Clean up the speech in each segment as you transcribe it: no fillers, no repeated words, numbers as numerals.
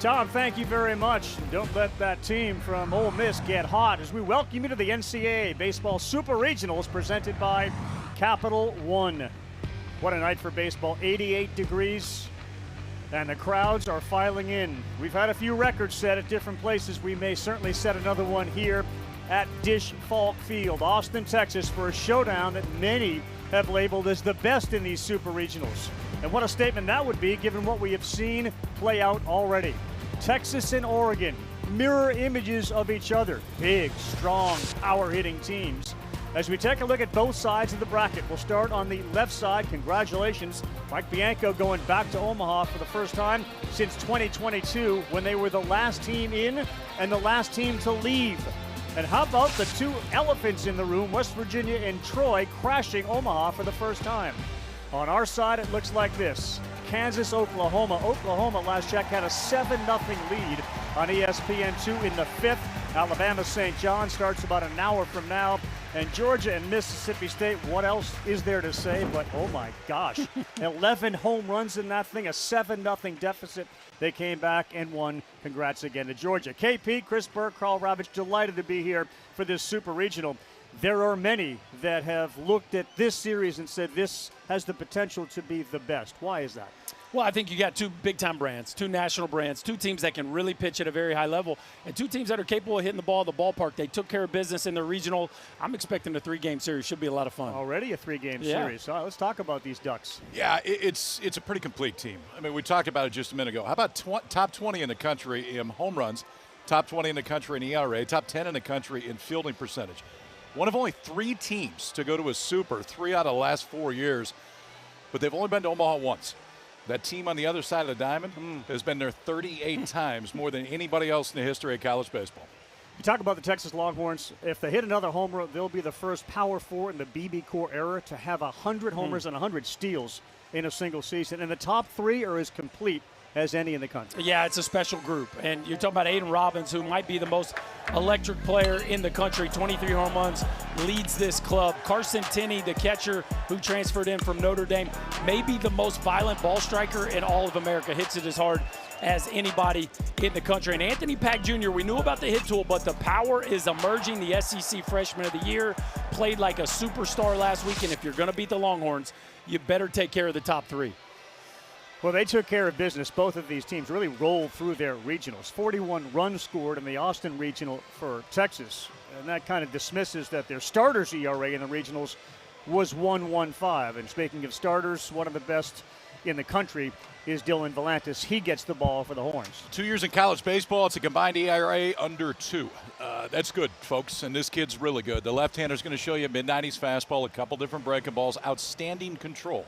Tom, thank you very much. Don't let that team from Ole Miss get hot as we welcome you to the NCAA Baseball Super Regionals presented by Capital One. What a night for baseball, 88 degrees, and the crowds are filing in. We've had a few records set at different places. We may certainly set another one here at Dish Falk Field, Austin, Texas, for a showdown that many have labeled as the best in these Super Regionals. And what a statement that would be given what we have seen play out already. Texas and Oregon, mirror images of each other. Big, strong, power-hitting teams. As we take a look at both sides of the bracket, we'll start on the left side. Congratulations, Mike Bianco going back to Omaha for the first time since 2022 when they were the last team in and the last team to leave. And how about the two elephants in the room, West Virginia and Troy, crashing Omaha for the first time? On our side, it looks like this. Kansas, Oklahoma. Oklahoma, last check, had a 7-0 lead on ESPN2 in the fifth. Alabama, St. John starts about an hour from now. And Georgia and Mississippi State, what else is there to say? But, oh my gosh, 11 home runs in that thing, a 7-0 deficit. They came back and won. Congrats again to Georgia. KP, Chris Burke, Carl Ravitch, delighted to be here for this Super Regional. There are many that have looked at this series and said this has the potential to be the best. Why is that? Well, I think you got two big-time brands, two national brands, two teams that can really pitch at a very high level, and two teams that are capable of hitting the ball at the ballpark. They took care of business in the regional. I'm expecting a 3-game series. Should be a lot of fun. Already a 3-game series. So let's talk about these Ducks. Yeah, it's a pretty complete team. I mean, we talked about it just a minute ago. How about top 20 in the country in home runs, top 20 in the country in ERA, top 10 in the country in fielding percentage? One of only 3 teams to go to a Super 3 out of the last 4 years, but they've only been to Omaha once. That team on the other side of the diamond has been there 38 times, more than anybody else in the history of college baseball. You talk about the Texas Longhorns. If they hit another homer, they'll be the first Power 4 in the BB Core era to have 100 homers and 100 steals in a single season. And the top 3 are as complete as any in the country. Yeah, it's a special group. And you're talking about Aiden Robbins, who might be the most electric player in the country. 23 home runs, leads this club. Carson Tenney, the catcher who transferred in from Notre Dame, maybe the most violent ball striker in all of America. Hits it as hard as anybody in the country. And Anthony Pack Jr., we knew about the hit tool, but the power is emerging. The SEC Freshman of the Year, played like a superstar last week. And if you're going to beat the Longhorns, you better take care of the top 3. Well, they took care of business. Both of these teams really rolled through their regionals. 41 runs scored in the Austin regional for Texas. And that kind of dismisses that their starters ERA in the regionals was 1.15. And speaking of starters, one of the best in the country is Dylan Volantis. He gets the ball for the Horns. 2 years in college baseball, it's a combined ERA under 2. That's good, folks, and this kid's really good. The left-hander's going to show you mid-90s fastball, a couple different breaking balls, outstanding control.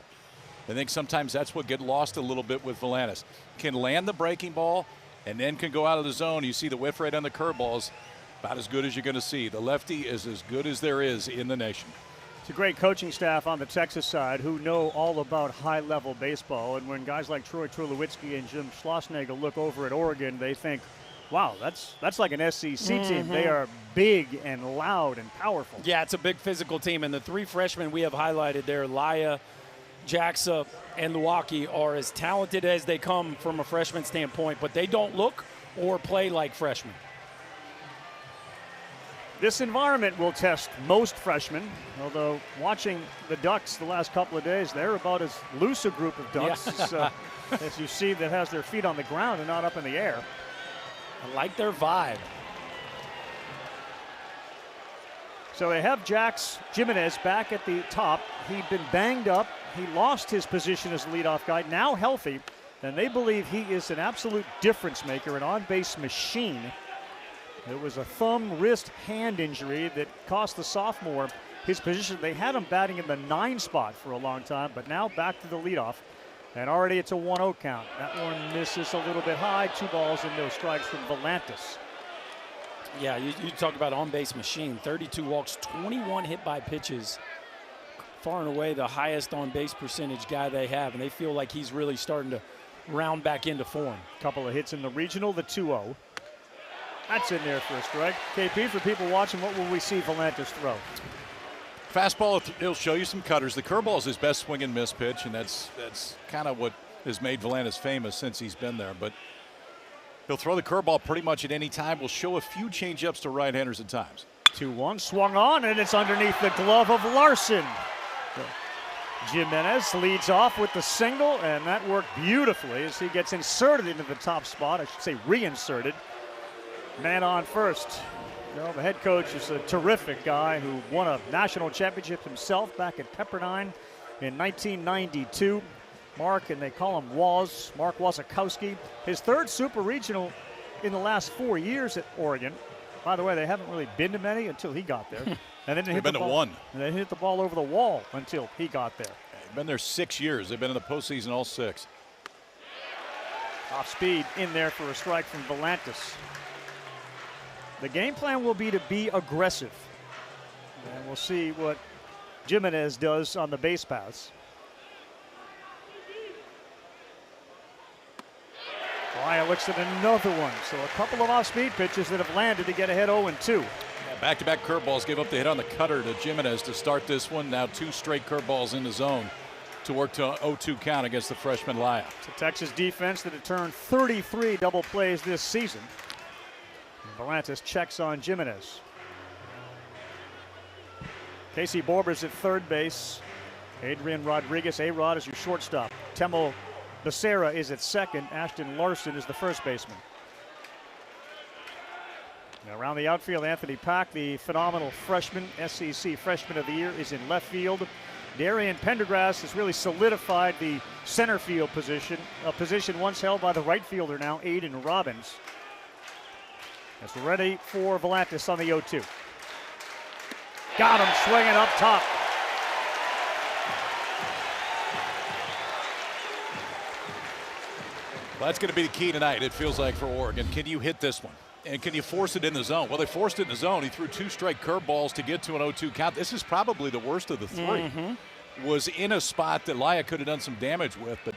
I think sometimes that's what gets lost a little bit with Volantis. Can land the breaking ball and then can go out of the zone. You see the whiff rate on the curveballs, about as good as you're going to see. The lefty is as good as there is in the nation. It's a great coaching staff on the Texas side who know all about high-level baseball. And when guys like Troy Tulowitzki and Jim Schlossnagle look over at Oregon, they think, wow, that's like an SEC team. They are big and loud and powerful. Yeah, it's a big physical team. And the 3 freshmen we have highlighted there, Laya, Jaxa, and Luwaki, are as talented as they come from a freshman standpoint, but they don't look or play like freshmen. This environment will test most freshmen, although watching the Ducks the last couple of days, they're about as loose a group of Ducks as you see that has their feet on the ground and not up in the air. I like their vibe. So they have Jax Jimenez back at the top. He'd been banged up. He lost his position as leadoff guy, now healthy, and they believe he is an absolute difference maker, an on-base machine. It was a thumb, wrist, hand injury that cost the sophomore his position. They had him batting in the 9 spot for a long time, but now back to the leadoff. And already it's a 1-0 count. That one misses a little bit high. 2 balls and no strikes from Volantis. Yeah, you talk about on-base machine. 32 walks, 21 hit by pitches. Far and away the highest on-base percentage guy they have, and they feel like he's really starting to round back into form. Couple of hits in the regional, the 2-0. That's in there for a strike. KP, for people watching, what will we see Volantis throw? Fastball, he'll show you some cutters. The curveball is his best swing and miss pitch, and that's kind of what has made Volantis famous since he's been there. But He'll throw the curveball pretty much at any time. Will show a few changeups to right-handers at times. 2-1, swung on, and it's underneath the glove of Larson. Jimenez leads off with the single, and that worked beautifully as he gets inserted into the top spot. I should say reinserted. Man on first. Well, the head coach is a terrific guy who won a national championship himself back at Pepperdine in 1992. Mark, and they call him Waz, Mark Wasikowski. His third super regional in the last 4 years at Oregon. By the way, they haven't really been to many until he got there. And then They've been to one. And they hit the ball over the wall until he got there. They've been there 6 years. They've been in the postseason all 6. Off speed in there for a strike from Volantis. The game plan will be to be aggressive. And we'll see what Jimenez does on the base paths. Ryan looks at another one. So a couple of off-speed pitches that have landed to get ahead 0-2. Back-to-back curveballs gave up the hit on the cutter to Jimenez to start this one. Now 2 straight curveballs in the zone to work to 0-2 count against the freshman Laya. It's a Texas defense that had turned 33 double plays this season. Volantis checks on Jimenez. Casey Borber's at third base. Adrian Rodriguez, A-Rod, is your shortstop. Temo Becerra is at second. Ashton Larson is the first baseman. Now around the outfield, Anthony Pack, the phenomenal freshman, SEC Freshman of the Year, is in left field. Darian Pendergrass has really solidified the center field position, a position once held by the right fielder now, Aiden Robbins. As we're ready for Volantis on the 0-2. Got him swinging up top. Well, that's going to be the key tonight, it feels like, for Oregon. Can you hit this one? And can you force it in the zone? Well, they forced it in the zone. He threw 2 straight curveballs to get to an 0-2 count. This is probably the worst of the 3. Was in a spot that Laya could have done some damage with, but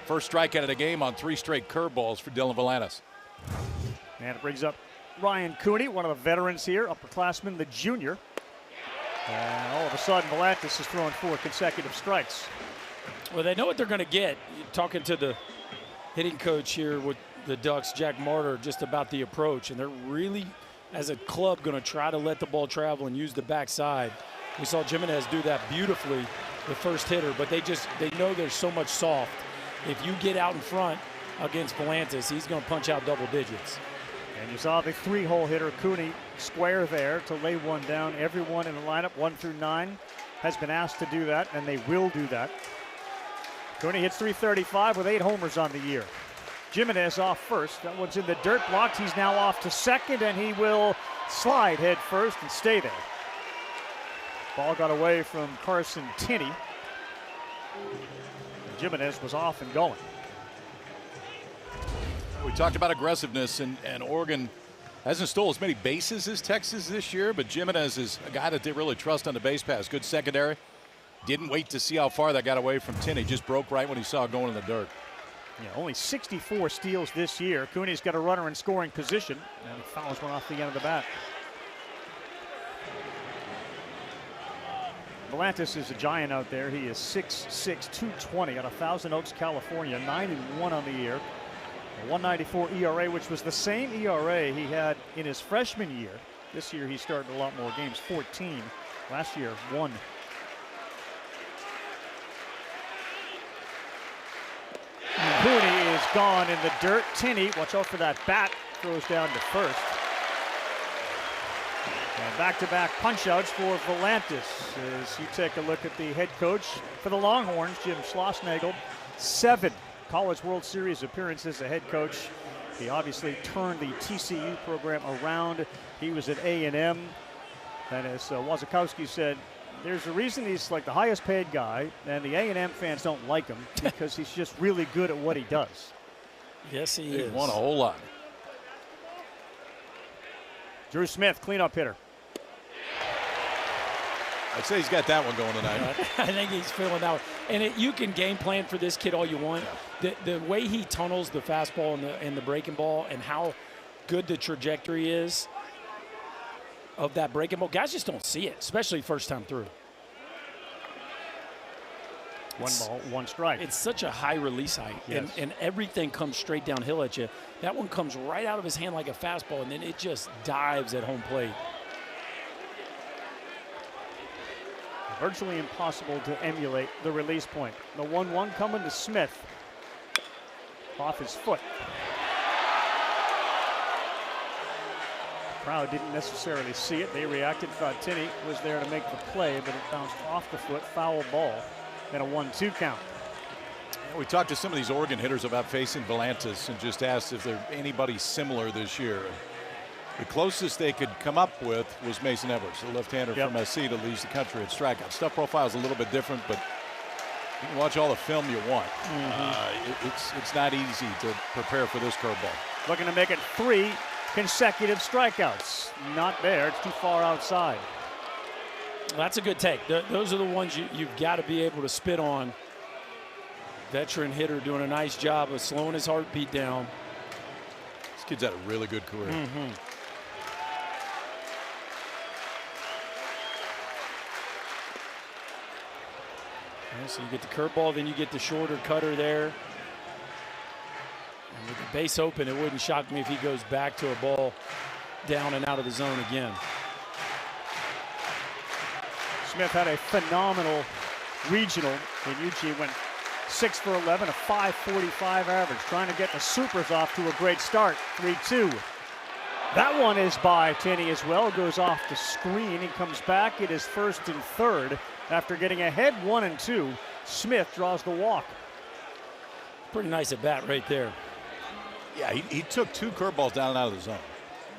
first strikeout of the game on 3 straight curveballs for Dylan Volantis. And it brings up Ryan Cooney, one of the veterans here, upperclassman, the junior. And all of a sudden, Volantis is throwing 4 consecutive strikes. Well, they know what they're going to get. You're talking to the hitting coach here with the Ducks, Jack Martyr, just about the approach. And they're really, as a club, going to try to let the ball travel and use the backside. We saw Jimenez do that beautifully, the first hitter, but they know there's so much soft. If you get out in front against Volantis, he's going to punch out double digits. And you saw the 3-hole hitter, Cooney, square there to lay one down. Everyone in the lineup, 1 through 9, has been asked to do that, and they will do that. Cooney hits .335 with 8 homers on the year. Jimenez off first. That one's in the dirt, blocked. He's now off to second, and he will slide head first and stay there. Ball got away from Carson Tinney. Jimenez was off and going. We talked about aggressiveness, and Oregon hasn't stole as many bases as Texas this year, but Jimenez is a guy that they really trust on the base pass. Good secondary. Didn't wait to see how far that got away from Tinney. Just broke right when he saw it going in the dirt. Yeah, only 64 steals this year. Cooney's got a runner in scoring position, and fouls one off the end of the bat. Volantis is a giant out there. He is 6'6", 220 out of Thousand Oaks, California, 9-1 on the year. A 194 ERA, which was the same ERA he had in his freshman year. This year he started a lot more games, 14. Last year, 1. Cooney is gone in the dirt. Tinney, watch out for that bat, throws down to first. And back-to-back punch-outs for Volantis as you take a look at the head coach for the Longhorns, Jim Schlossnagle. 7 College World Series appearances as a head coach. He obviously turned the TCU program around. He was at A&M. And as Wasikowski said, there's a reason he's like the highest paid guy, and the A&M fans don't like him because he's just really good at what he does. Yes, he He's won a whole lot. Drew Smith, cleanup hitter. I'd say he's got that one going tonight. I think he's feeling out. And you can game plan for this kid all you want. The way he tunnels the fastball and the breaking ball and how good the trajectory is of that breaking ball, guys just don't see it, especially first time through. One ball, one strike. It's such a high release height, Yes. and everything comes straight downhill at you. That one comes right out of his hand like a fastball, and then it just dives at home plate. Virtually impossible to emulate the release point. The 1-1 coming to Smith. Off his foot. Crowd didn't necessarily see it. They reacted. Thought Tinney was there to make the play, but it bounced off the foot. Foul ball. And a 1-2 count. We talked to some of these Oregon hitters about facing Volantis and just asked if there's anybody similar this year. The closest they could come up with was Mason Edwards, the left-hander from SC that leads the country at strikeout. Stuff profile is a little bit different, but you can watch all the film you want. It's not easy to prepare for this curveball. Looking to make it 3 consecutive strikeouts. Not there. It's too far outside. Well, that's a good take. Those are the ones you've got to be able to spit on. Veteran hitter doing a nice job of slowing his heartbeat down. This kid's had a really good career. Yeah, so you get the curveball, then you get the shorter cutter there. And with the base open, it wouldn't shock me if he goes back to a ball down and out of the zone again. Smith had a phenomenal regional in Eugene. Went 6 for 11, a 5.45 average. Trying to get the Supers off to a great start. 3-2. That one is by Tinney as well. Goes off the screen. He comes back. It is first and third. After getting ahead 1-2, Smith draws the walk. Pretty nice at bat right there. Yeah, he took 2 curveballs down and out of the zone.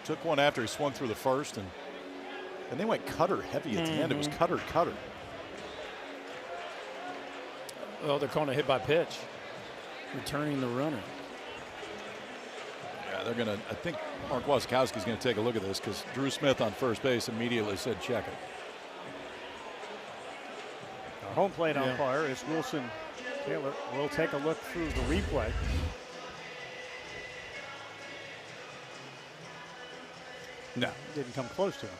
Took one after he swung through the first, and they went cutter heavy at the end. It was cutter. Well, they're calling a hit by pitch. Returning the runner. Yeah, they're going to, I think Mark Wasikowski's going to take a look at this because Drew Smith on first base immediately said check it. Our home plate umpire is Wilson Taylor. We'll take a look through the replay. No. Didn't come close to him.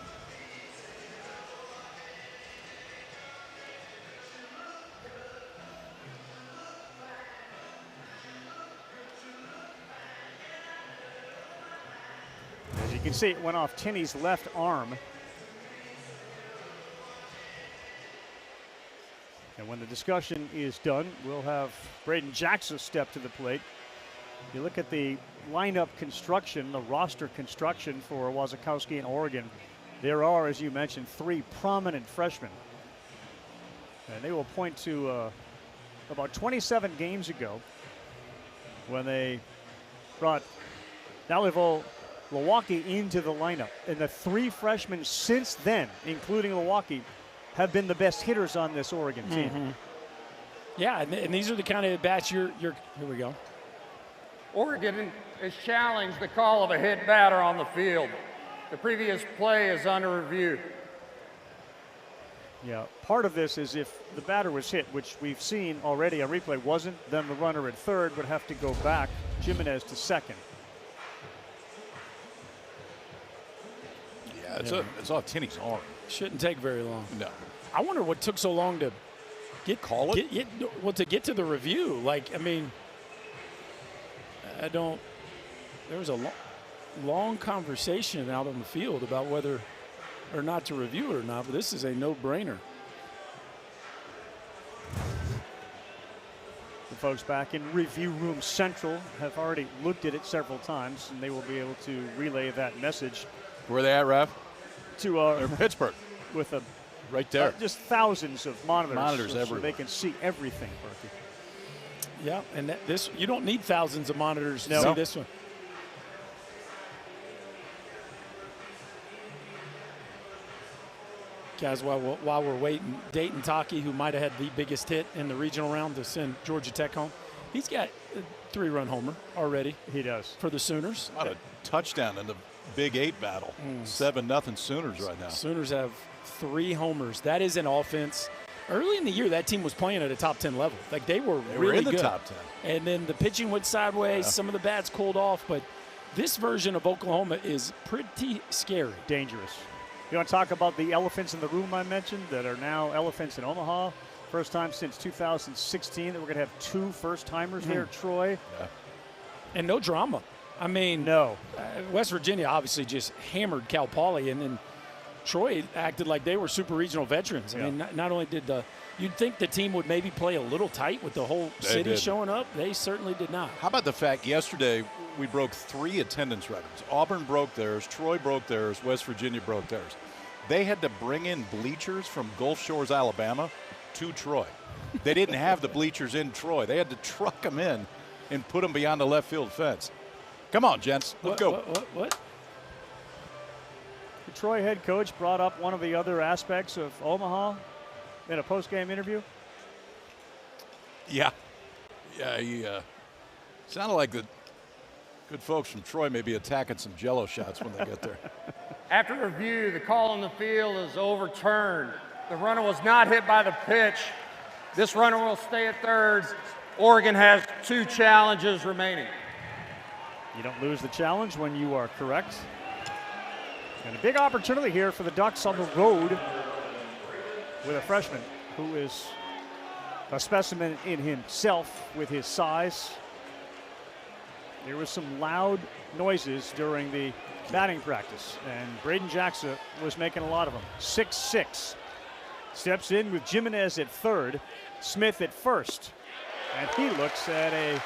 As you can see, it went off Tinney's left arm. And when the discussion is done, we'll have Braden Jackson step to the plate. You look at the lineup construction, the roster construction for Wasikowski and Oregon. There are, as you mentioned, 3 prominent freshmen. And they will point to about 27 games ago when they brought Nalivo Milwaukee into the lineup. And the 3 freshmen since then, including Milwaukee, have been the best hitters on this Oregon team. Yeah, and these are the kind of at-bats you're here we go. Oregon has challenged the call of a hit batter on the field. The previous play is under review. Yeah, part of this is if the batter was hit, which we've seen already, a replay wasn't, then the runner at third would have to go back, Jimenez to second. Yeah, it's off Tinney's arm. Shouldn't take very long. No. I wonder what took so long to to get to the review. Like, I mean, there was a long conversation out on the field about whether or not to review it or not, but this is a no-brainer. The folks back in Review Room Central have already looked at it several times, and they will be able to relay that message Where are they at, Rev? to They're in Pittsburgh. with a Right there. just thousands of monitors so everywhere. they can see everything, Berkey. Yeah, and this you don't need thousands of monitors to No. see this one. Guys, while we're waiting, Dayton Taki, who might have had the biggest hit in the regional round to send Georgia Tech home, he's got a 3-run homer already He does. for the Sooners. About a touchdown in the Big 8 battle. 7-0 Sooners right now. Sooners have 3 homers. That is an offense. Early in the year, that team was playing at a top 10 level. Like, they were really in the good. top 10. And then the pitching went sideways. Yeah. Some of the bats cooled off. But this version of Oklahoma is pretty scary. Dangerous. You want to talk about the elephants in the room I mentioned that are now elephants in Omaha? First time since 2016 that we're going to have 2 first-timers there, Troy. Yeah. And no drama. I mean, no. West Virginia obviously just hammered Cal Poly, and then Troy acted like they were super regional veterans. I mean, not only did you'd think the team would maybe play a little tight with the whole city showing up. They certainly did not. How about the fact yesterday we broke 3 attendance records? Auburn broke theirs, Troy broke theirs, West Virginia broke theirs. They had to bring in bleachers from Gulf Shores, Alabama to Troy. They didn't have the bleachers in Troy. They had to truck them in and put them beyond the left field fence. Come on, gents. Let's go. What? The Troy head coach brought up one of the other aspects of Omaha in a post-game interview. Yeah, he sounded like the good folks from Troy may be attacking some Jello shots when they get there. After review, the call on the field is overturned. The runner was not hit by the pitch. This runner will stay at third. Oregon has 2 challenges remaining. You don't lose the challenge when you are correct. And a big opportunity here for the Ducks on the road with a freshman who is a specimen in himself with his size. There was some loud noises during the batting practice, and Braden Jackson was making a lot of them. 6'6". Steps in with Jimenez at third, Smith at first. And he looks at a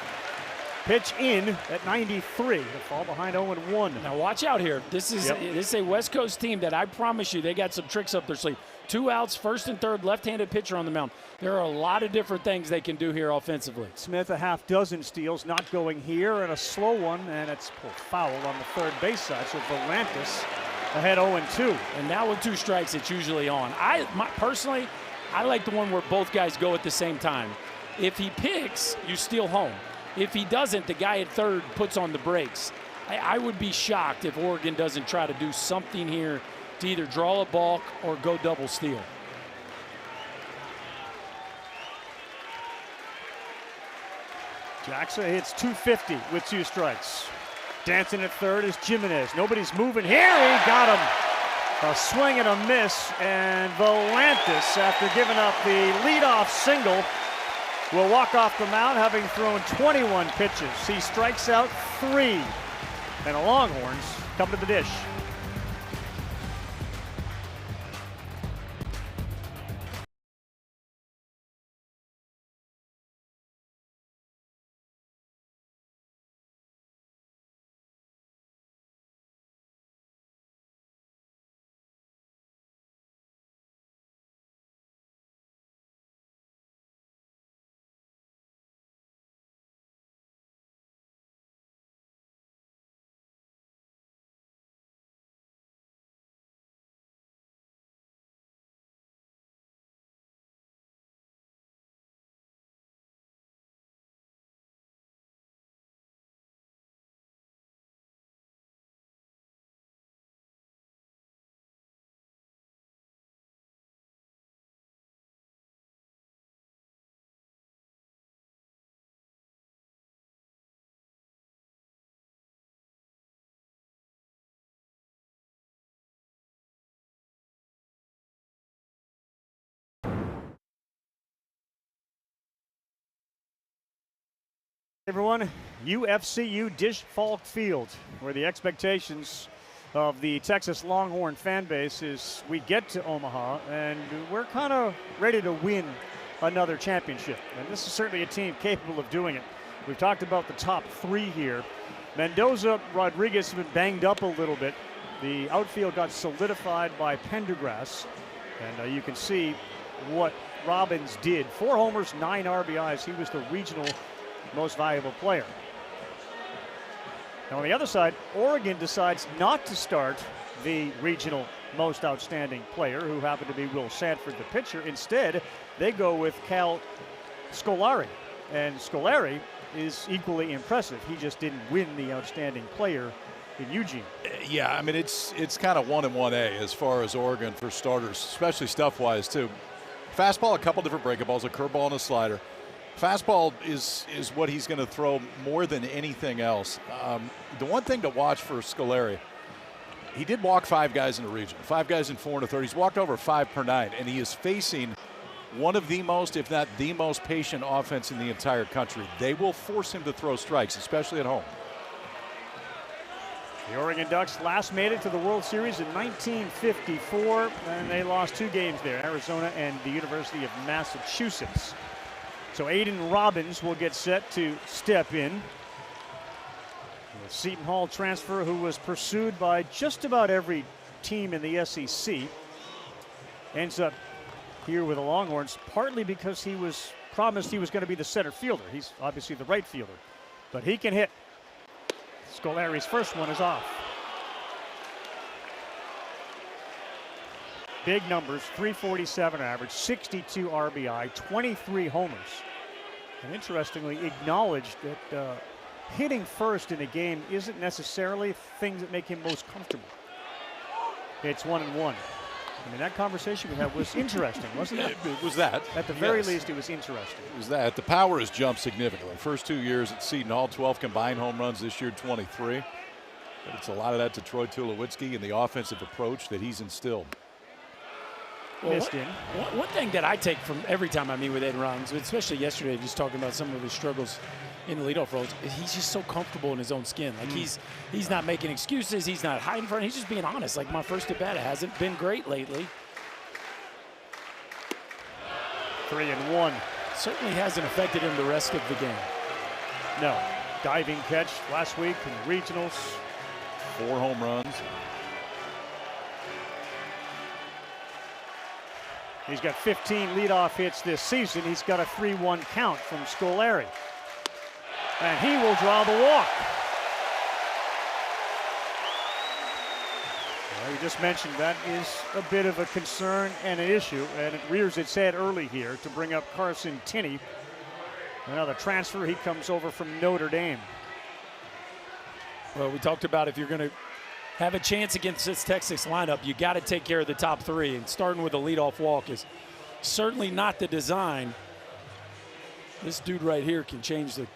pitch in at 93 to fall behind 0-1. Now watch out here. This is a West Coast team that I promise you they got some tricks up their sleeve. 2 outs, first and third, left-handed pitcher on the mound. There are a lot of different things they can do here offensively. Smith a half dozen steals, not going here, and a slow one, and it's foul on the third base side. So Volantis ahead 0-2. And now with 2 strikes, it's usually on. Personally, I like the one where both guys go at the same time. If he picks, you steal home. If he doesn't, the guy at third puts on the brakes. I would be shocked if Oregon doesn't try to do something here to either draw a balk or go double steal. Jackson hits 250 with 2 strikes. Dancing at third is Jimenez. Nobody's moving here. He got him. A swing and a miss, and Volantis, after giving up the leadoff single, will walk off the mound having thrown 21 pitches. He strikes out 3, and the Longhorns come to the dish. Everyone, UFCU Dish Falk Field, where the expectations of the Texas Longhorn fan base is we get to Omaha and we're kind of ready to win another championship. And this is certainly a team capable of doing it. We've talked about the top 3 here. Mendoza, Rodriguez have been banged up a little bit. The outfield got solidified by Pendergrass. And you can see what Robbins did. 4 homers, 9 RBIs. He was the regional most valuable player. Now on the other side, Oregon decides not to start the regional most outstanding player, who happened to be Will Sanford, the pitcher. Instead, they go with Cal Scolari. And Scolari is equally impressive. He just didn't win the outstanding player in Eugene. Yeah, I mean, it's kind of 1 and 1A as far as Oregon for starters, especially stuff-wise, too. Fastball, a couple different breakables, a curveball and a slider. Fastball is what he's going to throw more than anything else. The one thing to watch for Scolari, he did walk 5 guys in the region, 5 guys in 4 1/3. He's walked over 5 per 9, and he is facing one of the most, if not the most patient offense in the entire country. They will force him to throw strikes, especially at home. The Oregon Ducks last made it to the World Series in 1954, and they lost 2 games there, Arizona and the University of Massachusetts. So Aiden Robbins will get set to step in. The Seton Hall transfer who was pursued by just about every team in the SEC ends up here with the Longhorns, partly because he was promised he was going to be the center fielder. He's obviously the right fielder, but he can hit. Scolari's first one is off. Big numbers, 347 average, 62 RBI, 23 homers. And interestingly, acknowledged that hitting first in a game isn't necessarily things that make him most comfortable. It's 1-1. I mean, that conversation we had was interesting, wasn't it? It was that. At the very least, it was interesting. It was that. The power has jumped significantly. First 2 years at Seton Hall, 12 combined home runs. This year, 23. But it's a lot of that to Troy Tulowitzki and the offensive approach that he's instilled. Well, one thing that I take from every time I meet with Aiden Robbins, especially yesterday, just talking about some of his struggles in the leadoff roles, he's just so comfortable in his own skin. Like he's not making excuses. He's not hiding from it. He's just being honest. Like, my first at bat hasn't been great lately. 3-1. Certainly hasn't affected him the rest of the game. No. Diving catch last week in the regionals. 4 home runs. He's got 15 leadoff hits this season. He's got a 3-1 count from Scolari. And he will draw the walk. Well, you just mentioned that is a bit of a concern and an issue, and it rears its head early here to bring up Carson Tinney. Another transfer. He comes over from Notre Dame. Well, we talked about if you're going to have a chance against this Texas lineup, you got to take care of the top 3, and starting with a leadoff walk is certainly not the design. This dude right here can change the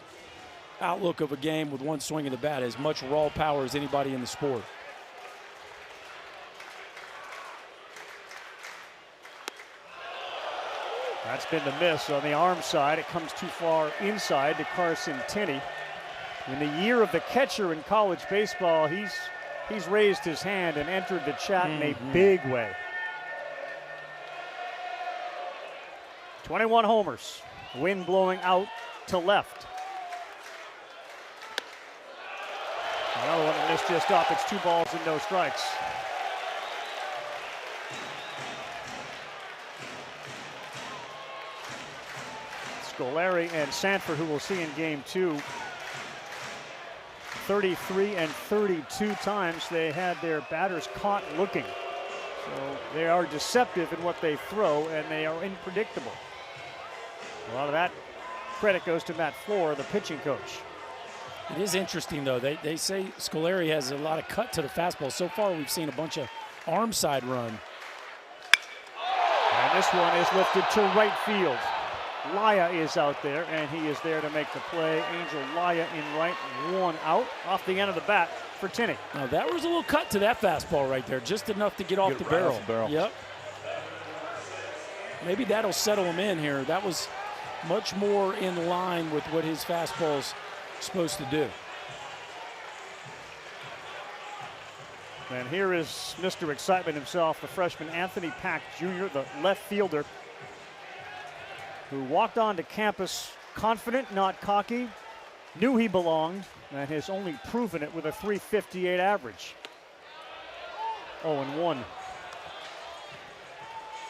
outlook of a game with one swing of the bat. As much raw power as anybody in the sport. That's been the miss on the arm side. It comes too far inside to Carson Tinney. In the year of the catcher in college baseball, he's raised his hand and entered the chat in a big way. 21 homers. Wind blowing out to left. Another one that missed just up. It's 2 balls and no strikes. Scolari and Sanford, who we'll see in game 2, 33 and 32 times they had their batters caught looking. So they are deceptive in what they throw, and they are unpredictable. A lot of that credit goes to Matt Floor, the pitching coach. It is interesting, though. They say Scolari has a lot of cut to the fastball. So far, we've seen a bunch of arm side run. And this one is lifted to right field. Laya is out there, and he is there to make the play. Angel Laya in right, 1 out off the end of the bat for Tinney. Now, that was a little cut to that fastball right there, just enough to get off the barrel. Yep. Maybe that'll settle him in here. That was much more in line with what his fastball's supposed to do. And here is Mr. Excitement himself, the freshman Anthony Pack Jr., the left fielder, who walked onto campus confident, not cocky, knew he belonged, and has only proven it with a .358 average. 0-1.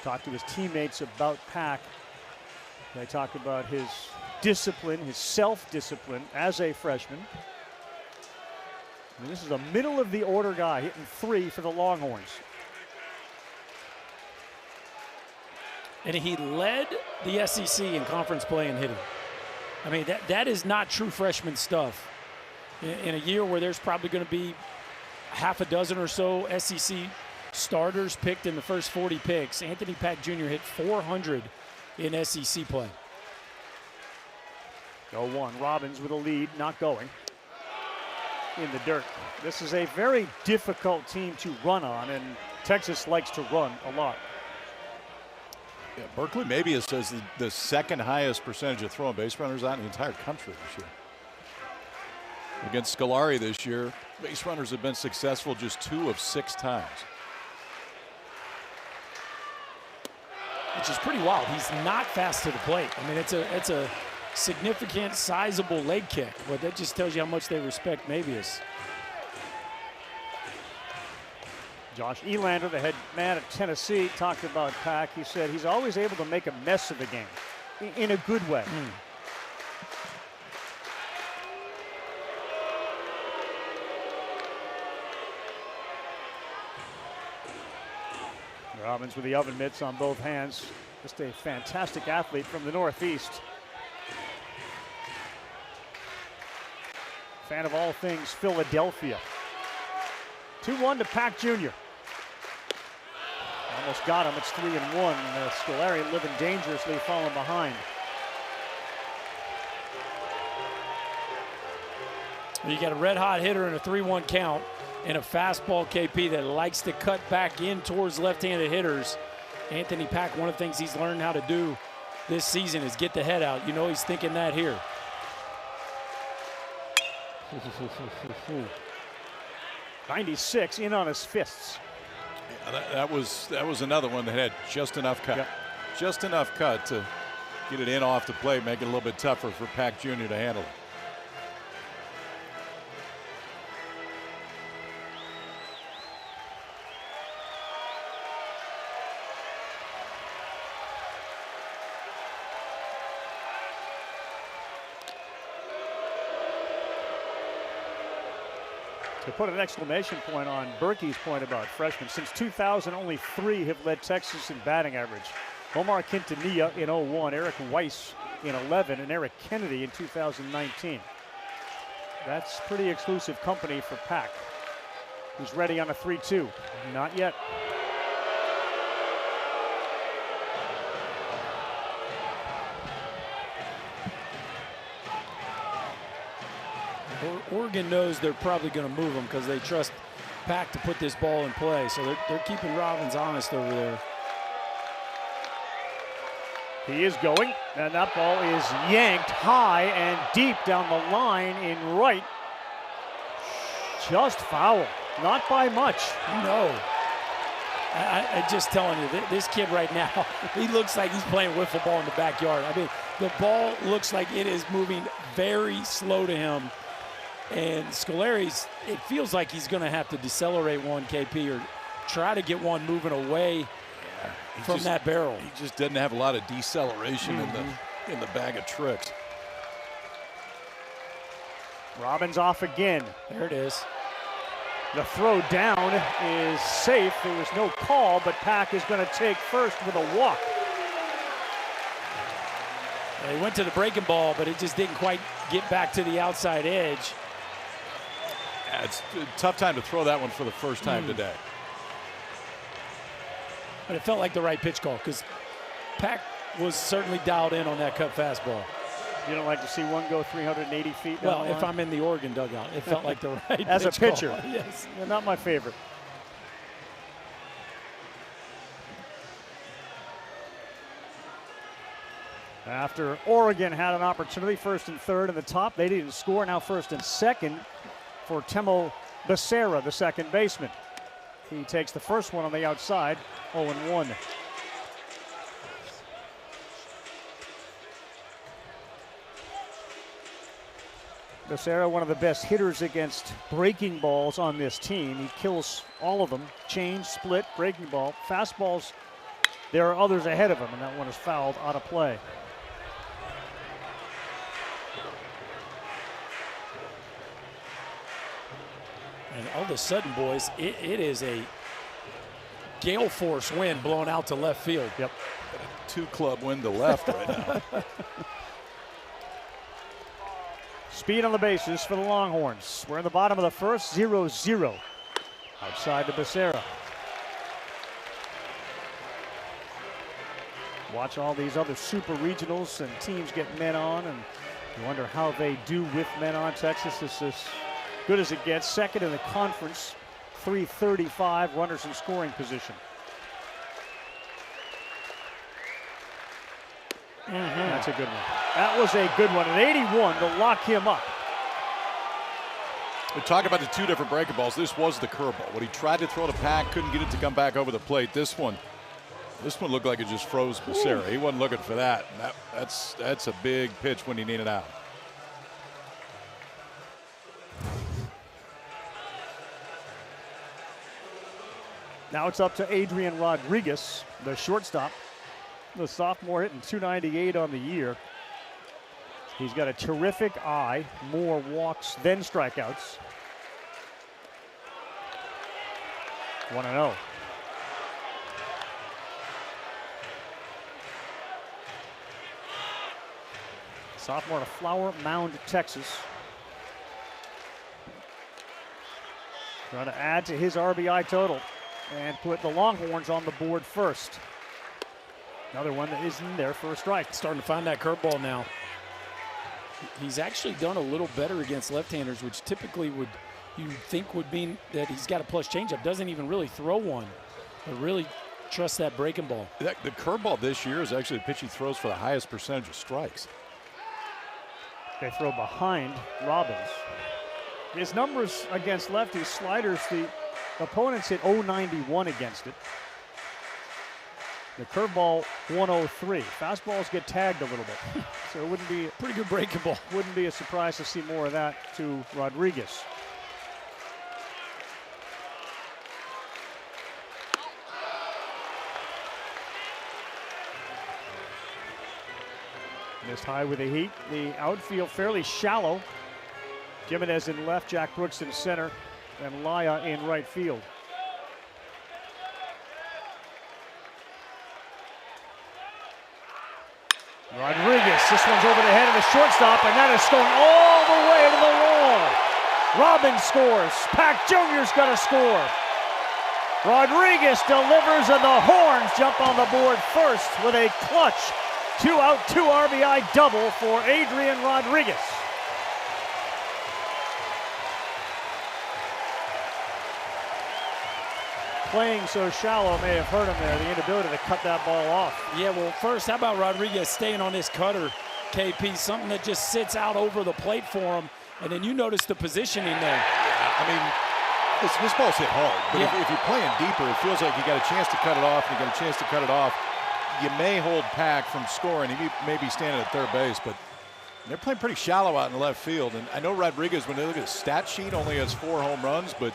Talked to his teammates about Pack. They talk about his discipline, his self-discipline as a freshman. And this is a middle of the order guy hitting 3 for the Longhorns. And he led the SEC in conference play in hitting. I mean, that is not true freshman stuff. In a year where there's probably going to be half a dozen or so SEC starters picked in the first 40 picks, Anthony Pack Jr. hit 400 in SEC play. 0-1. Robbins with a lead, not going. In the dirt. This is a very difficult team to run on, and Texas likes to run a lot. Yeah, Berkeley maybe has the second highest percentage of throwing base runners out in the entire country this year. Against Scolari this year, base runners have been successful just 2 of 6 times. Which is pretty wild. He's not fast to the plate. I mean, it's a significant, sizable leg kick, but that just tells you how much they respect Mabius. Josh Elander, the head man at Tennessee, talked about Pack. He said he's always able to make a mess of the game in a good way. Robbins with the oven mitts on both hands. Just a fantastic athlete from the Northeast. Fan of all things Philadelphia. 2-1 to Pack Jr. Almost got him. It's 3-1. Scolari living dangerously, falling behind. You got a red-hot hitter in a 3-1 count and a fastball KP that likes to cut back in towards left-handed hitters. Anthony Pack, one of the things he's learned how to do this season is get the head out. You know he's thinking that here. 96 in on his fists. Yeah, that was another one that had just enough cut. Yep. Just enough cut to get it in off the plate, make it a little bit tougher for Pack Jr. to handle it. To put an exclamation point on Berkey's point about freshmen, since 2000, only 3 have led Texas in batting average. Omar Quintanilla in 01, Eric Weiss in 11, and Eric Kennedy in 2019. That's pretty exclusive company for Pack, who's ready on a 3-2. Not yet. Oregon knows they're probably going to move him because they trust Pack to put this ball in play. So they're keeping Robbins honest over there. He is going, and that ball is yanked high and deep down the line in right. Just foul, not by much. No. I just telling you, this kid right now, he looks like he's playing wiffle ball in the backyard. I mean, the ball looks like it is moving very slow to him. And Scolari's, it feels like he's going to have to decelerate one, KP, or try to get one moving away from that barrel. He just doesn't have a lot of deceleration in the bag of tricks. Robbins off again. There it is. The throw down is safe. There was no call, but Pack is going to take first with a walk. He went to the breaking ball, but it just didn't quite get back to the outside edge. Yeah, it's a tough time to throw that one for the first time today. But it felt like the right pitch call because Pack was certainly dialed in on that cut fastball. You don't like to see one go 380 feet down Well, the line? if I'm in the Oregon dugout, it felt like the right As a pitch call. pitcher. Yes. Yeah, not my favorite. After Oregon had an opportunity, first and third in the top, they didn't score. Now first and second for Temo Becerra, the second baseman. He takes the first one on the outside, 0-1. Becerra, one of the best hitters against breaking balls on this team. He kills all of them. Change, split, breaking ball. Fastballs, there are others ahead of him, and that one is fouled out of play. And all of a sudden, boys, it is a gale force wind blowing out to left field. Yep. 2-club wind to left right now. Speed on the bases for the Longhorns. We're in the bottom of the first, 0-0. Outside to Becerra. Watch all these other super regionals and teams get men on, and you wonder how they do with men on. Texas is as good as it gets. Second in the conference, 335 runners in scoring position. That's a good one. That was a good one. At 81 to lock him up. We talk about the two different breaking balls. This was the curveball. When he tried to throw to Pack, couldn't get it to come back over the plate. This one looked like it just froze Becerra. He wasn't looking for that. That's a big pitch when you need it out. Now it's up to Adrian Rodriguez, the shortstop. The sophomore hitting .298 on the year. He's got a terrific eye, more walks than strikeouts. 1-0. Sophomore to Flower Mound, Texas. Trying to add to his RBI total and put the Longhorns on the board first. Another one that is in there for a strike. Starting to find that curveball now. He's actually done a little better against left-handers, which typically you think would mean that he's got a plus changeup. Doesn't even really throw one, but really trusts that breaking ball. The curveball this year is actually the pitch he throws for the highest percentage of strikes. They throw behind Robbins. His numbers against lefties, sliders, the opponents hit .091 against it. The curveball, 103. Fastballs get tagged a little bit. So it wouldn't be pretty good breaking ball. Wouldn't be a surprise to see more of that to Rodriguez. Missed high with the heat. The outfield fairly shallow. Jimenez in left, Jack Brooks in center, and Laya in right field. Rodriguez, this one's over the head of the shortstop, and that is going all the way to the wall. Robbins scores. Pack Jr.'s got to score. Rodriguez delivers, and the Horns jump on the board first with a clutch 2-out, 2 RBI double for Adrian Rodriguez. Playing so shallow may have hurt him there, the inability to cut that ball off. Yeah, well, first, how about Rodriguez staying on his cutter, KP, something that just sits out over the plate for him, and then you notice the positioning there. Yeah, I mean, this ball's hit hard, but if you're playing deeper, it feels like you got a chance to cut it off, and you got a chance to cut it off. You may hold Pack from scoring. He may be standing at third base, but they're playing pretty shallow out in the left field. And I know Rodriguez, when they look at his stat sheet, only has 4 home runs, but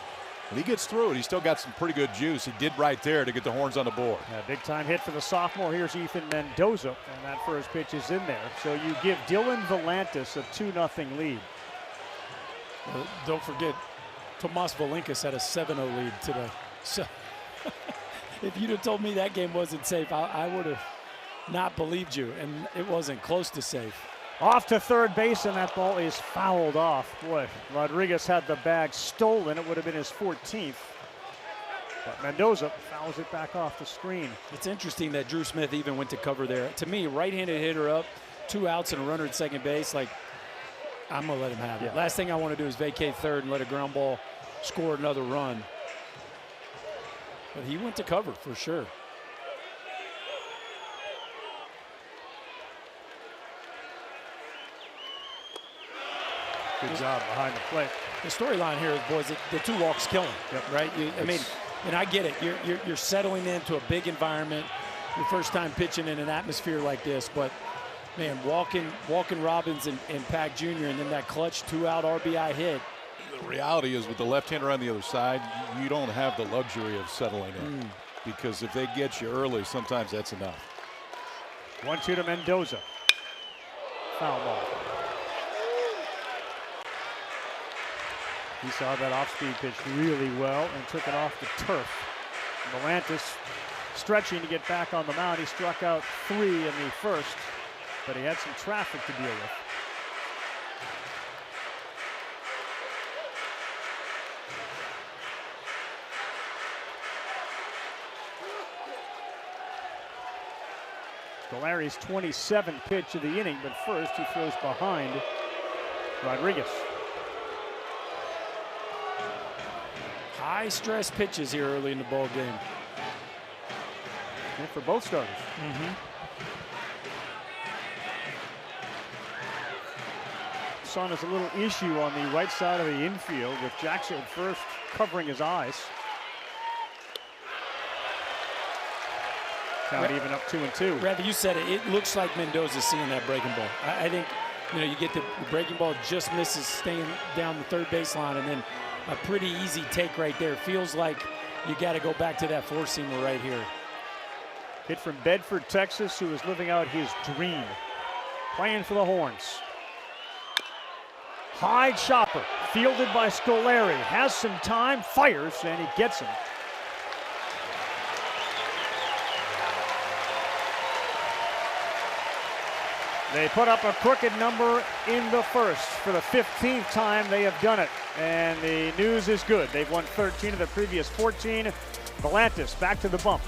when he gets through it, he's still got some pretty good juice. He did right there to get the Horns on the board. Yeah, big time hit for the sophomore. Here's Ethan Mendoza, and that first pitch is in there. So you give Dylan Volantis a 2-0 lead. Well, don't forget, Tomas Valinkas had a 7-0 lead today. So if you'd have told me that game wasn't safe, I would have not believed you, and it wasn't close to safe. Off to third base, and that ball is fouled off. Boy, Rodriguez had the bag stolen. It would have been his 14th. But Mendoza fouls it back off the screen. It's interesting that Drew Smith even went to cover there. To me, right-handed hitter up, 2 outs and a runner at second base. Like, I'm going to let him have it. Last thing I want to do is vacate third and let a ground ball score another run. But he went to cover for sure. Good job behind the plate. The storyline here is, boys, the 2 walks kill him, right? I mean, and I get it. You're settling into a big environment, your first time pitching in an atmosphere like this, but man, walking Robbins and Pack Jr. and then that clutch 2-out RBI hit. The reality is, with the left-hander on the other side, you don't have the luxury of settling in, because if they get you early, sometimes that's enough. 1-2 to Mendoza. Foul ball. He saw that off-speed pitch really well and took it off the turf. Volantis stretching to get back on the mound. He struck out 3 in the first, but he had some traffic to deal with. Scolari's 27th pitch of the inning, but first he throws behind Rodriguez. High stress pitches here early in the ball game. And for both starters. Son has a little issue on the right side of the infield with Jackson at first covering his eyes. Count even up 2-2. Rather, you said it. It looks like Mendoza's seeing that breaking ball. I think, you know, you get the breaking ball, just misses staying down the third baseline, and then a pretty easy take right there. Feels like you got to go back to that four-seamer right here. Hit from Bedford, Texas, who is living out his dream. Playing for the Horns. High chopper, fielded by Scoleri. Has some time, fires, and he gets him. They put up a crooked number in the first. For the 15th time they have done it. And the news is good. They've won 13 of the previous 14. Volantis back to the bump.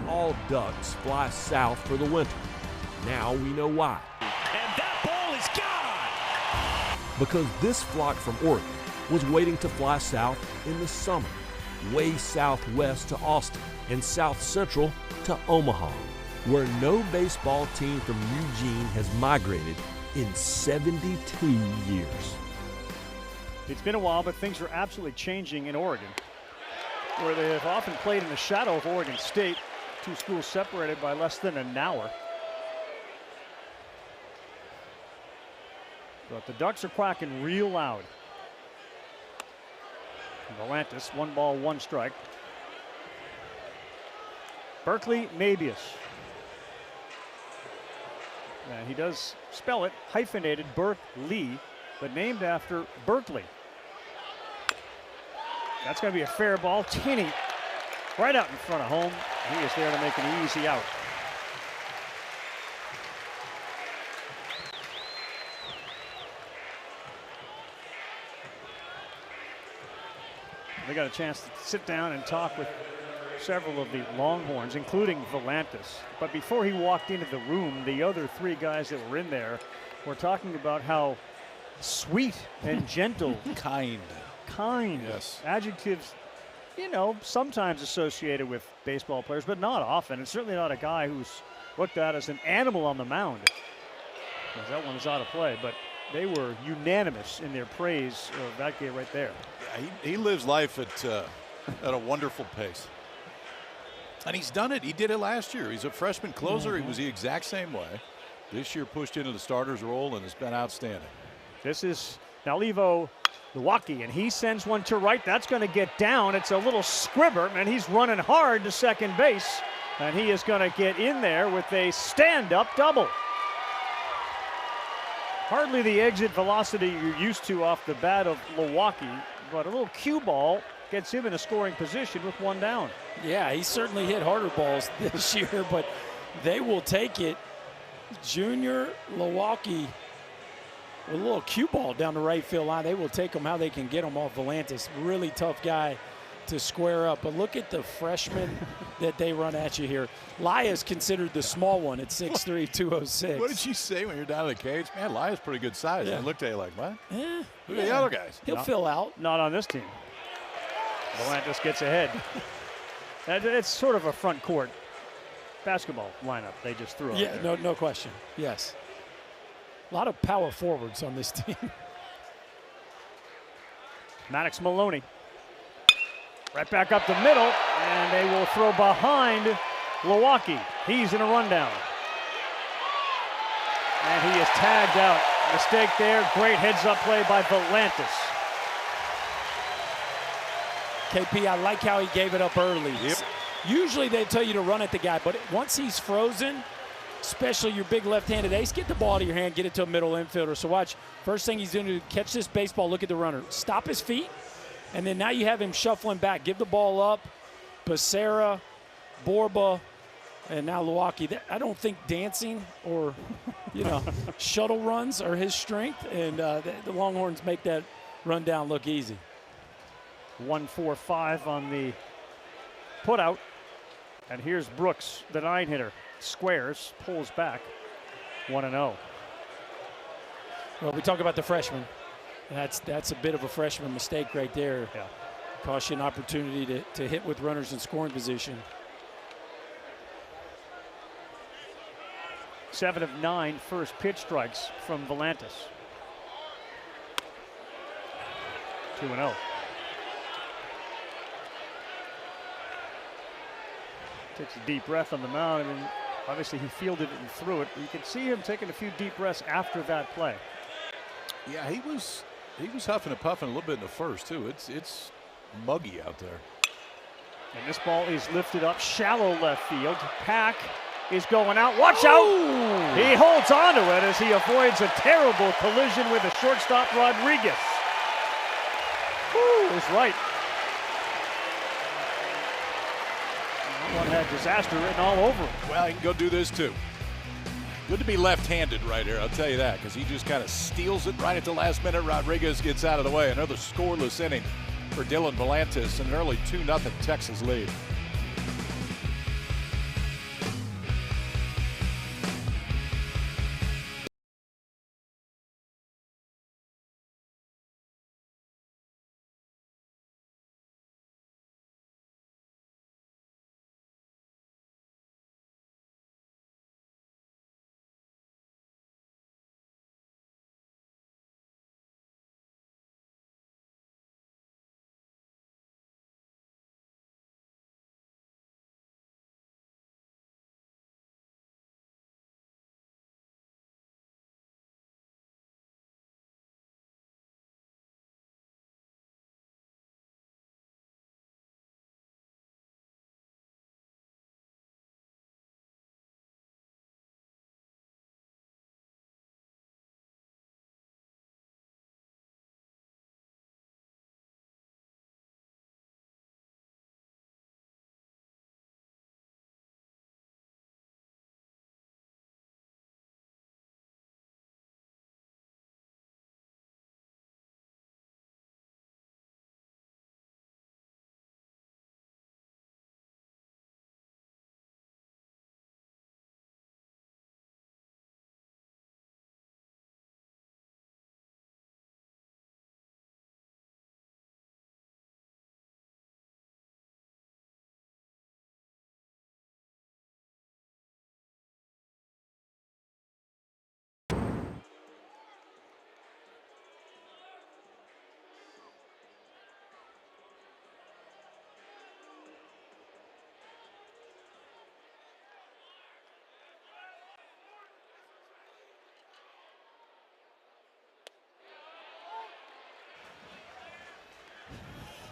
All ducks fly south for the winter. Now we know why. And that ball is gone! Because this flock from Oregon was waiting to fly south in the summer, way southwest to Austin and south central to Omaha, where no baseball team from Eugene has migrated in 72 years. It's been a while, but things are absolutely changing in Oregon, where they have often played in the shadow of Oregon State. Two schools separated by less than an hour. But the Ducks are quacking real loud. Volantis, 1 ball, 1 strike. Berkeley Mabius. And he does spell it hyphenated Berkeley, but named after Berkeley. That's going to be a fair ball. Tinney right out in front of home. He is there to make an easy out. They got a chance to sit down and talk with several of the Longhorns, including Volantis. But before he walked into the room, the other 3 guys that were in there were talking about how sweet and gentle. Kind. Yes. Adjectives, you know, sometimes associated with baseball players, but not often. And certainly not a guy who's looked at as an animal on the mound. That one is out of play, but they were unanimous in their praise of that guy right there. Yeah, he lives life at a wonderful pace. And he's done it. He did it last year. He's a freshman closer. He was the exact same way. This year pushed into the starter's role and has been outstanding. This is Nalivo Milwaukee, and he sends one to right. That's going to get down. It's a little squibber, and he's running hard to second base. And he is going to get in there with a stand-up double. Hardly the exit velocity you're used to off the bat of Milwaukee, but a little cue ball gets him in a scoring position with 1 down. Yeah, he certainly hit harder balls this year, but they will take it. Junior Milwaukee with a little cue ball down the right field line. They will take him how they can get him off Volantis. Really tough guy to square up. But look at the freshman that they run at you here. Laya's considered the small one at 6'3", 206. What did you say when you're down in the cage? Man, Laya's pretty good size. Yeah. I looked at you like, what? Yeah, Look at the other guys. He'll fill out. Not on this team. Volantis gets ahead. It's sort of a front court basketball lineup they just threw out Yeah, there. no question. Yes. A lot of power forwards on this team. Maddox Maloney. Right back up the middle, and they will throw behind Milwaukee. He's in a rundown. And he is tagged out. Mistake there. Great heads-up play by Volantis. KP, I like how he gave it up early. Yep. Usually they tell you to run at the guy, but once he's frozen, especially your big left-handed ace, get the ball to your hand, get it to a middle infielder. So watch, first thing he's doing to catch this baseball, look at the runner. Stop his feet, and then now you have him shuffling back. Give the ball up. Becerra, Borba, and now Milwaukee. I don't think dancing or, shuttle runs are his strength, and the Longhorns make that rundown look easy. 1-4-5 on the putout. And here's Brooks, the 9-hitter. Squares, pulls back, 1-0. Well, we talk about the freshman. That's a bit of a freshman mistake right there. Yeah. Cost you an opportunity to hit with runners in scoring position. 7 of 9 first pitch strikes from Volantis. 2-0. Takes a deep breath on the mound, and then obviously he fielded it and threw it. You can see him taking a few deep breaths after that play. Yeah, he was huffing and puffing a little bit in the first, too. It's muggy out there. And this ball is lifted up shallow left field. Pack is going out. Watch out! He holds on to it as he avoids a terrible collision with the shortstop Rodriguez. Woo, is right. That one had disaster written all over him. Well, he can go do this, too. Good to be left-handed right here, I'll tell you that, because he just kind of steals it right at the last minute. Rodriguez gets out of the way. Another scoreless inning for Dylan Volantis, and an early 2-0 Texas lead.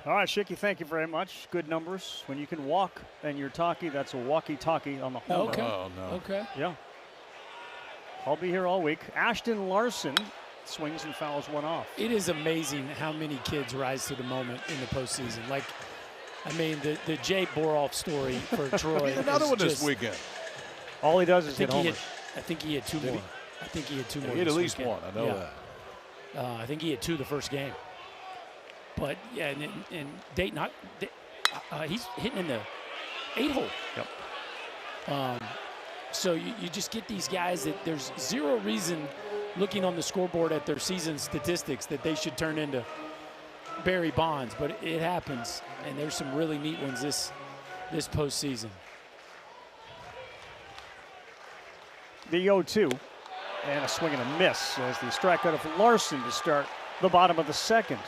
All right, Shicky, thank you very much. Good numbers. When you can walk and you're talkie, that's a walkie-talkie on the home Okay. run. Oh, no. Okay. Yeah. I'll be here all week. Ashton Larson swings and fouls one off. It is amazing how many kids rise to the moment in the postseason. Like, I mean, the Jay Boroff story for Troy. Another is one this just- weekend. All he does is hit I homers. think he had two Did more. he? I think he had two more. He had at this least weekend. one. I know Yeah. that. I think he had two the first game. But yeah, and Dayton, He's hitting in the 8-hole. Yep. So you just get these guys that there's zero reason looking on the scoreboard at their season statistics that they should turn into Barry Bonds, but it happens, and there's some really neat ones this postseason. The 0-2, and a swing and a miss as the strikeout of Larson to start the bottom of the second.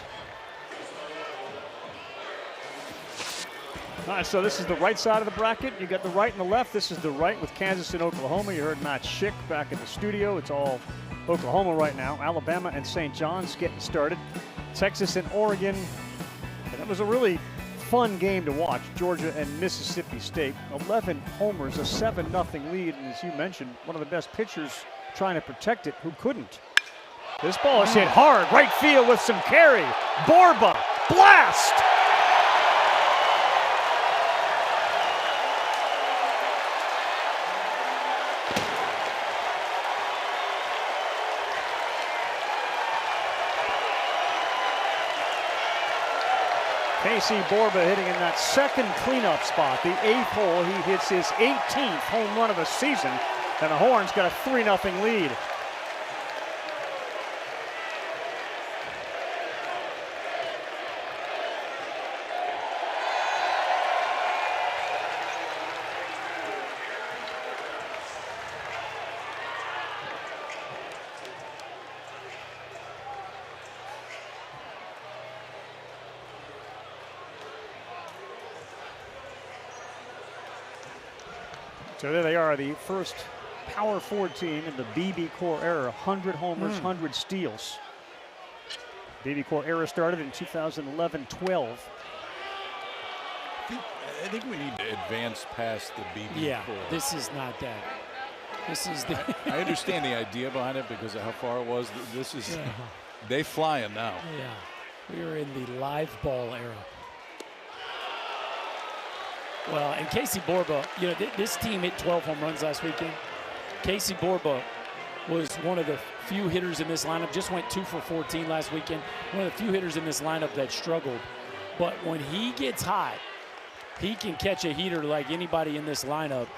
All right, so this is the right side of the bracket. You got the right and the left. This is the right with Kansas and Oklahoma. You heard Matt Schick back in the studio. It's all Oklahoma right now. Alabama and St. John's getting started. Texas and Oregon. And that was a really fun game to watch. Georgia and Mississippi State. 11 homers, a 7-0 lead. And as you mentioned, one of the best pitchers trying to protect it who couldn't. This ball is hit hard. Right field with some carry. Borba. Blast! Casey Borba hitting in that second cleanup spot, the 8th hole. He hits his 18th home run of the season, and the Horns got a 3-0 lead. So there they are, the first Power 4 team in the BB Core era. 100 homers, 100 steals. BB Core era started in 2011-12. I think we need to advance past the BB Core. This is not that. This is the. I understand the idea behind it because of how far it was. This is, they flying now. Yeah, we are in the live ball era. Well, and Casey Borba, you know, this team hit 12 home runs last weekend. Casey Borba was one of the few hitters in this lineup, just went 2 for 14 last weekend. One of the few hitters in this lineup that struggled. But when he gets hot, he can catch a heater like anybody in this lineup.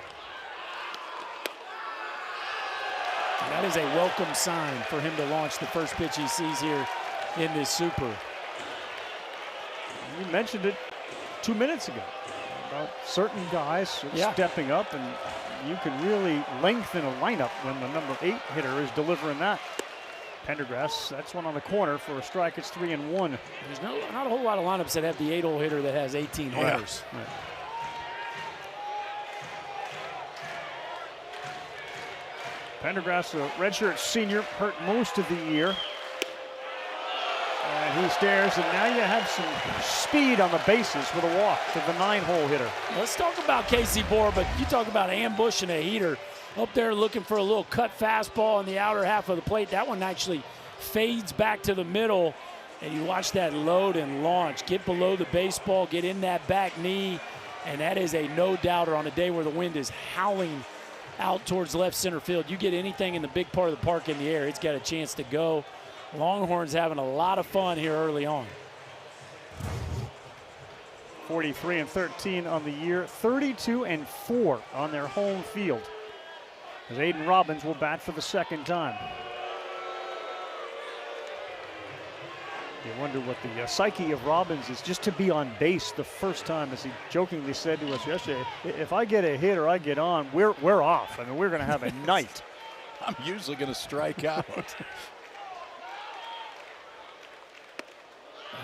And that is a welcome sign for him to launch the first pitch he sees here in this Super. You mentioned it 2 minutes ago about certain guys stepping up, and you can really lengthen a lineup when the number 8 hitter is delivering that. Pendergrass, that's one on the corner for a strike. It's 3-1. There's not a whole lot of lineups that have the 8-hole hitter that has 18 homers. Right. Pendergrass, a redshirt senior, hurt most of the year. And he stares, and now you have some speed on the bases with a walk to the 9-hole hitter. Let's talk about Casey Borba. You talk about ambushing a heater up there looking for a little cut fastball in the outer half of the plate. That one actually fades back to the middle, and you watch that load and launch. Get below the baseball, get in that back knee, and that is a no-doubter on a day where the wind is howling out towards left center field. You get anything in the big part of the park in the air, it's got a chance to go. Longhorns having a lot of fun here early on. 43-13 on the year, 32-4 on their home field, as Aiden Robbins will bat for the second time. You wonder what the psyche of Robbins is just to be on base the first time, as he jokingly said to us yesterday, if I get a hit or I get on, we're off. I mean, we're going to have a night. I'm usually going to strike out.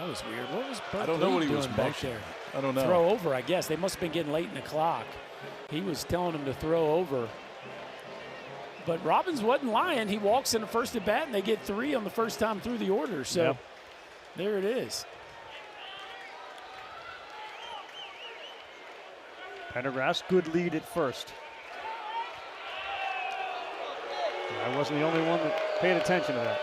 That was weird. What was Bert I don't know what he was back there? I don't know. Throw over, I guess. They must have been getting late in the clock. He was telling him to throw over. But Robbins wasn't lying. He walks in the first at bat, and they get 3 on the first time through the order. So there it is. Pendergrass, good lead at first. I wasn't the only one that paid attention to that.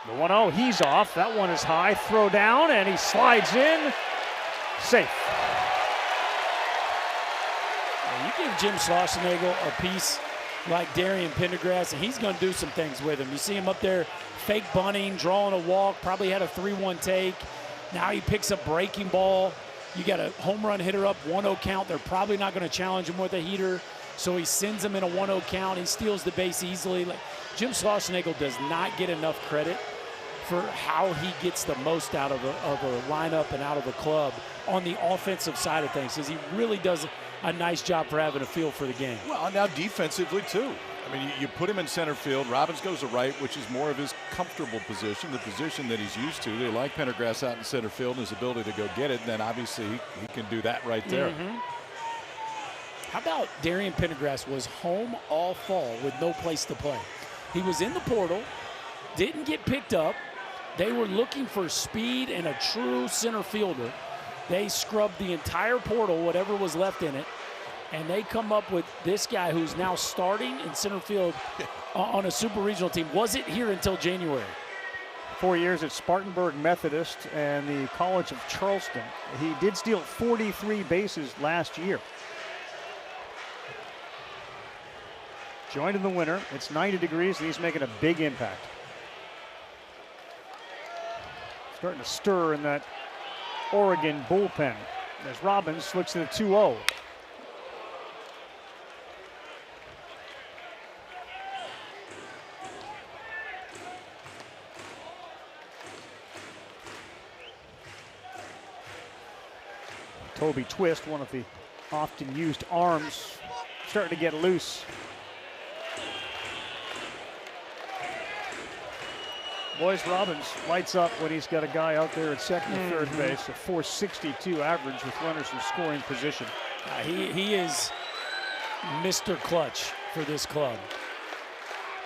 The 1-0, he's off. That one is high. Throw down, and he slides in. Safe. You give Jim Schlossnagle a piece like Darian Pendergrass, and he's going to do some things with him. You see him up there fake bunting, drawing a walk, probably had a 3-1 take. Now he picks up breaking ball. You got a home run hitter up, 1-0 count. They're probably not going to challenge him with a heater, so he sends him in a 1-0 count. He steals the base easily. Like, Jim Schlossnagle does not get enough credit for how he gets the most out of a lineup and out of a club on the offensive side of things, because he really does a nice job for having a feel for the game. Well, now defensively, too. I mean, you put him in center field. Robbins goes to right, which is more of his comfortable position, the position that he's used to. They like Pendergrass out in center field and his ability to go get it. Then obviously he can do that right there. How about Darian Pendergrass was home all fall with no place to play? He was in the portal, didn't get picked up. They were looking for speed and a true center fielder. They scrubbed the entire portal, whatever was left in it, and they come up with this guy who's now starting in center field on a super regional team. Wasn't here until January. 4 years at Spartanburg Methodist and the College of Charleston. He did steal 43 bases last year. Joined in the winter. It's 90 degrees, and he's making a big impact. Starting to stir in that Oregon bullpen as Robbins looks at a 2-0. Toby Twist, one of the often used arms, starting to get loose. Boys, Robbins lights up when he's got a guy out there at second and third base, a .462 average with runners in scoring position. He is Mr. Clutch for this club.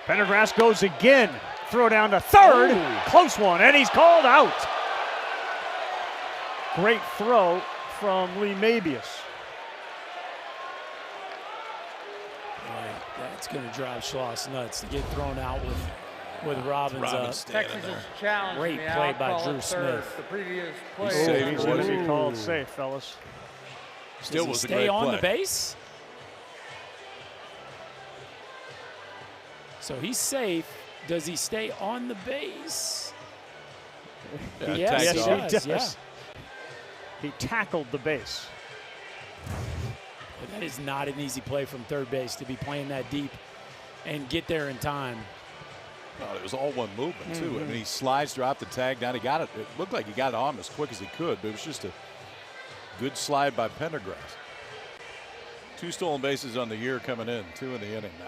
Pendergrass goes again. Throw down to third. Ooh. Close one, and he's called out. Great throw from Lee Mabius. Boy, that's going to drive Schloss nuts to get thrown out with Robbins. Texas is challenging Great me. play I'll by call Drew it third. Smith. The previous He's play. safe. He's going to be called safe, fellas. Still Does was he a stay great on play. the base? So he's safe. Does he stay on the base? Yeah, Yes, tagged he off. does. He Yeah. does. He tackled the base. But that is not an easy play from third base to be playing that deep and get there in time. Well, it was all one movement, too. I mean, he slides, dropped the tag down. He got it. It looked like he got it on as quick as he could, but it was just a good slide by Pendergrass. 2 stolen bases on the year coming in, 2 in the inning now.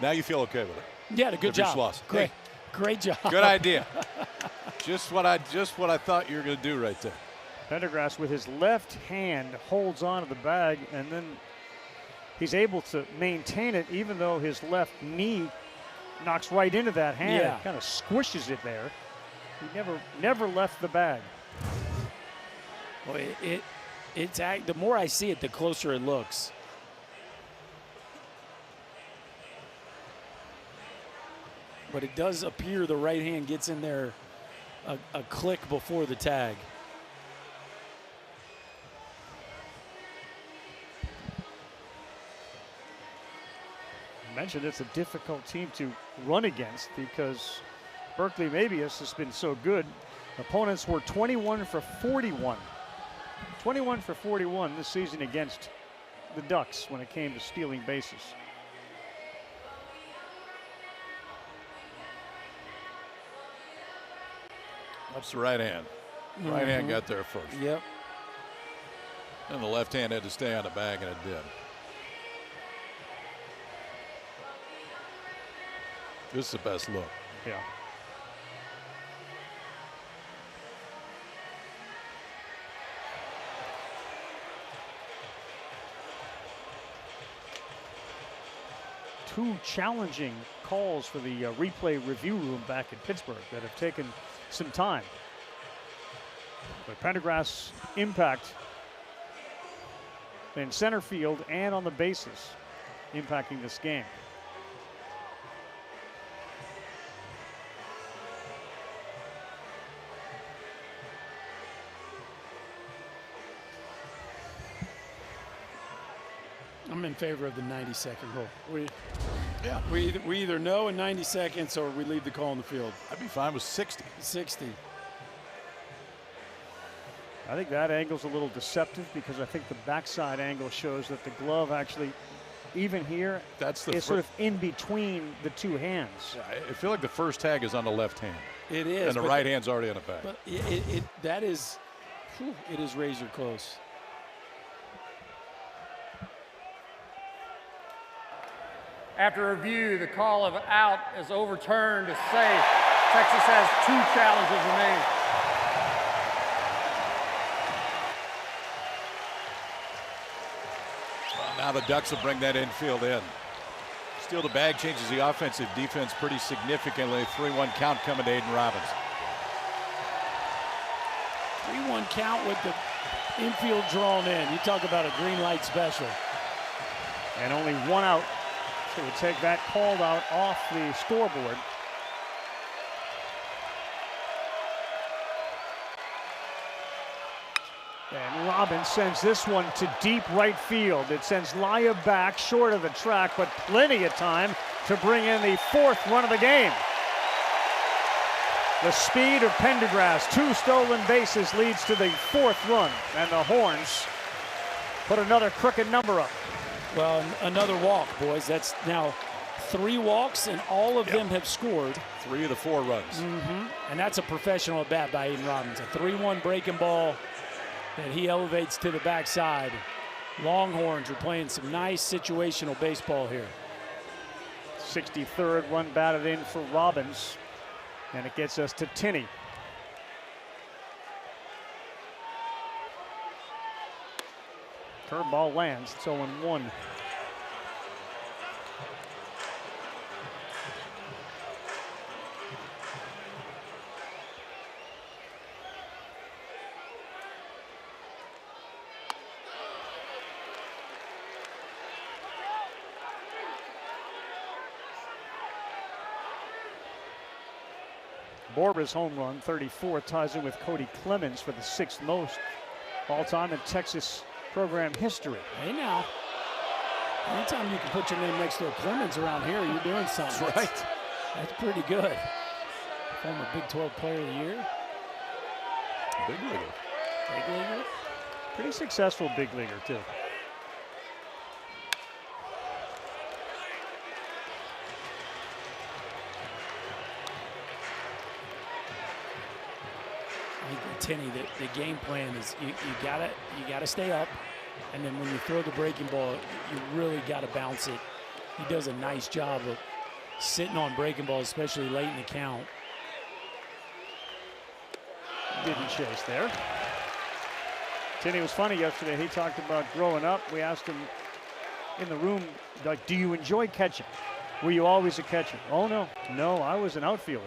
Now you feel okay with it. Yeah, good If you're job. Schloss. Great, Hey. great job. Good idea. Just what I thought you were going to do right there. Pendergrass with his left hand holds on to the bag, and then he's able to maintain it even though his left knee knocks right into that hand. Yeah. It kind of squishes it there. He never left the bag. Well, the more I see it, the closer it looks. But it does appear the right hand gets in there a click before the tag. I mentioned it's a difficult team to run against because Berkeley Mabius has been so good. Opponents were 21 for 41. 21 for 41 this season against the Ducks when it came to stealing bases. That's the right hand. Right hand got there first. Yep. And the left hand had to stay on the bag, and it did. This is the best look. Yeah. Two challenging calls for the replay review room back in Pittsburgh that have taken some time. But Pendergrass' impact in center field and on the bases impacting this game. I'm in favor of the 90-second rule. Yeah. We either know in 90 seconds or we leave the call on the field. I'd be fine with 60. 60. I think that angle's a little deceptive because I think the backside angle shows that the glove actually, even here, That's the is sort of in between the two hands. Yeah, I feel like the first tag is on the left hand. It is. And the right hand's already on the back. But that is, whew, it is razor close. After review, the call of out is overturned to safe. Texas has 2 challenges remaining. Well, now the Ducks will bring that infield in. Steal the bag changes the offensive defense pretty significantly. 3-1 count coming to Aiden Robbins. 3-1 count with the infield drawn in. You talk about a green light special. And only 1 out. So we'll take that called out off the scoreboard. And Robbins sends this one to deep right field. It sends Laya back short of the track, but plenty of time to bring in the 4th run of the game. The speed of Pendergrass, 2 stolen bases, leads to the 4th run, and the Horns put another crooked number up. Well, another walk, boys. That's now 3 walks, and all of them have scored. 3 of the 4 runs. And that's a professional at bat by Aiden Robbins. A 3-1 breaking ball that he elevates to the backside. Longhorns are playing some nice situational baseball here. 63rd one batted in for Robbins, and it gets us to Tinney. Curveball lands, it's 0-1. Borba's home run, 34th, ties in with Cody Clemens for the 6th most all-time in Texas program history. Hey now, anytime you can put your name next to a Clemens around here, you're doing something. That's right. That's pretty good. Former Big 12 Player of the Year. Big leaguer. Big leaguer. Pretty successful big leaguer, too. I think with Tinney, the game plan is you gotta stay up, and then when you throw the breaking ball, you really gotta bounce it. He does a nice job of sitting on breaking balls, especially late in the count. Didn't chase there. Tinney was funny yesterday. He talked about growing up. We asked him in the room, like, do you enjoy catching? Were you always a catcher? Oh, no. No, I was an outfielder.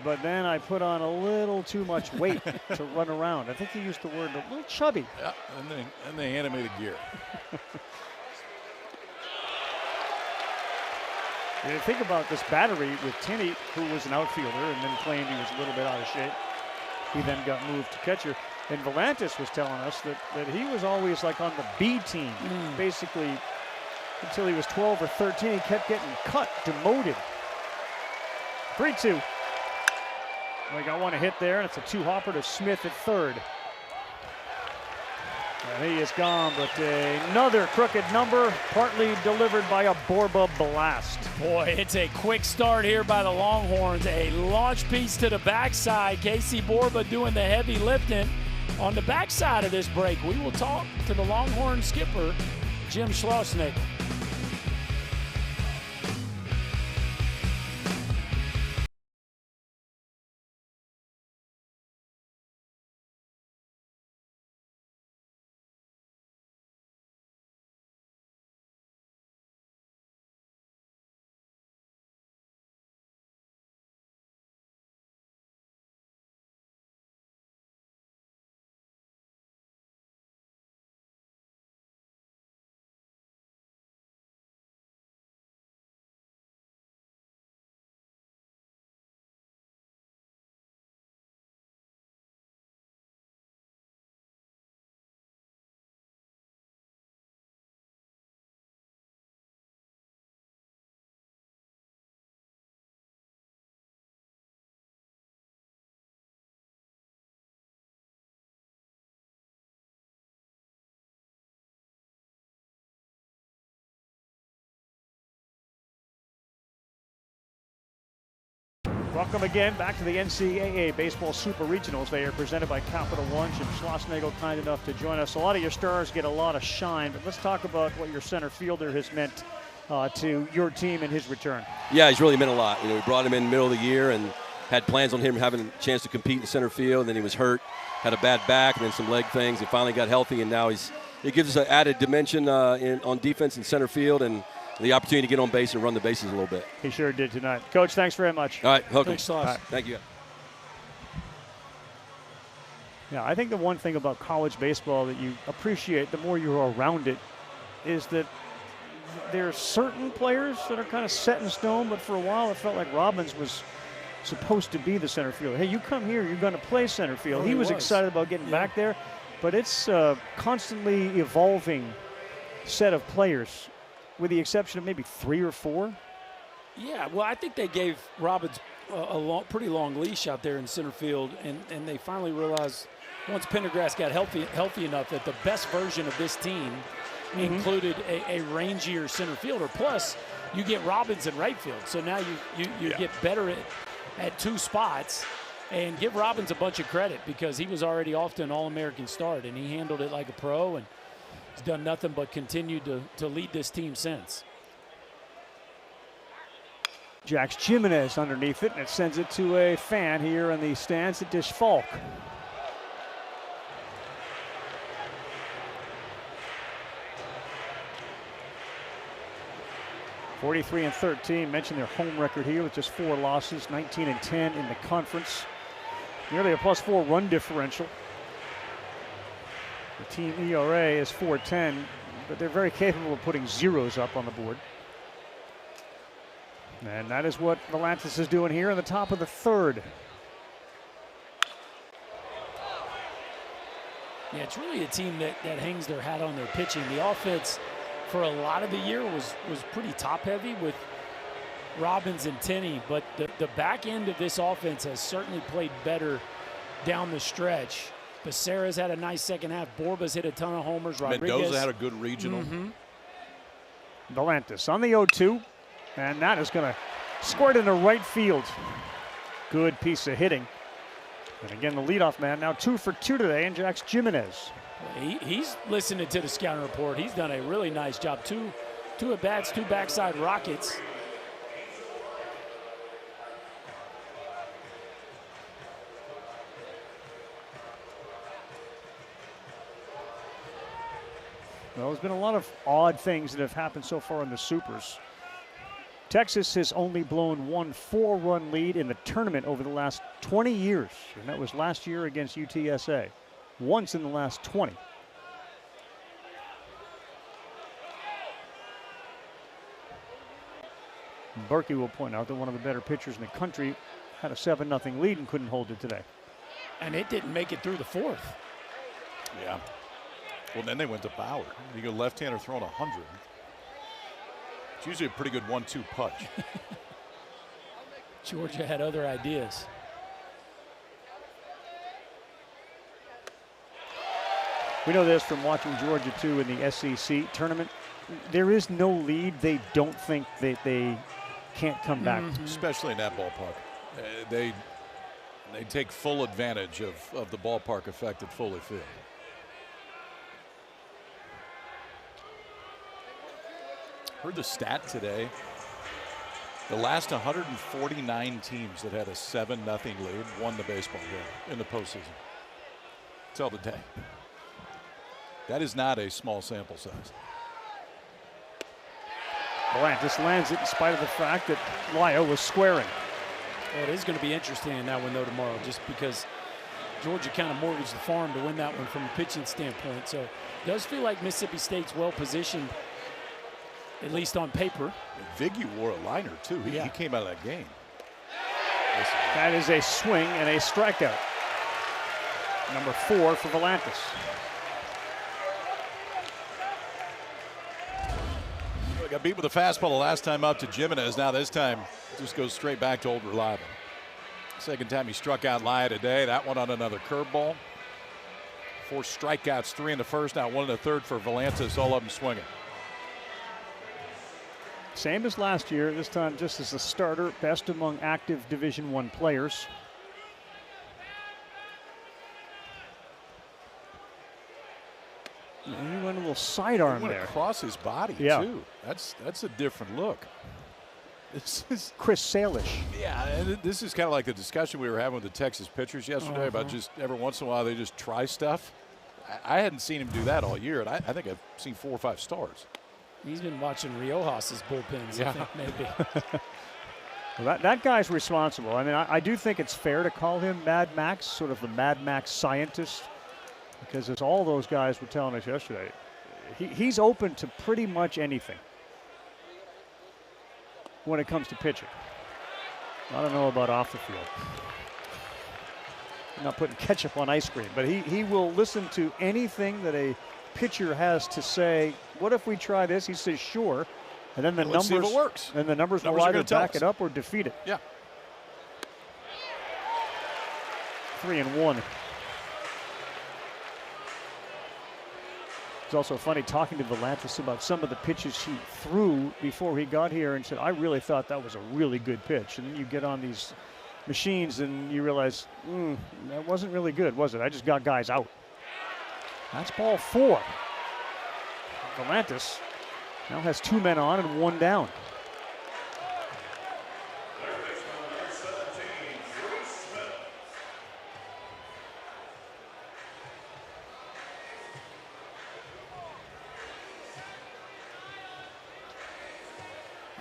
But then I put on a little too much weight to run around. I think he used the word a little chubby. Yeah, and they animated gear. You think about this battery with Tinney, who was an outfielder and then claimed he was a little bit out of shape. He then got moved to catcher. And Volantis was telling us that he was always like on the B team. Basically, until he was 12 or 13, he kept getting cut, demoted. 3-2. We got one hit there, and it's a 2-hopper to Smith at third. And he is gone, but another crooked number, partly delivered by a Borba blast. Boy, it's a quick start here by the Longhorns. A launch piece to the backside. Casey Borba doing the heavy lifting on the backside of this break. We will talk to the Longhorn skipper, Jim Schlossnagle. Welcome again back to the NCAA Baseball Super Regionals. They are presented by Capital One. Jim Schlossnagle kind enough to join us. A lot of your stars get a lot of shine, but let's talk about what your center fielder has meant to your team in his return. Yeah, he's really meant a lot. You know, we brought him in the middle of the year and had plans on him having a chance to compete in center field, and then he was hurt, had a bad back, and then some leg things. He finally got healthy, and now it gives us an added dimension on defense in center field and the opportunity to get on base and run the bases a little bit. He sure did tonight. Coach, thanks very much. All right, Hooker. Thanks, Sauce. Right, thank you. Yeah, I think the one thing about college baseball that you appreciate the more you're around it is that there are certain players that are kind of set in stone, but for a while it felt like Robbins was supposed to be the center fielder. Hey, you come here, you're going to play center field. He was excited about getting back there, but it's a constantly evolving set of players, with the exception of maybe 3 or 4. Yeah, well, I think they gave Robbins a pretty long leash out there in center field, and they finally realized once Pendergrass got healthy enough that the best version of this team included a rangier center fielder. Plus, you get Robbins in right field, so now you get better at 2 spots. And give Robbins a bunch of credit because he was already off to an All-American start, and he handled it like a pro, and he's done nothing but continued to lead this team since. Jax Jimenez underneath it, and it sends it to a fan here in the stands at Dish Falk. (43-13). Mentioned their home record here with just 4 losses, 19-10 in the conference. Nearly a +4 run differential. The team ERA is 4.10, but they're very capable of putting zeros up on the board. And that is what Volantis is doing here in the top of the 3rd. Yeah, it's really a team that hangs their hat on their pitching. The offense for a lot of the year was pretty top-heavy with Robbins and Tenney, but the back end of this offense has certainly played better down the stretch. Becerra's had a nice second half. Borba's hit a ton of homers. Rodriguez. Mendoza had a good regional. Volantis on the 0-2, and that is going to squirt into right field. Good piece of hitting. And again, the leadoff man now 2 for 2 today, and Jax Jimenez. He's listening to the scouting report. He's done a really nice job. Two at-bats, 2 backside rockets. Well, there's been a lot of odd things that have happened so far in the Supers. Texas has only blown one 4-run lead in the tournament over the last 20 years, and that was last year against UTSA. Once in the last 20. Berkey will point out that one of the better pitchers in the country had a 7-0 lead and couldn't hold it today. And it didn't make it through the 4th. Yeah. Well, then they went to Bauer. You go left-hander throwing 100. It's usually a pretty good 1-2 punch. Georgia had other ideas. We know this from watching Georgia, too, in the SEC tournament. There is no lead they don't think that they can't come back to. Especially in that ballpark. They take full advantage of the ballpark effect at Foley Field. Heard the stat today. The last 149 teams that had a 7-0 lead won the baseball game in the postseason. Tell the day. That is not a small sample size. Volantis lands it in spite of the fact that Lyle was squaring. Well, it is going to be interesting in that one, though, tomorrow, just because Georgia kind of mortgaged the farm to win that one from a pitching standpoint. So it does feel like Mississippi State's well-positioned, at least on paper. Viggy wore a liner, too. He came out of that game. That is a swing and a strikeout. Number 4 for Volantis. Got beat with a fastball the last time up to Jimenez. Now this time just goes straight back to old reliable. Second time he struck out Lyle today. That one on another curveball. 4 strikeouts, 3 in the first, now 1 in the third for Volantis, all of them swinging. Same as last year, this time just as a starter, best among active Division I players. And he went a little sidearm there. Across his body, too. That's a different look. This is Chris Salish. Yeah, and this is kind of like the discussion we were having with the Texas pitchers yesterday about just every once in a while they just try stuff. I hadn't seen him do that all year, and I think I've seen 4 or 5 stars. He's been watching Riojas' bullpens, I think, maybe. Well, that guy's responsible. I mean, I do think it's fair to call him Mad Max, sort of the Mad Max scientist, because as all those guys were telling us yesterday, he's open to pretty much anything when it comes to pitching. I don't know about off the field. I'm not putting ketchup on ice cream, but he will listen to anything that a pitcher has to say. What if we try this? He says, sure. And then the Let's see if it works. And the numbers will are either gonna tell back us. it up or defeat it. Yeah. 3-1. It's also funny talking to Volantis about some of the pitches he threw before he got here and said, I really thought that was a really good pitch. And then you get on these machines and you realize, that wasn't really good, was it? I just got guys out. That's ball 4. Volantis now has 2 men on and 1 down.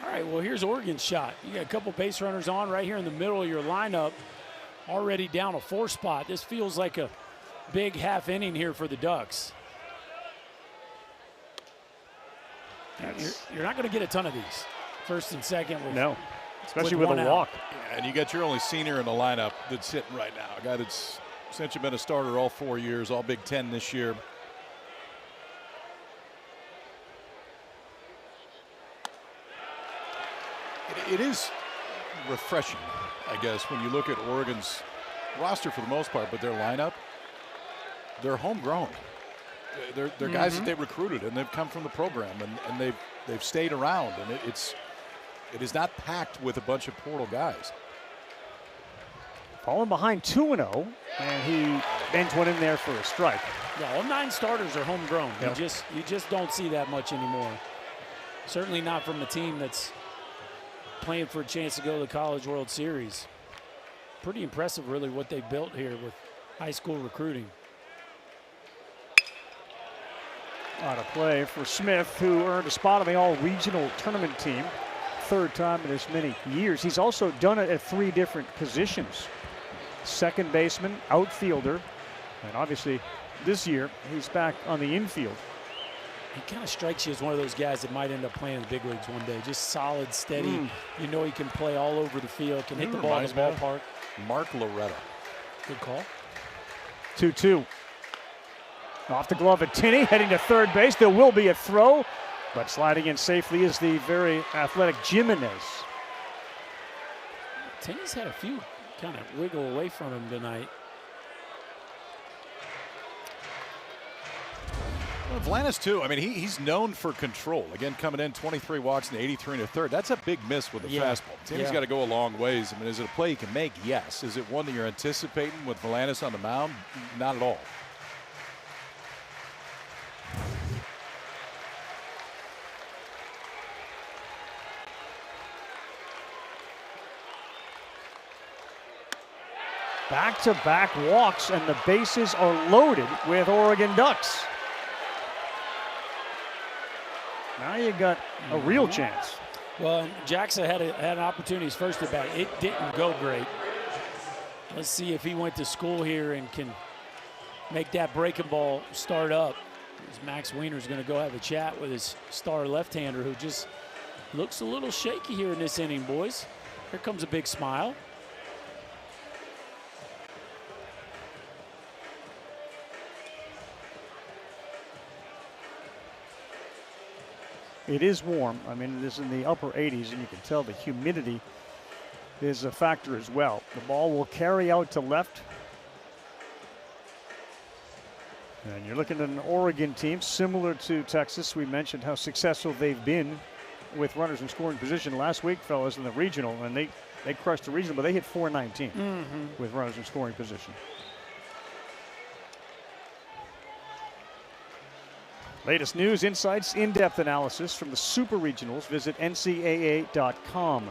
All right, well, here's Oregon's shot. You got a couple base runners on right here in the middle of your lineup, already down a 4 spot. This feels like a big half inning here for the Ducks. You're not going to get a ton of these, first and second. No, especially with a walk. Yeah, and you got your only senior in the lineup that's hitting right now. A guy that's essentially been a starter all 4 years, all Big Ten this year. It is refreshing, I guess, when you look at Oregon's roster for the most part, but their lineup, they're homegrown. They're guys that they recruited, and they've come from the program, and they've stayed around, and it is not packed with a bunch of portal guys. Falling behind 2-0, and he bends one in there for a strike. Yeah, all 9 starters are homegrown. Yep. You just don't see that much anymore. Certainly not from a team that's playing for a chance to go to the College World Series. Pretty impressive, really, what they built here with high school recruiting. Out of play for Smith, who earned a spot on the all-regional tournament team. 3rd time in as many years. He's also done it at 3 different positions. Second baseman, outfielder, and obviously this year he's back on the infield. He kind of strikes you as one of those guys that might end up playing in the big leagues one day. Just solid, steady. You know he can play all over the field, can hit the ball in the ballpark. Mark Loretta. Good call. 2-2. Off the glove of Tinney, heading to third base. There will be a throw, but sliding in safely is the very athletic Jimenez. Tinney's had a few kind of wiggle away from him tonight. Well, Volantis, too. I mean, he's known for control. Again, coming in 23 walks and 83 1/3. That's a big miss with the fastball. Timmy's got to go a long ways. I mean, is it a play he can make? Yes. Is it one that you're anticipating with Volantis on the mound? Not at all. Back-to-back walks, and the bases are loaded with Oregon Ducks. Now you got a real chance. Well, Jackson had an opportunity his first at bat. It didn't go great. Let's see if he went to school here and can make that breaking ball start up. As Max Wiener's going to go have a chat with his star left-hander, who just looks a little shaky here in this inning, boys. Here comes a big smile. It is warm. I mean, it is in the upper 80s, and you can tell the humidity is a factor as well. The ball will carry out to left. And you're looking at an Oregon team similar to Texas. We mentioned how successful they've been with runners in scoring position last week, fellas, in the regional, and they crushed the regional, but they hit 419 with runners in scoring position. Latest news, insights, in-depth analysis from the Super Regionals. Visit ncaa.com.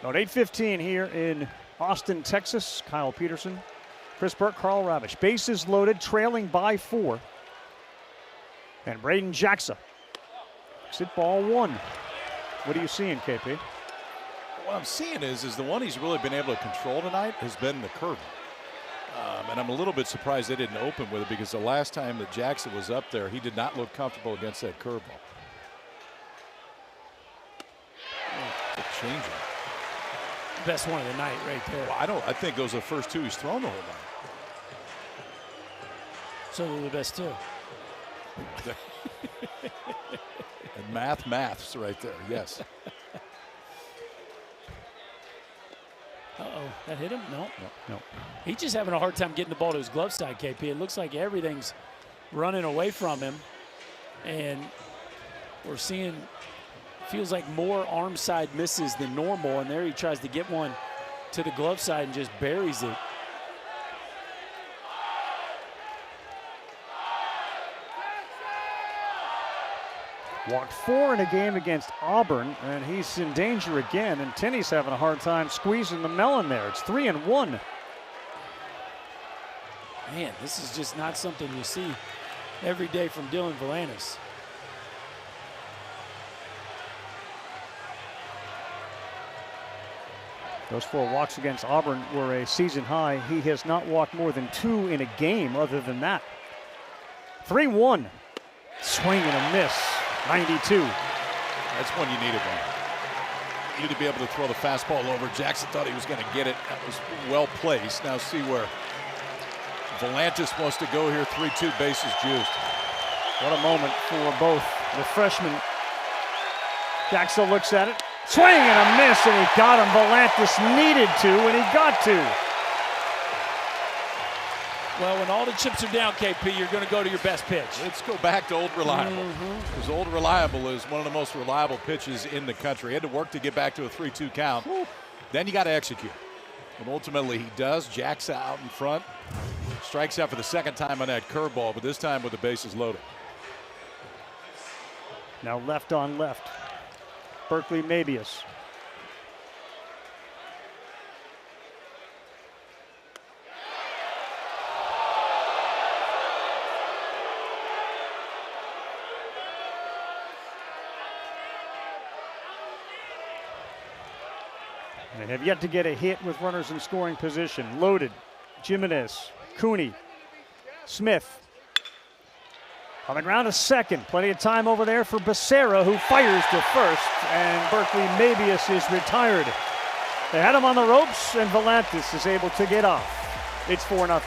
About 8:15 here in Austin, Texas. Kyle Peterson, Chris Burke, Carl Ravitch. Bases loaded, trailing by 4. And Braden Jackson. Hit ball 1. What are you seeing, KP? What I'm seeing is the one he's really been able to control tonight has been the curve. And I'm a little bit surprised they didn't open with it, because the last time that Jackson was up there, he did not look comfortable against that curveball. Changing. Best one of the night right there. Well, I think those are the first 2 he's thrown the whole night. So they're the best 2. And maths right there, yes. Uh-oh, that hit him? No. No. He's just having a hard time getting the ball to his glove side, KP. It looks like everything's running away from him. And we're seeing, feels like more arm side misses than normal. And there he tries to get one to the glove side and just buries it. Walked 4 in a game against Auburn, and he's in danger again. And Tinney's having a hard time squeezing the melon there. It's 3-1. Man, this is just not something you see every day from Dylan Volantis. Those 4 walks against Auburn were a season high. He has not walked more than 2 in a game other than that. 3-1. Swing and a miss. 92. That's when you needed one. You need to be able to throw the fastball over. Jackson thought he was going to get it. That was well placed. Now see where Volantis wants to go here. 3-2, bases juiced. What a moment for both the freshmen. Jackson looks at it. Swing and a miss, and he got him. Volantis needed to, and he got to. Well, when all the chips are down, KP, you're going to go to your best pitch. Let's go back to Old Reliable. Because Old Reliable is one of the most reliable pitches in the country. He had to work to get back to a 3-2 count. Then you got to execute. And ultimately he does. Jack's out in front. Strikes out for the second time on that curveball, but this time with the bases loaded. Now left on left. Berkeley Mabius. They have yet to get a hit with runners in scoring position. Loaded. Jimenez, Cooney, Smith. On the ground to second. Plenty of time over there for Becerra, who fires to first. And Berkeley Mabius is retired. They had him on the ropes, and Volantis is able to get off. It's 4-0.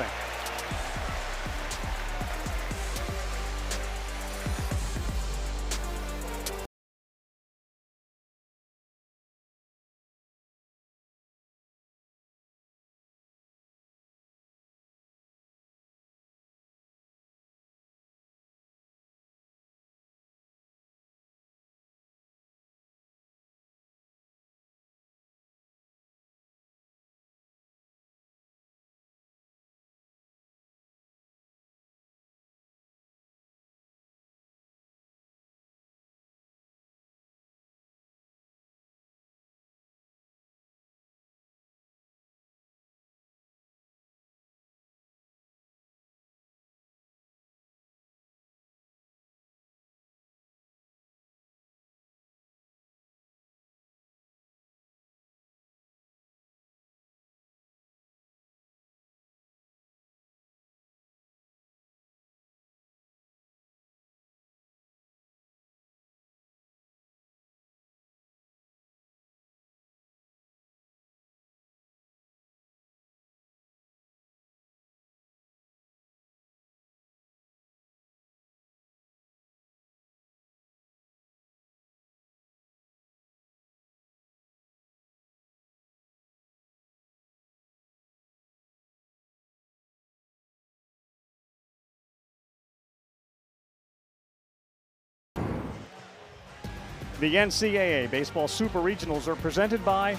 The NCAA Baseball Super Regionals are presented by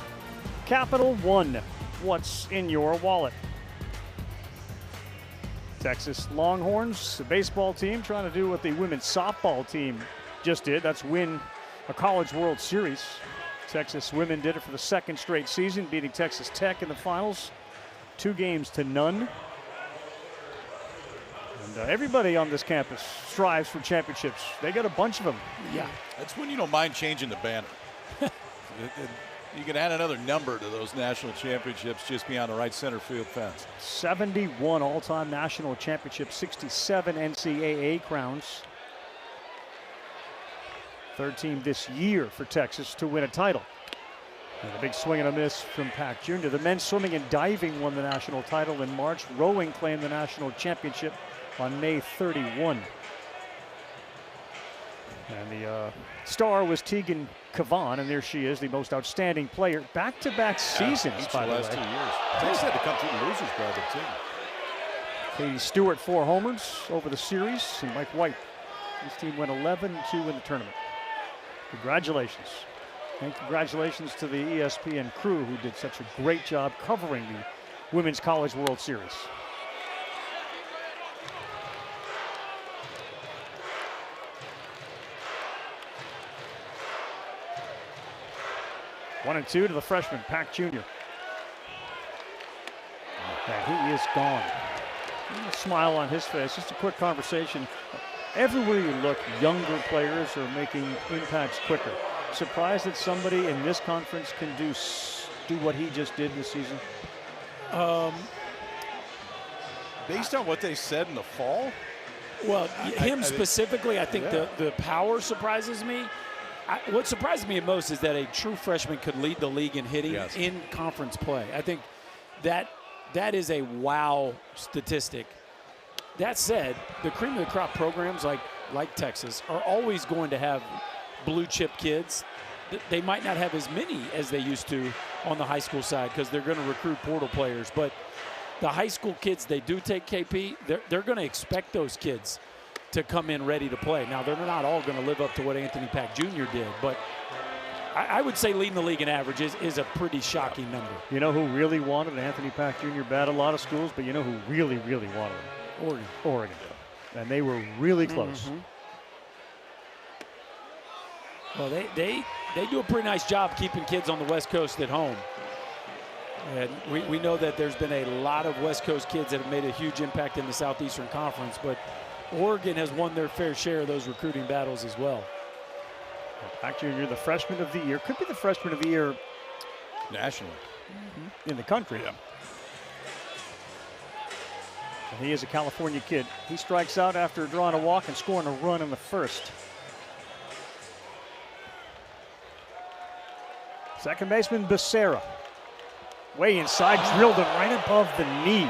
Capital One. What's in your wallet? Texas Longhorns, the baseball team, trying to do what the women's softball team just did. That's win a College World Series. Texas women did it for the second straight season, beating Texas Tech in the finals, 2-0. And everybody on this campus strives for championships. They got a bunch of them. Yeah. That's when you don't mind changing the banner. You can add another number to those national championships just beyond the right center field fence. 71 all-time national championships, 67 NCAA crowns. Third team this year for Texas to win a title. And a big swing and a miss from Pack Jr. The men's swimming and diving won the national title in March. Rowing claimed the national championship on May 31. And the star was Tegan Kavan, and there she is, the most outstanding player. Back-to-back seasons, by the last way. 2 years. Texas had to come through the losers bracket, too. Katie Stewart, 4 homers over the series, and Mike White. This team went 11-2 in the tournament. Congratulations. And congratulations to the ESPN crew who did such a great job covering the Women's College World Series. One and two to the freshman, Pack Jr. And he is gone. A smile on his face. Just a quick conversation. Everywhere you look, younger players are making impacts quicker. Surprised that somebody in this conference can do what he just did this season? Based on what they said in the fall? Well, him specifically, I think the power surprises me. What surprised me most is that a true freshman could lead the league in hitting in conference play. I think that is a wow statistic. That said, the cream of the crop programs like Texas are always going to have blue chip kids. They might not have as many as they used to on the high school side because they're going to recruit portal players. But the high school kids, they do take KP. They're going to expect those kids to come in ready to play. Now, they're not all going to live up to what Anthony Pack Jr. did, but I would say leading the league in average is a pretty shocking number. You know who really wanted Anthony Pack Jr. bad? A lot of schools, but you know who really, really wanted him? Oregon. And they were really close. Mm-hmm. Well, they do a pretty nice job keeping kids on the West Coast at home. And we know that there's been a lot of West Coast kids that have made a huge impact in the Southeastern Conference, but Oregon has won their fair share of those recruiting battles as well. Pack Jr., the freshman of the year, could be the freshman of the year nationally in the country. Yeah. And he is a California kid. He strikes out after drawing a walk and scoring a run in the first. Second baseman Becerra. Way inside, drilled him right above the knee.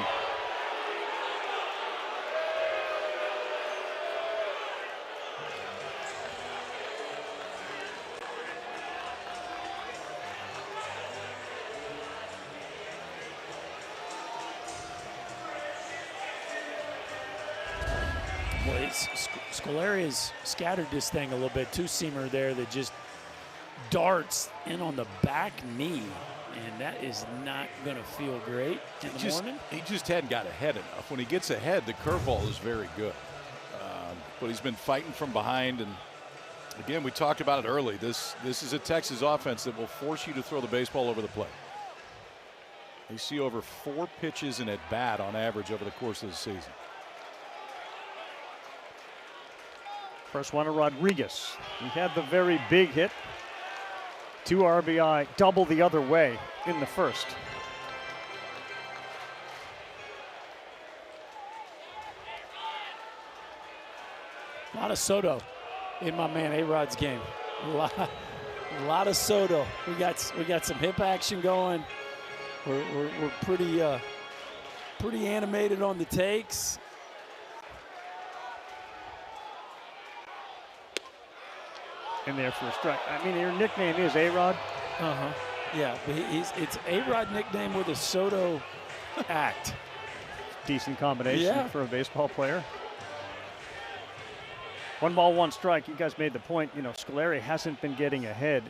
Scolari has scattered this thing a little bit. Two-seamer there that just darts in on the back knee, and that is not going to feel great in the morning. He just hadn't got ahead enough. When he gets ahead, the curveball is very good. But he's been fighting from behind, and again, we talked about it early. This is a Texas offense that will force you to throw the baseball over the plate. They see over 4 pitches in at bat on average over the course of the season. First one to Rodriguez. He had the very big hit. 2 RBI, double the other way in the first. A lot of Soto in my man A-Rod's game. A lot of Soto. We got some hip action going. We're pretty animated on the takes. In there for a strike. I mean, your nickname is A-Rod. Yeah, but it's A-Rod nickname with a Soto act. Decent combination for a baseball player. 1 ball, 1 strike. You guys made the point. You know, Scolari hasn't been getting ahead.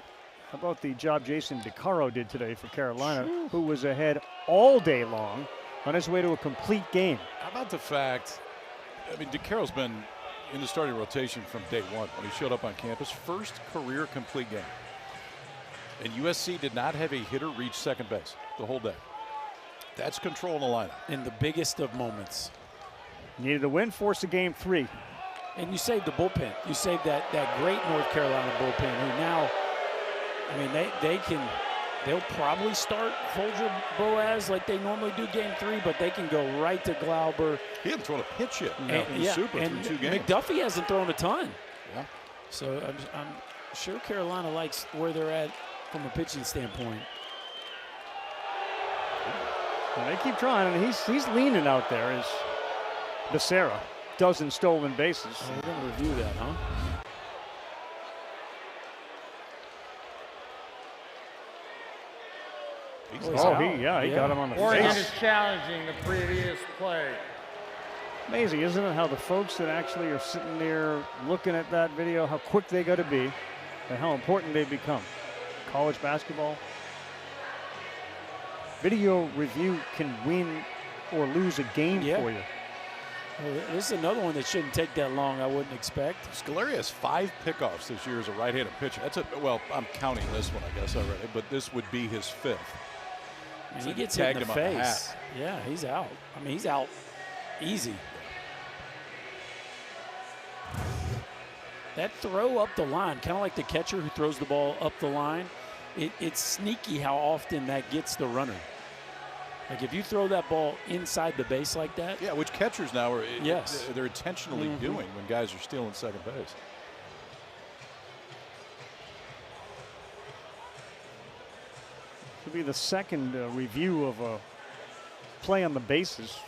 How about the job Jason DeCaro did today for Carolina, who was ahead all day long on his way to a complete game? How about the fact, I mean, DeCaro's been in the starting rotation from day one when he showed up on campus. First career complete game. And USC did not have a hitter reach second base the whole day. That's control in the lineup. In the biggest of moments. Needed a win, force a game 3. And you saved the bullpen. You saved that great North Carolina bullpen who now, I mean, they'll probably start Folger Boaz like they normally do game 3, but they can go right to Glauber. He hasn't thrown a pitch yet. And, Super and through 2 games. McDuffie hasn't thrown a ton. Yeah. So I'm sure Carolina likes where they're at from a pitching standpoint. Well, they keep trying, and he's leaning out there as Becerra. Dozen stolen bases. Oh, we're going to review that, huh? He got him on the Oregon face. is challenging the previous play. Amazing, isn't it, how the folks that actually are sitting there looking at that video, how quick they got to be and how important they become. College basketball. Video review can win or lose a game for you. Well, this is another one that shouldn't take that long, I wouldn't expect. Scolari has 5 pickoffs this year as a right-handed pitcher. Well, I'm counting this one, I guess, already, but this would be his 5th. And he gets hit in the face. Yeah, he's out. I mean, he's out easy. That throw up the line, kind of like the catcher who throws the ball up the line, it's sneaky how often that gets the runner. Like if you throw that ball inside the base like that. Yeah, which catchers now are they're intentionally Mm-hmm. doing when guys are stealing second base. This will be the second review of a play on the bases.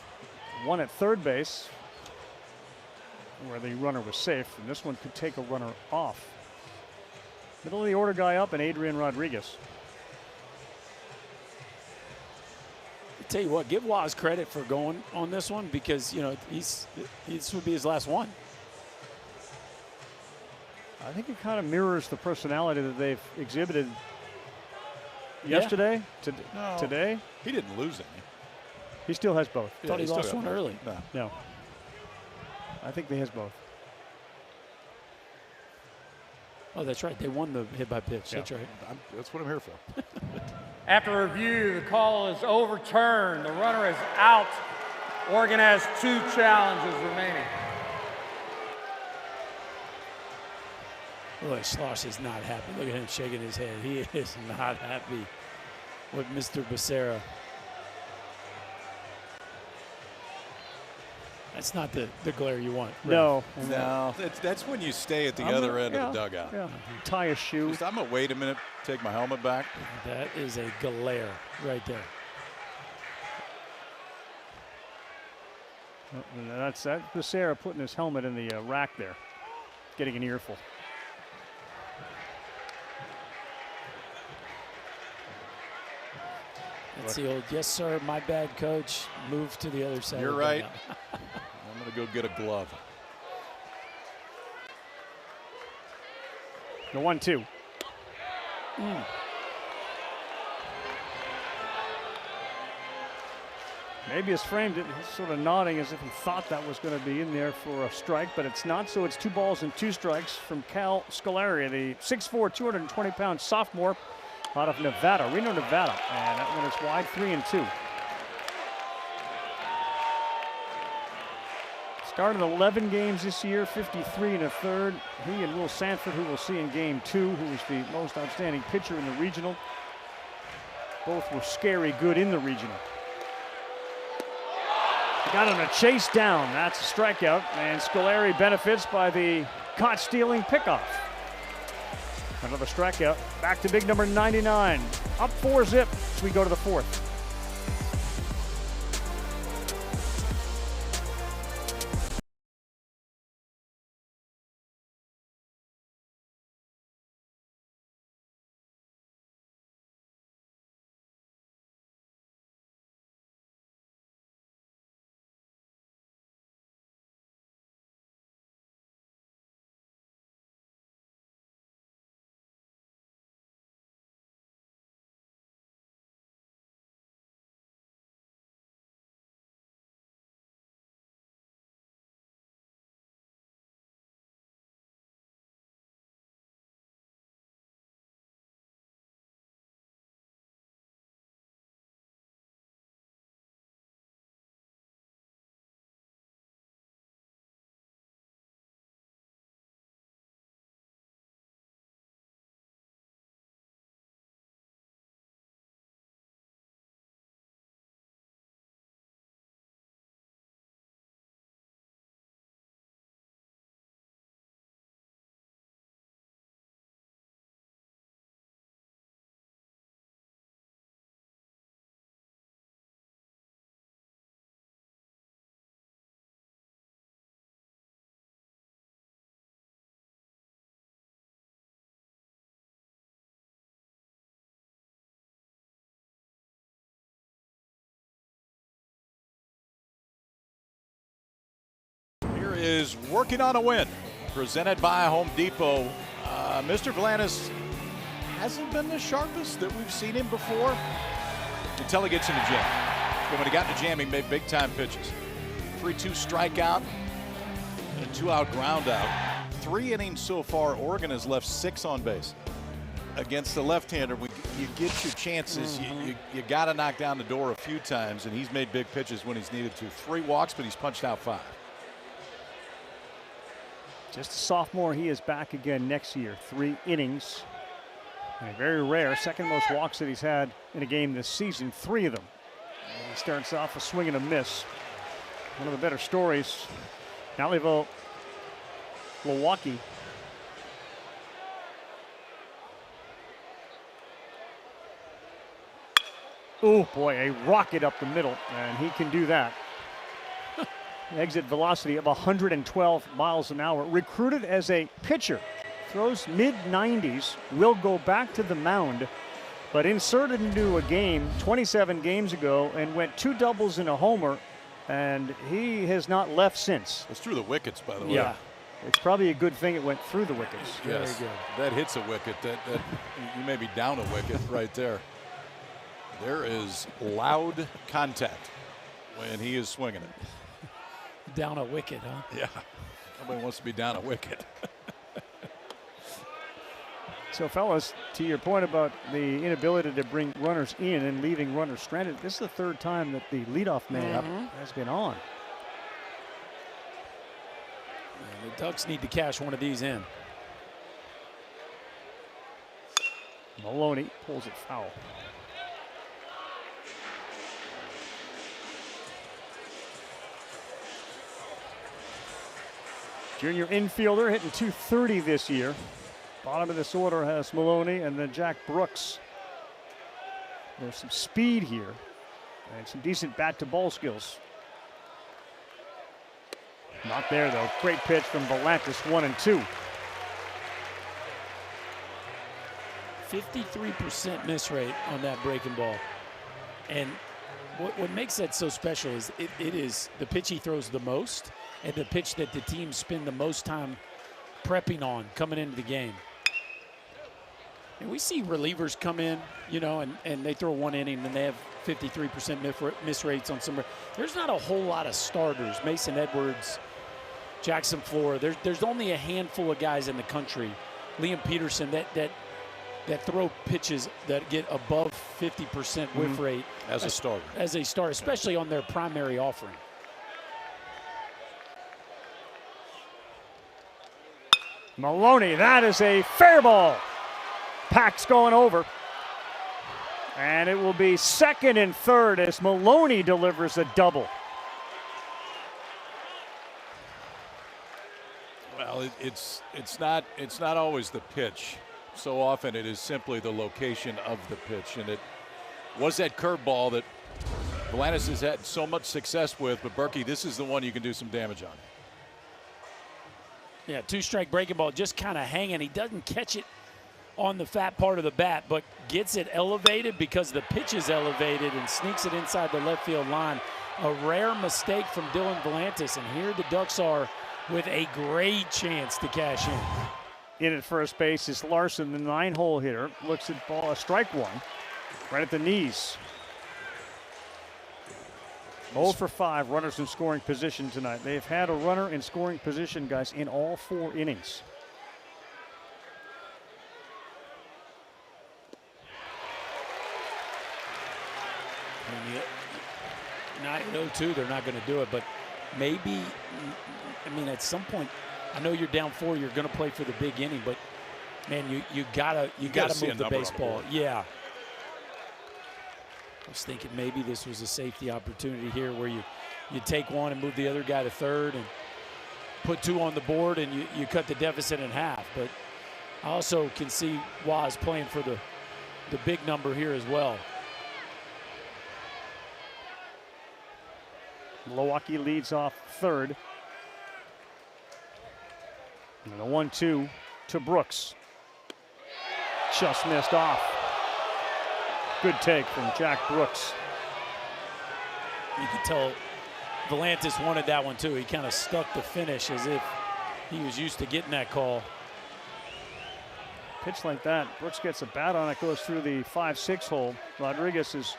One at third base, where the runner was safe, and this one could take a runner off. Middle of the order guy up, and Adrian Rodriguez. Tell you what, give Waz credit for going on this one because, you know, this would be his last one. I think it kind of mirrors the personality that they've exhibited yesterday, today. He didn't lose any. He still has both. Thought he lost one early. No. I think he has both. Oh, that's right. They won the hit by pitch. Yeah. That's right. That's what I'm here for. After review, the call is overturned. The runner is out. Oregon has 2 challenges remaining. Boy, Schloss is not happy. Look at him shaking his head. He is not happy with Mr. Becerra. That's not the glare you want. No. No, that's when you stay at the other end of the dugout. Yeah. Tie a shoe. I'm going to wait a minute, take my helmet back. That is a glare right there. That's Becerra putting his helmet in the rack there, getting an earful. That's the old, yes, sir, my bad, coach. Move to the other side. You're right. I'm going to go get a glove. The 1-2. Maybe it's framed it. He's sort of nodding as if he thought that was going to be in there for a strike, but it's not. So it's 2 balls and 2 strikes from Cal Scolari, the 6'4", 220-pound sophomore out of Nevada, Reno, Nevada. And that one is wide, 3-2. Started 11 games this year, 53 1/3. He and Will Sanford, who we'll see in game 2, who was the most outstanding pitcher in the regional. Both were scary good in the regional. He got him a chase down. That's a strikeout, and Scolari benefits by the caught-stealing pickoff. Another strikeout. Back to big number 99. Up 4-zip as we go to the 4th. working on a win. Presented by Home Depot. Mr. Volantis hasn't been the sharpest that we've seen him before until he gets in the jam. But when he got in the jam, he made big-time pitches. 3-2 strikeout and a 2-out ground out. 3 innings so far. Oregon has left 6 on base. Against the left-hander, you get your chances. You got to knock down the door a few times, and he's made big pitches when he's needed to. 3 walks, but he's punched out 5. Just a sophomore, he is back again next year. 3 innings. And a very rare, second most walks that he's had in a game this season, 3 of them. And he starts off a swing and a miss. One of the better stories. Alleyville, Milwaukee. Oh boy, a rocket up the middle, and he can do that. Exit velocity of 112 miles an hour. Recruited as a pitcher, throws mid-90s, will go back to the mound, but inserted into a game 27 games ago and went 2 doubles and a homer, and he has not left since. It's through the wickets, by the way. Yeah, it's probably a good thing it went through the wickets. Yes, Very good. that hits a wicket. That you may be down a wicket right there. There is loud contact when he is swinging it. Down a wicket, huh? Yeah, nobody wants to be down a wicket. So, fellas, to your point about the inability to bring runners in and leaving runners stranded, this is the 3rd time that the leadoff man up has been on. And the Ducks need to cash one of these in. Maloney pulls it foul. Junior infielder hitting .230 this year. Bottom of this order has Maloney and then Jack Brooks. There's some speed here and some decent bat-to-ball skills. Not there, though. Great pitch from Volantis, 1-2. 53% miss rate on that breaking ball. And what makes that so special is it is the pitch he throws the most and the pitch that the team spend the most time prepping on coming into the game. And we see relievers come in, you know, and they throw 1 inning and they have 53% miss rates on some. There's not a whole lot of starters. Mason Edwards, Jackson Flora. There's only a handful of guys in the country. Liam Peterson that throw pitches that get above 50% whiff rate as a starter. As a starter, especially on their primary offering. Maloney, that is a fair ball. Pack's going over. And it will be 2nd and 3rd as Maloney delivers a double. Well, it's not always the pitch. So often it is simply the location of the pitch, and it was that curveball that Volantis has had so much success with. But Berkey, this is the one you can do some damage on. Yeah, 2-strike breaking ball, just kind of hanging. He doesn't catch it on the fat part of the bat, but gets it elevated because the pitch is elevated and sneaks it inside the left field line. A rare mistake from Dylan Volantis, and here the Ducks are with a great chance to cash in. In at first base is Larson, the 9-hole hitter. Looks at ball, strike 1, right at the knees. 0 for 5 runners in scoring position tonight. They've had a runner in scoring position, guys, in all 4 innings. Not 0-2, they're not going to do it, but maybe, I mean, at some point, I know you're down 4, you're going to play for the big inning, but man, you gotta move the baseball. Yeah. I was thinking maybe this was a safety opportunity here where you take 1 and move the other guy to 3rd and put 2 on the board and you cut the deficit in half. But I also can see Waz playing for the big number here as well. Milwaukee leads off 3rd. And a 1-2 to Brooks. Just missed off. Good take from Jack Brooks. You could tell Volantis wanted that one too. He kind of stuck the finish as if He was used to getting that call. Pitch like that, Brooks gets a bat on it, goes through the 5-6 hole. Rodriguez is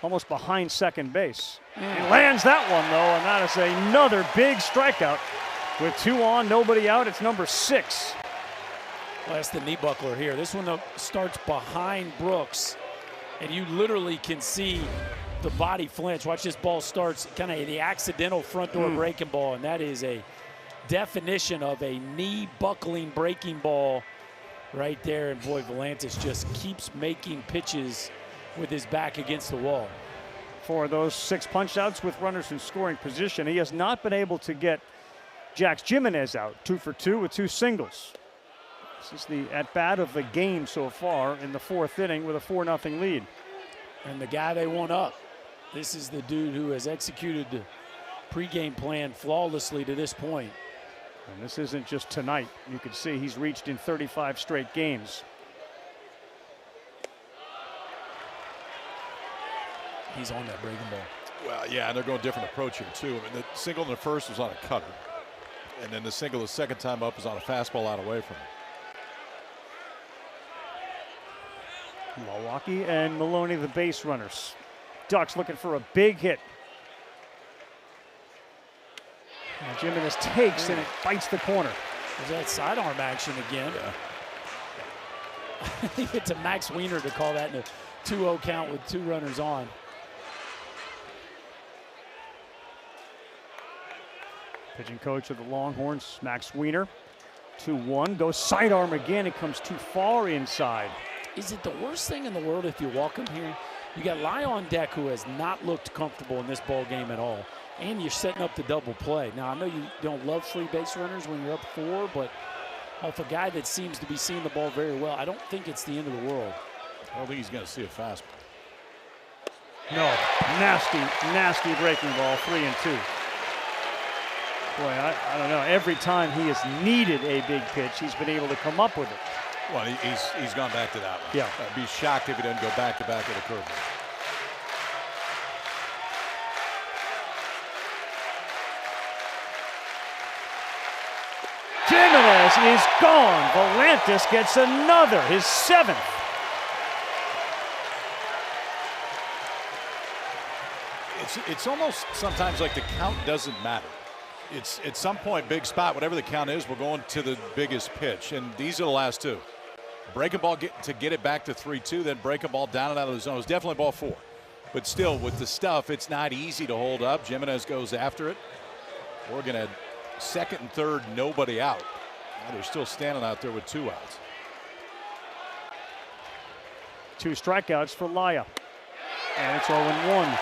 almost behind second base. He lands that one, though, and that is another big strikeout. With 2 on, nobody out, it's number 6. Well, that's the knee buckler here. This one starts behind Brooks, and you literally can see the body flinch. Watch, this ball starts kind of the accidental front door breaking ball, and that is a definition of a knee buckling breaking ball right there. And boy, Volantis just keeps making pitches with his back against the wall. For those 6 punch-outs with runners in scoring position, he has not been able to get Jax Jimenez out. 2 for 2 with 2 singles. This is the at-bat of the game so far in the 4th inning with a 4-0 lead. And the guy they want up. This is the dude who has executed the pregame plan flawlessly to this point. And this isn't just tonight. You can see he's reached in 35 straight games. He's on that breaking ball. Well, yeah, and they're going a different approach here, too. I mean, the single in the first was on a cutter. And then the single the second time up was on a fastball out away from him. Milwaukee and Maloney, the base runners. Ducks looking for a big hit. Now Jimenez takes and it bites the corner. There's that sidearm action again. Yeah. He hit to Max Wiener to call that in a 2-0 count with 2 runners on. Pitching coach of the Longhorns, Max Wiener. 2-1, goes sidearm again. It comes too far inside. Is it the worst thing in the world if you walk him here? You got Lai on deck, who has not looked comfortable in this ball game at all. And you're setting up the double play. Now, I know you don't love free base runners when you're up 4, but off a guy that seems to be seeing the ball very well, I don't think it's the end of the world. I don't think he's going to see a fastball. No, nasty breaking ball, 3-2. Boy, I don't know. Every time he has needed a big pitch, he's been able to come up with it. Well, he's gone back to that one. Yeah. I'd be shocked if he doesn't go back-to-back with a curveball. Jimenez is gone. Volantis gets another, his 7th. It's almost sometimes like the count doesn't matter. It's at some point, big spot, whatever the count is, we're going to the biggest pitch. And these are the last 2. Breaking ball to get it back to 3-2, then breaking ball down and out of the zone. It was definitely ball 4. But still, with the stuff, it's not easy to hold up. Jimenez goes after it. Oregon had 2nd and 3rd, nobody out. Now they're still standing out there with 2 outs. 2 strikeouts for Laya. And it's 0-1.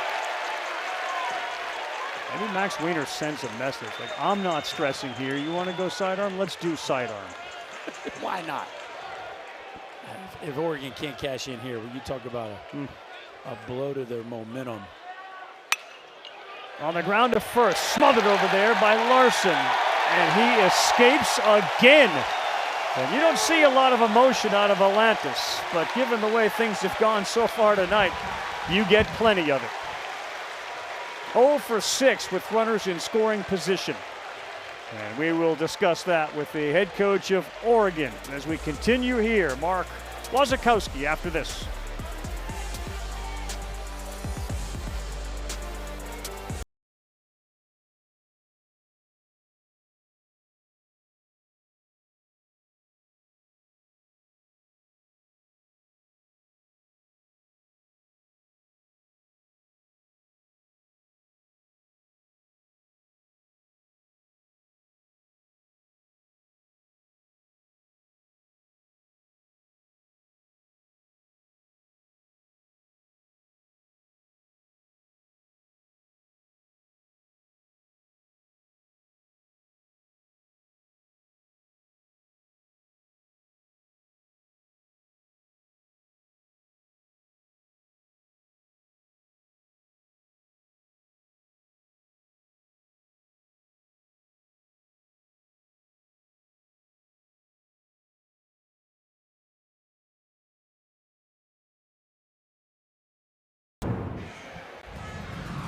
Maybe Max Wiener sends a message like, I'm not stressing here. You want to go sidearm? Let's do sidearm. Why not? If Oregon can't cash in here, when you talk about a blow to their momentum. On the ground to first, smothered over there by Larson. And he escapes again. And you don't see a lot of emotion out of Volantis, but given the way things have gone so far tonight, you get plenty of it. 0 for 6 with runners in scoring position. And we will discuss that with the head coach of Oregon as we continue here. Mark Wasikowski after this.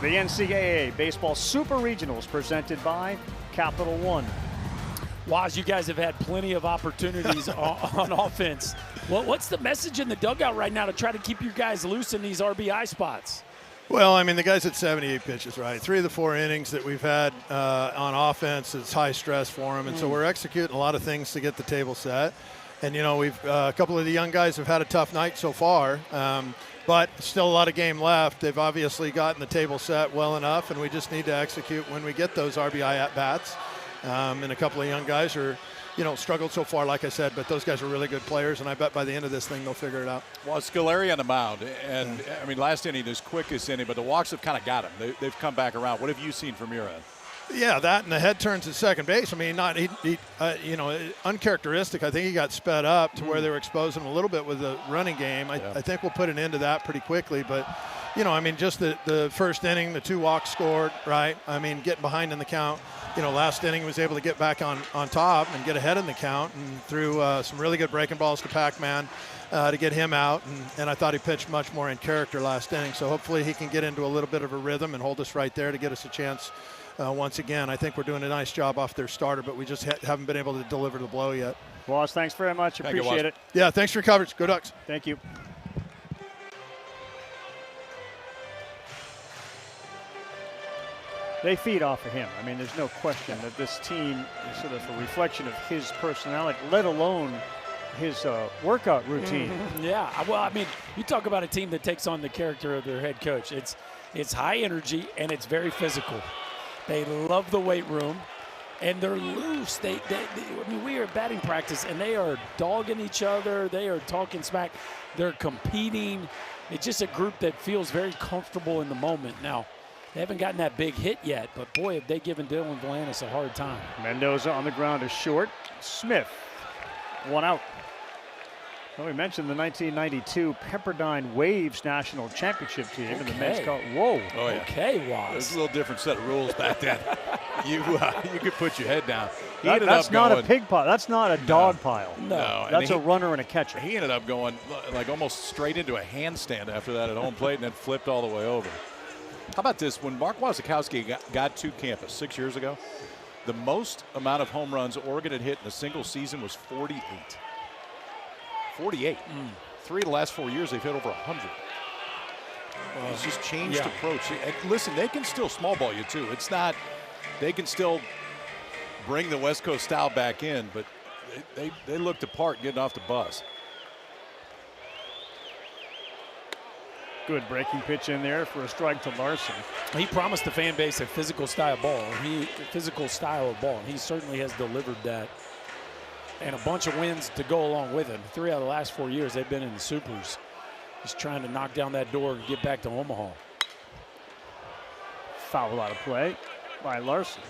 The NCAA Baseball Super Regionals presented by Capital One. Waz, you guys have had plenty of opportunities on offense. What's the message in the dugout right now to try to keep you guys loose in these RBI spots? Well, I mean, the guy's at 78 pitches, right? 3 of the 4 innings that we've had on offense is high stress for him, and so we're executing a lot of things to get the table set. And, you know, we've a couple of the young guys have had a tough night so far, but still a lot of game left. They've obviously gotten the table set well enough, and we just need to execute when we get those RBI at-bats. And a couple of young guys are, you know, struggled so far, like I said, but those guys are really good players, and I bet by the end of this thing they'll figure it out. Well, Scolari on the mound, and I mean, last inning, his quickest inning, but the walks have kind of got him. They've come back around. What have you seen from your end? Yeah, that and the head turns at second base. I mean, you know, uncharacteristic. I think he got sped up to where they were exposing him a little bit with the running game. I think we'll put an end to that pretty quickly. But, you know, I mean, just the first inning, the 2 walks scored, right? I mean, getting behind in the count. You know, last inning was able to get back on top and get ahead in the count and threw some really good breaking balls to Pac-Man to get him out. And I thought he pitched much more in character last inning. So hopefully he can get into a little bit of a rhythm and hold us right there to get us a chance. Once again, I think we're doing a nice job off their starter, but we just haven't been able to deliver the blow yet. Waz, thanks very much. Appreciate it. Yeah, thanks for your coverage. Go Ducks. Thank you. They feed off of him. I mean, there's no question that this team is sort of a reflection of his personality, let alone his workout routine. Yeah, well, I mean, you talk about a team that takes on the character of their head coach. It's high energy and it's very physical. They love the weight room, and they're loose. I mean, we are at batting practice, and they are dogging each other. They are talking smack. They're competing. It's just a group that feels very comfortable in the moment. Now, they haven't gotten that big hit yet, but boy, have they given Dylan Valanis a hard time. Mendoza on the ground is short. Smith, 1 out. Well, we mentioned the 1992 Pepperdine Waves National Championship team. And the men's called, whoa. Oh, yeah. Okay, Waz. There's a little different set of rules back then. You could put your head down. That's not a pig pile. That's not a dog pile. No. That's a runner and a catcher. He ended up going like almost straight into a handstand after that at home plate and then flipped all the way over. How about this? When Mark Wasikowski got to campus 6 years ago, the most amount of home runs Oregon had hit in a single season was 48. 48. 3 of the last 4 years, they've hit over 100. It's just changed approach. And listen, they can still small ball you, too. It's not – they can still bring the West Coast style back in, but they looked apart getting off the bus. Good breaking pitch in there for a strike to Larson. He promised the fan base a physical style of ball. He certainly has delivered that. And a bunch of wins to go along with it. 3 out of the last 4 years, they've been in the Supers. Just trying to knock down that door and get back to Omaha. Foul out of play by Larson.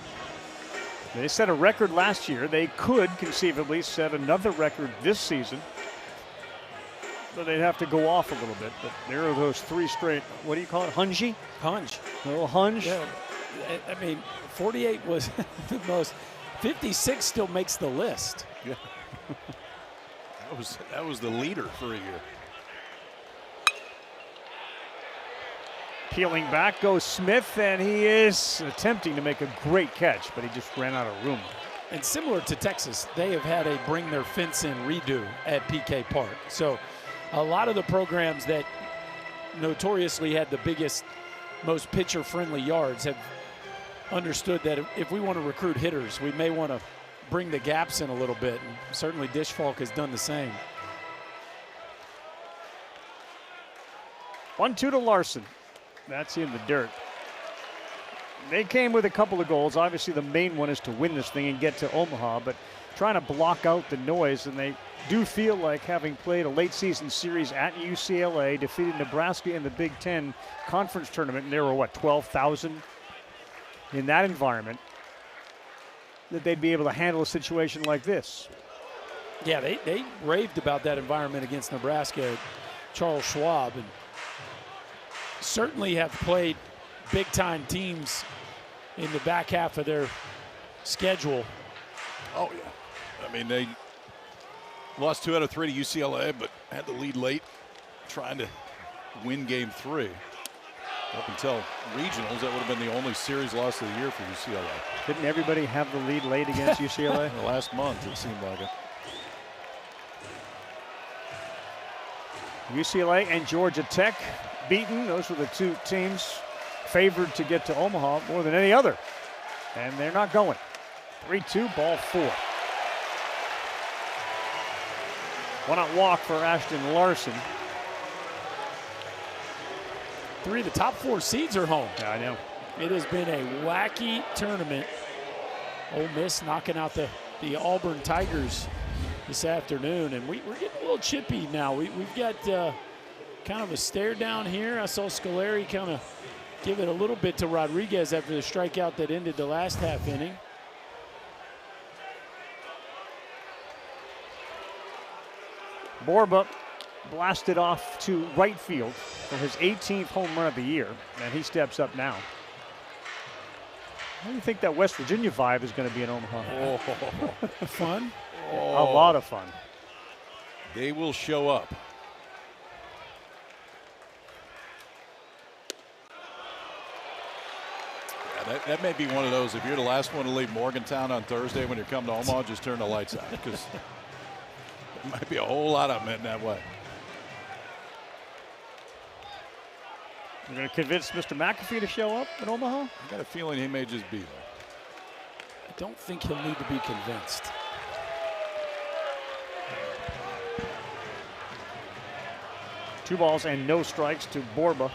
They set a record last year. They could conceivably set another record this season. But they'd have to go off a little bit. But there are those 3 straight, what do you call it, hungy? Hunch. A little hunch. Yeah. I mean, 48 was the most. 56 still makes the list. Yeah. that was the leader for a year. Peeling back goes Smith, and he is attempting to make a great catch, but he just ran out of room. And similar to Texas, they have had a bring their fence in redo at PK Park. So a lot of the programs that notoriously had the biggest, most pitcher-friendly yards have understood that if we want to recruit hitters, we may want to bring the gaps in a little bit, and certainly Dishfalk has done the same. 1-2 to Larson. That's in the dirt. They came with a couple of goals. Obviously, the main one is to win this thing and get to Omaha, but trying to block out the noise, and they do feel like having played a late season series at UCLA, defeated Nebraska in the Big Ten Conference Tournament, and there were, 12,000 in that environment, that they'd be able to handle a situation like this. Yeah, they raved about that environment against Nebraska at Charles Schwab, and certainly have played big-time teams in the back half of their schedule. Oh, yeah. I mean, they lost 2 out of 3 to UCLA, but had the lead late, trying to win game 3. Up until regionals, that would have been the only series loss of the year for UCLA. Didn't everybody have the lead late against UCLA? The last month, it seemed like it. UCLA and Georgia Tech beaten. Those were the two teams favored to get to Omaha more than any other. And they're not going. 3-2, ball 4. One-out walk for Ashton Larson. 3 of the top 4 seeds are home. Yeah, I know. It has been a wacky tournament. Ole Miss knocking out the Auburn Tigers this afternoon, and we're getting a little chippy now. We've got kind of a stare down here. I saw Scolari kind of give it a little bit to Rodriguez after the strikeout that ended the last half inning. Borba blasted off to right field for his 18th home run of the year, and he steps up now. How do you think that West Virginia vibe is going to be in Omaha? Fun? A lot of fun. They will show up. Yeah, that may be one of those. If you're the last one to leave Morgantown on Thursday when you come to Omaha, just turn the lights out, because there might be a whole lot of them in that way. You're going to convince Mr. McAfee to show up in Omaha? I got a feeling he may just be there. I don't think he'll need to be convinced. Two balls and no strikes to Borba.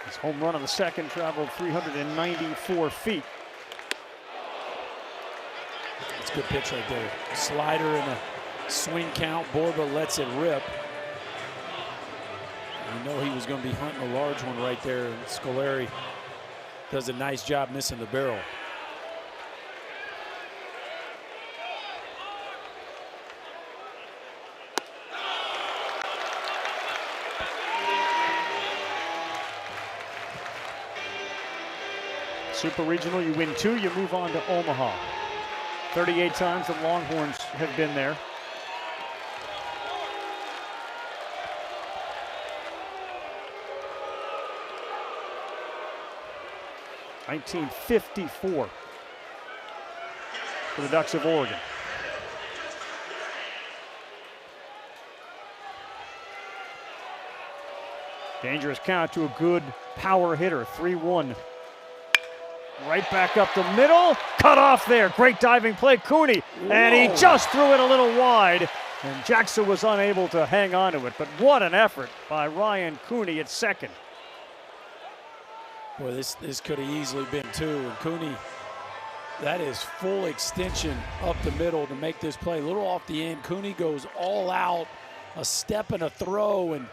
His home run on the second traveled 394 feet. That's a good pitch right there. Slider and a swing count. Borba lets it rip. You know he was going to be hunting a large one right there. And Scolari does a nice job missing the barrel. Super Regional, you win 2, you move on to Omaha. 38 times the Longhorns have been there. (1954) for the Ducks of Oregon. Dangerous count to a good power hitter. 3-1. Right back up the middle. Cut off there. Great diving play. Cooney. And he just threw it a little wide. And Jackson was unable to hang on to it. But what an effort by Ryan Cooney at second. Boy, this could have easily been 2. And Cooney, that is full extension up the middle to make this play. A little off the end. Cooney goes all out. A step and a throw. And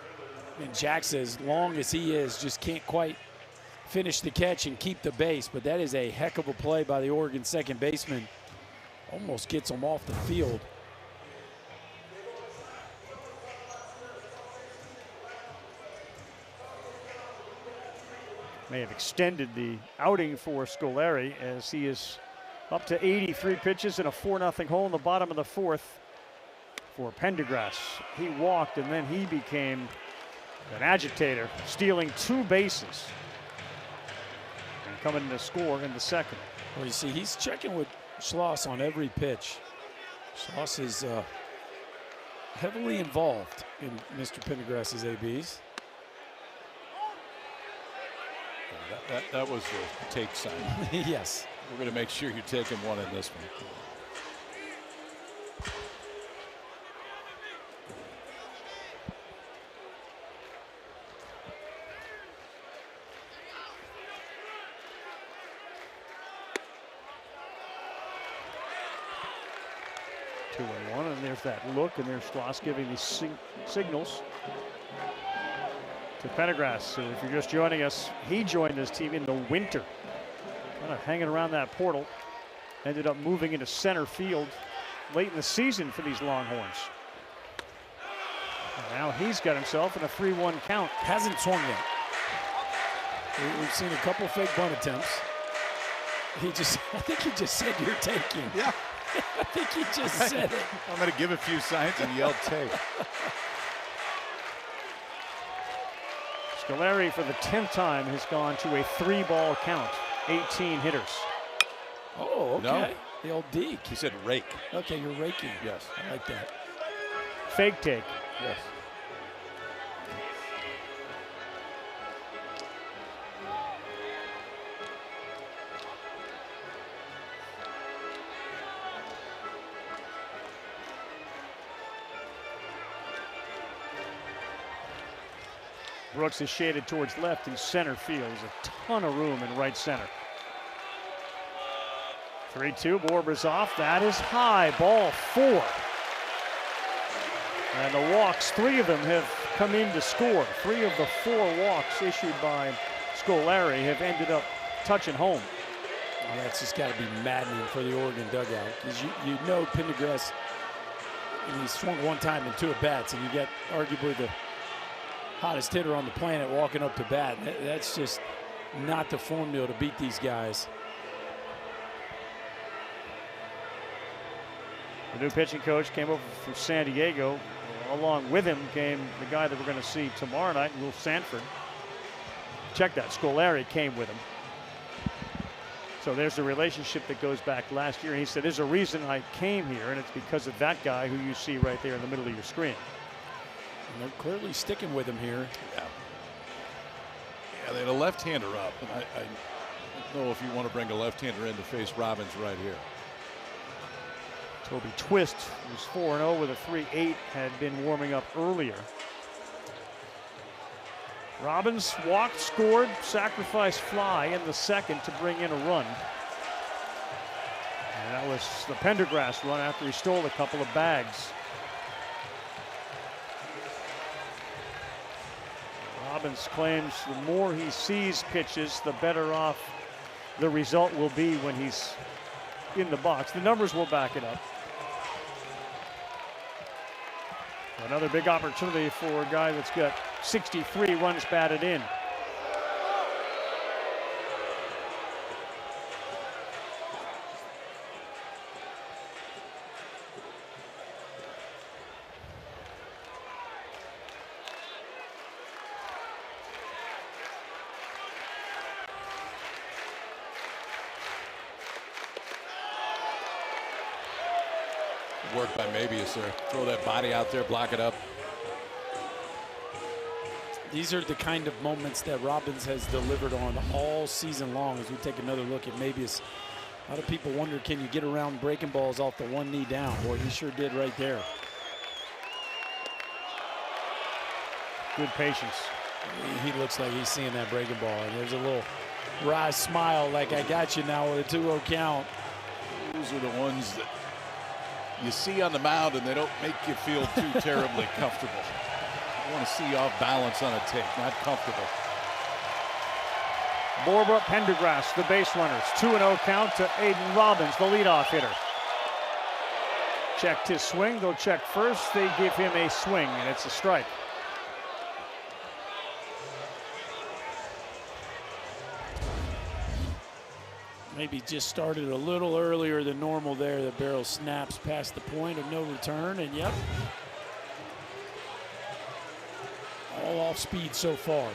Jackson, as long as he is, just can't quite finish the catch and keep the base. But that is a heck of a play by the Oregon second baseman. Almost gets him off the field. May have extended the outing for Scolari as he is up to 83 pitches in a 4-0 hole in the bottom of the 4th for Pendergrass. He walked and then he became an agitator, stealing 2 bases and coming to score in the second. Well, you see, he's checking with Schloss on every pitch. Schloss is heavily involved in Mr. Pendergrass's ABs. That was a take sign. Yes. We're going to make sure you're taking one in this one. Two and one, and there's that look, and there's Schloss giving these signals to Pendergrass. So if you're just joining us, he joined this team in the winter, kind of hanging around that portal. Ended up moving into center field late in the season for these Longhorns. And now he's got himself in a 3-1 count. Hasn't swung yet. We've seen a couple fake bunt attempts. I think he just said you're taking. Yeah. I think he just said it. I'm going to give a few signs and yell take. Scolari, for the 10th time, has gone to a 3-ball count. 18 hitters. Oh, okay. No. The old deke. He said rake. Okay, you're raking. Yes. I like that. Fake take. Yes. Brooks is shaded towards left in center field. There's a ton of room in right center. 3-2, Borber's off. That is high, ball 4. And the walks, 3 of them have come in to score. 3 of the 4 walks issued by Scolari have ended up touching home. Well, that's just got to be maddening for the Oregon dugout, because you know Pendergrass, he swung one time in 2 at-bats, and you get arguably the hottest hitter on the planet walking up to bat. That's just not the formula to beat these guys. The new pitching coach came over from San Diego. Along with him came the guy that we're going to see tomorrow night, Will Sanford. Check that, Scolari came with him. So there's a relationship that goes back last year. He said, there's a reason I came here, and it's because of that guy who you see right there in the middle of your screen. And they're clearly sticking with him here. Yeah. Yeah, they had a left-hander up, and I don't know if you want to bring a left-hander in to face Robbins right here. Toby Twist, who's 4-0 with a 3.8, had been warming up earlier. Robbins walked, scored, sacrifice fly in the second to bring in a run. And that was the Pendergrass run after he stole a couple of bags. Robbins claims the more he sees pitches, the better off the result will be when he's in the box. The numbers will back it up. Another big opportunity for a guy that's got 63 runs batted in. Work by Mabius there. Throw that body out there, block it up. These are the kind of moments that Robbins has delivered on all season long. As we take another look at Mabius, a lot of people wonder, can you get around breaking balls off the 1 knee down? Boy, he sure did right there. Good patience. He looks like he's seeing that breaking ball, and there's a little wry smile like, I got you now with a 2-0 count. Those are the ones that you see on the mound and they don't make you feel too terribly comfortable. You want to see off balance on a take, not comfortable. Borber, Pendergrass, the base runners. 2-0 count to Aiden Robbins, the leadoff hitter. Checked his swing, they'll check first. They give him a swing, and it's a strike. Maybe just started a little earlier than normal there. The barrel snaps past the point of no return, and yep. All off speed so far.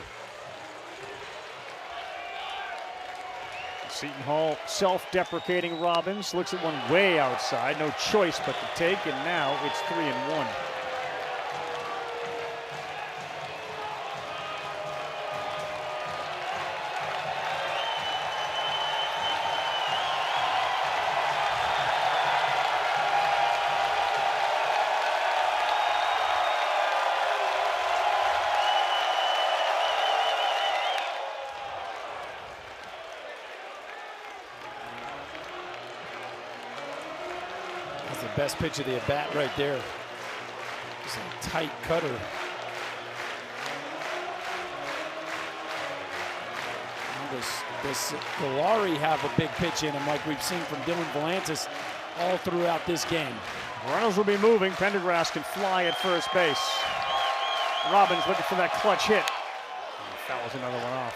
Seton Hall self-deprecating Robbins. Looks at one way outside. No choice but to take, and now it's 3-1. Best pitch of the at-bat right there. Just a tight cutter. Does Scolari have a big pitch in him like we've seen from Dylan Volantis all throughout this game? Runnels will be moving. Pendergrass can fly at first base. Robbins looking for that clutch hit. He fouls another one off.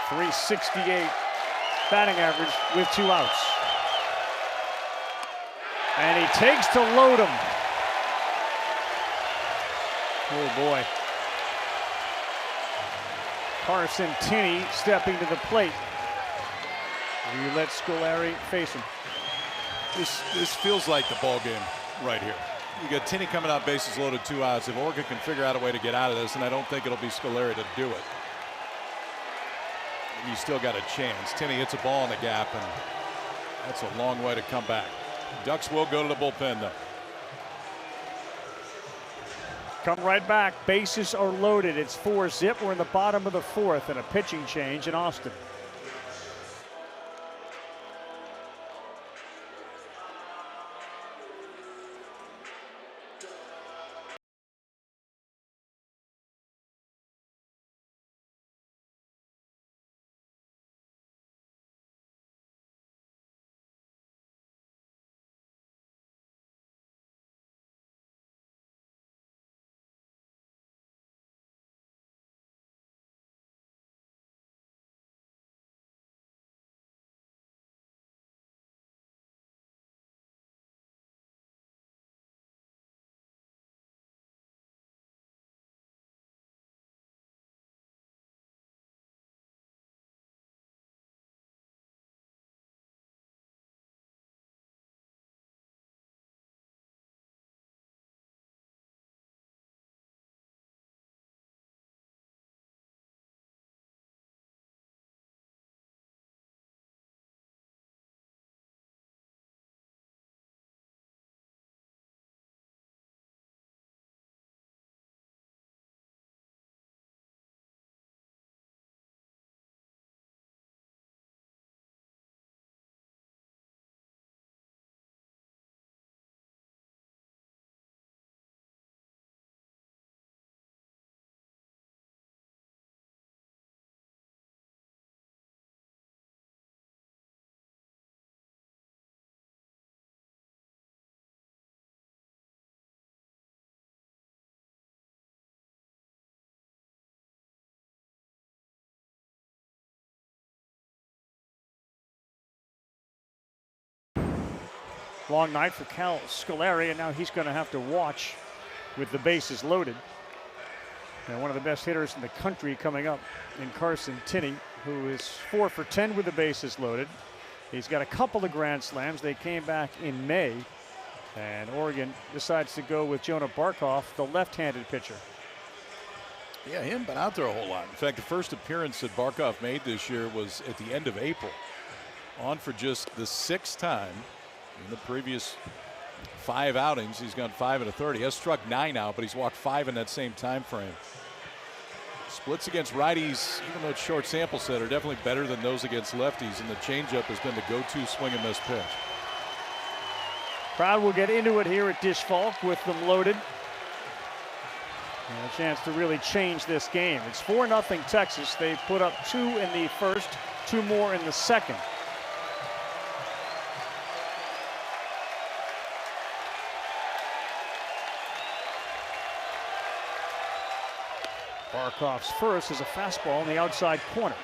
.368 batting average with 2 outs. And he takes to load him. Oh boy. Carson Tinney stepping to the plate. You let Scolari face him. This feels like the ball game right here. You got Tinney coming out, bases loaded, 2 outs. If Oregon can figure out a way to get out of this, and I don't think it'll be Scolari to do it, you still got a chance. Tinney hits a ball in the gap, and that's a long way to come back. Ducks will go to the bullpen, though. Come right back. Bases are loaded. It's 4-zip. We're in the bottom of the 4th, and a pitching change in Austin. Long night for Cal Scolari, and now he's going to have to watch with the bases loaded. And one of the best hitters in the country coming up in Carson Tinney, who is 4 for 10 with the bases loaded. He's got a couple of grand slams. They came back in May, and Oregon decides to go with Jonah Barkov, the left-handed pitcher. Yeah, he hadn't been out there a whole lot. In fact, the first appearance that Barkov made this year was at the end of April. On for just the 6th time. In the previous 5 outings, he's gone 5 1/3. He has struck 9 out, but he's walked 5 in that same time frame. Splits against righties, even though it's short sample set, are definitely better than those against lefties, and the changeup has been the go-to swing and miss pitch. Crowd will get into it here at Dish Falk with them loaded. And a chance to really change this game. It's 4-0 Texas. They put up 2 in the first, 2 more in the second. Barkov's first is a fastball in the outside corner.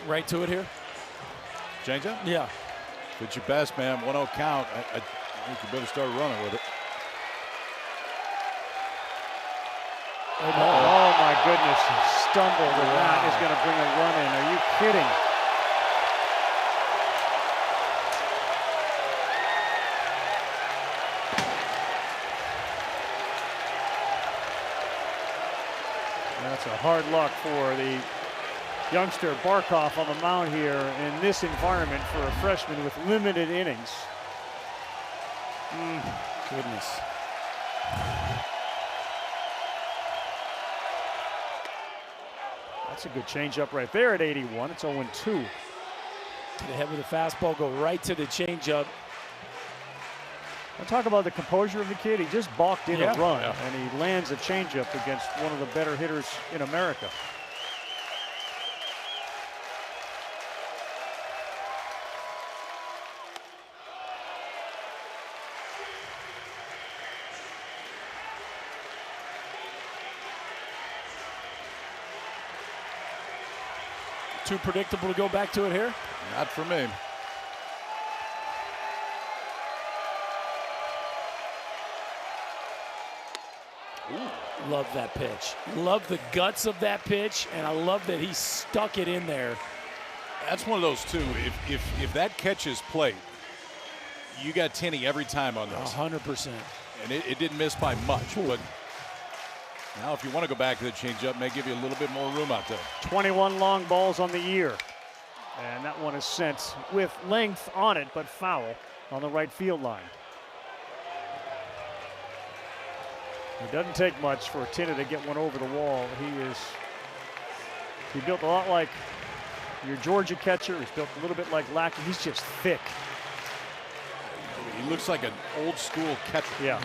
Right to it here. Changeup? Yeah. Did your best, man. 1-0 count. I think you better start running with it. Oh my goodness, he stumbled, and that is going to bring a run in. Are you kidding? That's a hard luck for the youngster Barkov on the mound here in this environment for a freshman with limited innings. Goodness. That's a good changeup right there at 81. It's 0-2. Get ahead with the fastball, go right to the changeup. I'll talk about the composure of the kid. He just balked in a run, Yeah. and he lands a changeup against one of the better hitters in America. Too predictable to go back to it here? Not for me. Ooh. Love that pitch. Love the guts of that pitch, and I love that he stuck it in there. That's one of those, too. If that catches plate, you got Tenney every time on this. 100%. And it didn't miss by much. But now if you want to go back to the changeup, may give you a little bit more room out there. 21 long balls on the year. And that one is sent with length on it, but foul on the right field line. It doesn't take much for Tenney to get one over the wall. He built a lot like your Georgia catcher. He's built a little bit like Lackey. He's just thick. He looks like an old school catcher. Yeah.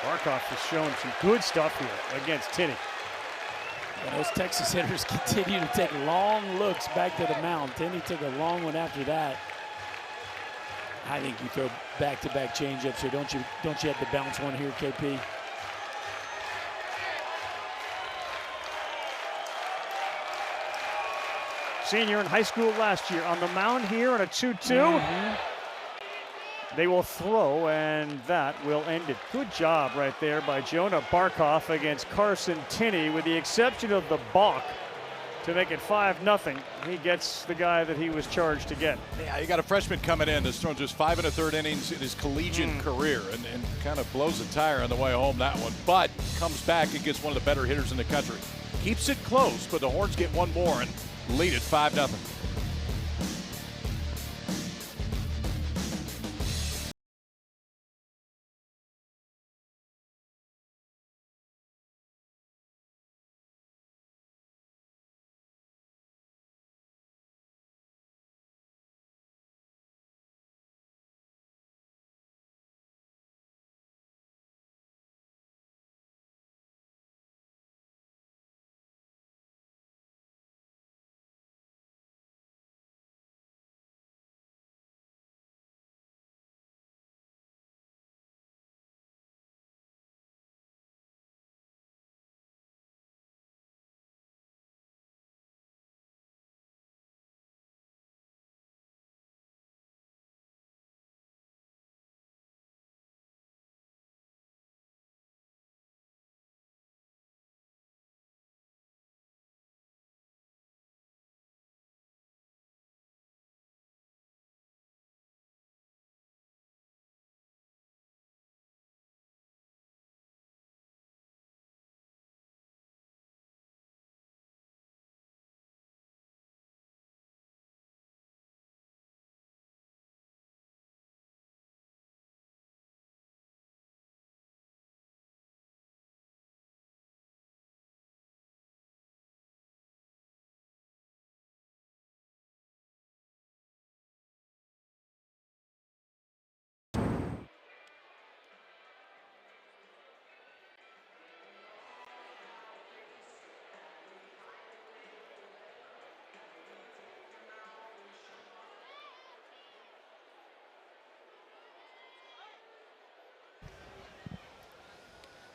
Barkov has shown some good stuff here against Tenney. And those Texas hitters continue to take long looks back to the mound. Tenney took a long one after that. I think you throw back-to-back changeups here. Don't you have to bounce one here, KP? Senior in high school last year on the mound here on a 2-2. They will throw, and that will end it. Good job right there by Jonah Barkov against Carson Tenney, with the exception of the balk to make it 5-0. He gets the guy that he was charged to get. Yeah, you got a freshman coming in that's thrown just 5 1/3 innings in his collegiate career and kind of blows the tire on the way home, that one. But comes back and gets one of the better hitters in the country. Keeps it close, but the Horns get one more and lead it 5-0.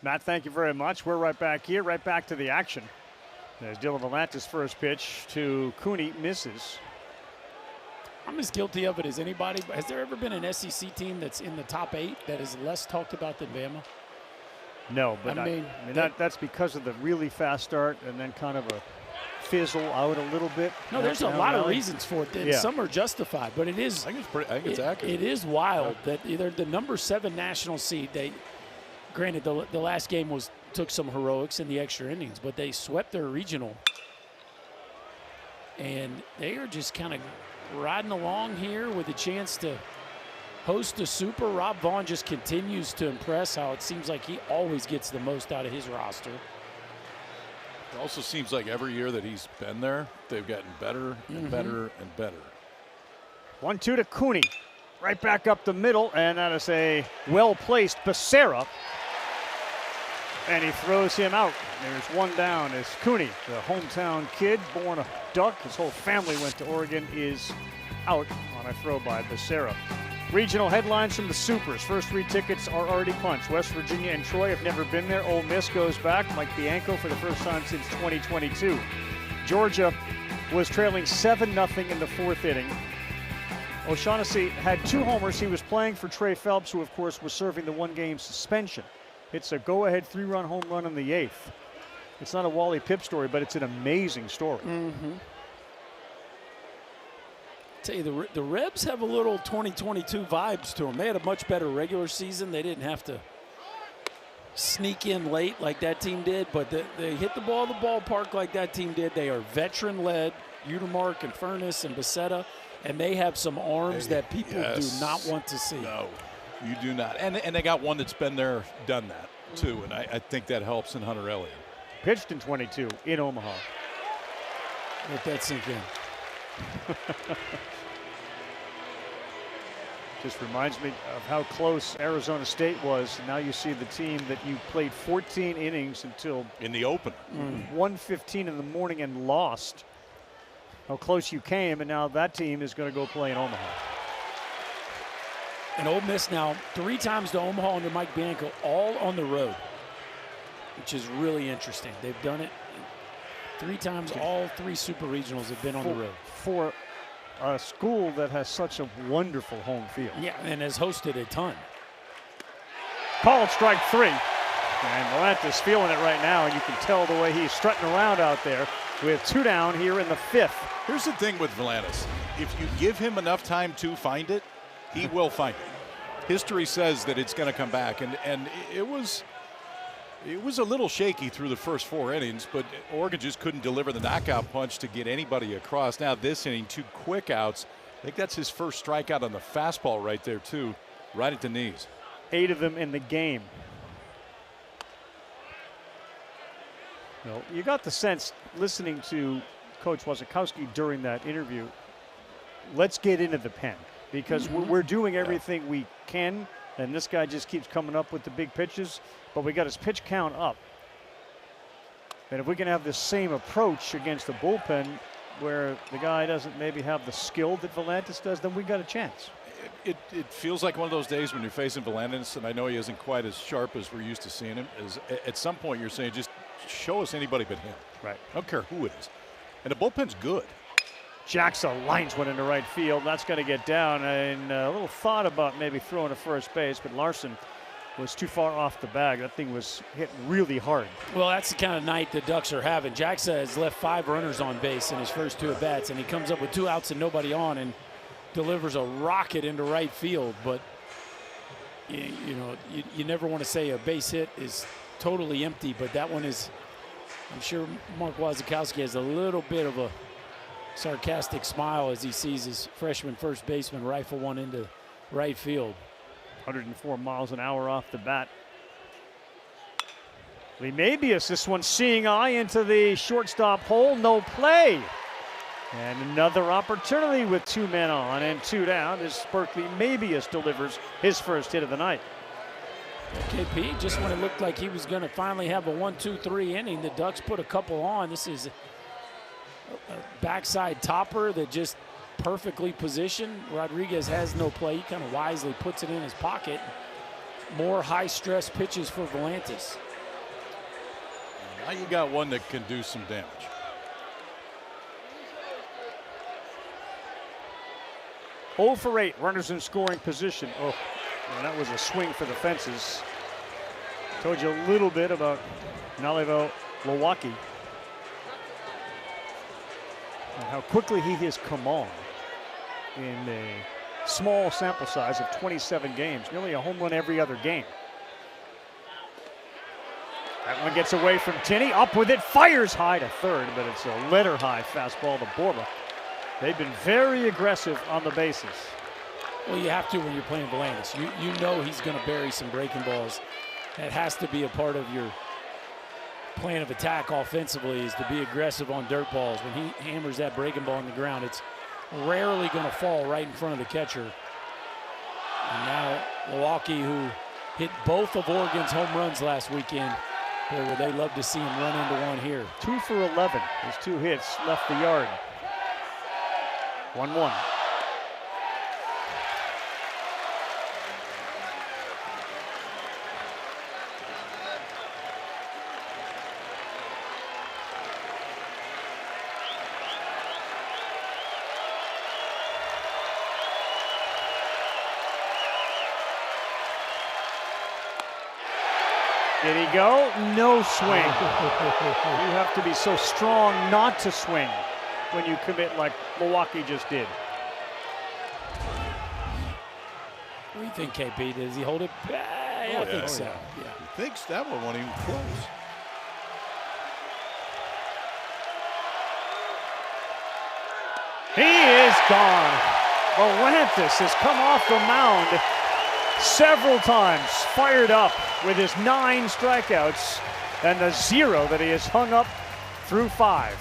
Matt, thank you very much. We're right back here, right back to the action. As Dylan Volantis' first pitch to Cooney misses. I'm as guilty of it as anybody. Has there ever been an SEC team that's in the top 8 that is less talked about than Bama? No, but that's because of the really fast start and then kind of a fizzle out a little bit. No, there's a lot of reasons for it. And some are justified, but it is. I think it's accurate. It is wild that either the number 7 national seed. Granted, the last game took some heroics in the extra innings, but they swept their regional, and they are just kind of riding along here with a chance to host a super. Rob Vaughn just continues to impress. How it seems like he always gets the most out of his roster. It also seems like every year that he's been there, they've gotten better and better and better. 1-2 to Cooney, right back up the middle, and that is a well-placed Becerra. And he throws him out. There's one down as Cooney, the hometown kid, born a Duck. His whole family went to Oregon, is out on a throw by Becerra. Regional headlines from the Supers. First 3 tickets are already punched. West Virginia and Troy have never been there. Ole Miss goes back. Mike Bianco for the first time since 2022. Georgia was trailing 7-0 in the 4th inning. O'Shaughnessy had 2 homers. He was playing for Trey Phelps, who, of course, was serving the 1-game suspension. It's a go-ahead 3-run home run in the 8th. It's not a Wally Pipp story, but it's an amazing story. Tell you, the Rebs have a little 2022 vibes to them. They had a much better regular season. They didn't have to sneak in late like that team did, but they hit the ball at the ballpark like that team did. They are veteran-led, Utermark and Furness and Becerra, and they have some arms that people do not want to see. No, you do not. And they got one that's been there, done that, too, and I think that helps in Hunter Elliott. Pitched in 22 in Omaha. Let that sink in. Just reminds me of how close Arizona State was. Now you see the team that you played 14 innings until in the opener, 1:15 in the morning and lost. How close you came, and now that team is going to go play in Omaha. And Ole Miss now 3 times to Omaha under Mike Bianco, all on the road, which is really interesting. They've done it 3 times. All 3 super regionals have been on the road. For a school that has such a wonderful home field. Yeah, and has hosted a ton. Called strike 3. And Volantis feeling it right now, and you can tell the way he's strutting around out there with 2 down here in the 5th. Here's the thing with Volantis. If you give him enough time to find it, he will find it. History says that it's going to come back, and it was a little shaky through the first 4 innings, but Oregon just couldn't deliver the knockout punch to get anybody across. Now this inning, 2 quick outs. I think that's his first strikeout on the fastball right there, too, right at the knees. 8 of them in the game. No, you got the sense, listening to Coach Wasikowski during that interview, let's get into the pen, because we're doing everything we can, and this guy just keeps coming up with the big pitches, but we got his pitch count up. And if we can have the same approach against the bullpen where the guy doesn't maybe have the skill that Volantis does, then we got a chance. It feels like one of those days when you're facing Volantis, and I know he isn't quite as sharp as we're used to seeing him, is at some point you're saying, just show us anybody but him. Right. I don't care who it is. And the bullpen's good. Jackson lines one into right field. That's going to get down. And a little thought about maybe throwing to first base, but Larson was too far off the bag. That thing was hit really hard. Well, that's the kind of night the Ducks are having. Jackson has left 5 runners on base in his first 2 at-bats, and he comes up with 2 outs and nobody on and delivers a rocket into right field. But, you never want to say a base hit is totally empty, but that one is, I'm sure Mark Wasikowski has a little bit of a sarcastic smile as he sees his freshman first baseman rifle one into right field. 104 miles an hour off the bat. Lee Mabius, this one seeing eye into the shortstop hole, no play. And another opportunity with 2 men on and 2 down as Berkeley Mabius delivers his first hit of the night. KP, just when it looked like he was going to finally have a 1-2-3 inning, the Ducks put a couple on. This is a backside topper that just perfectly positioned. Rodriguez has no play. He kind of wisely puts it in his pocket. More high-stress pitches for Volantis. Now you got one that can do some damage. Oh for 8, runners in scoring position. Oh, and that was a swing for the fences. Told you a little bit about Nalivo Lowacki and how quickly he has come on in a small sample size of 27 games, nearly a home run every other game. That one gets away from Tinney, up with it, fires high to third, but it's a letter high fastball to Borba. They've been very aggressive on the bases. Well, you have to when you're playing Volantis. You know he's going to bury some breaking balls. That has to be a part of your plan of attack offensively, is to be aggressive on dirt balls. When he hammers that breaking ball on the ground, it's rarely going to fall right in front of the catcher. And now Milwaukee, who hit both of Oregon's home runs last weekend, boy, would they love to see him run into one here. 2 for 11. His 2 hits left the yard. 1-1. Did he go? No swing. You have to be so strong not to swing when you commit like Milwaukee just did. What do you think, KP? Does he hold it? I think so. Yeah. He thinks that one won't even close. He is gone. Volantis has come off the mound several times, fired up with his 9 strikeouts and the 0 that he has hung up through 5.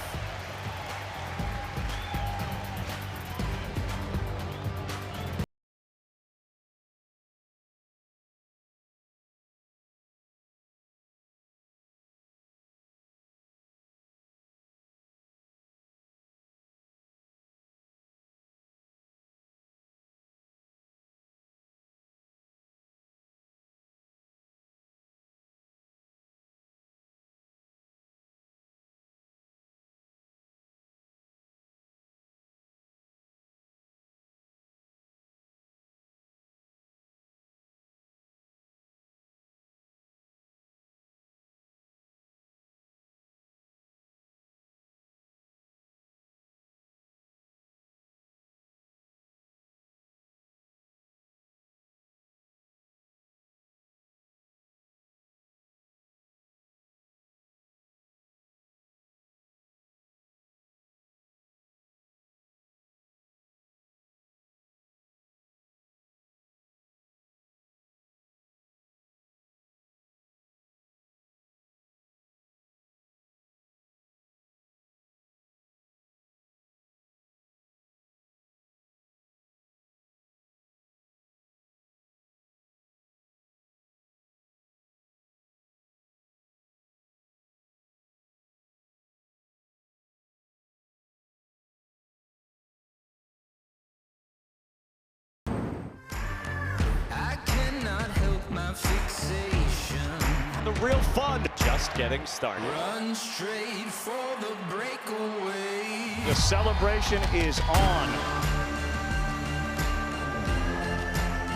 The real fun just getting started. Run straight for the breakaway. The celebration is on.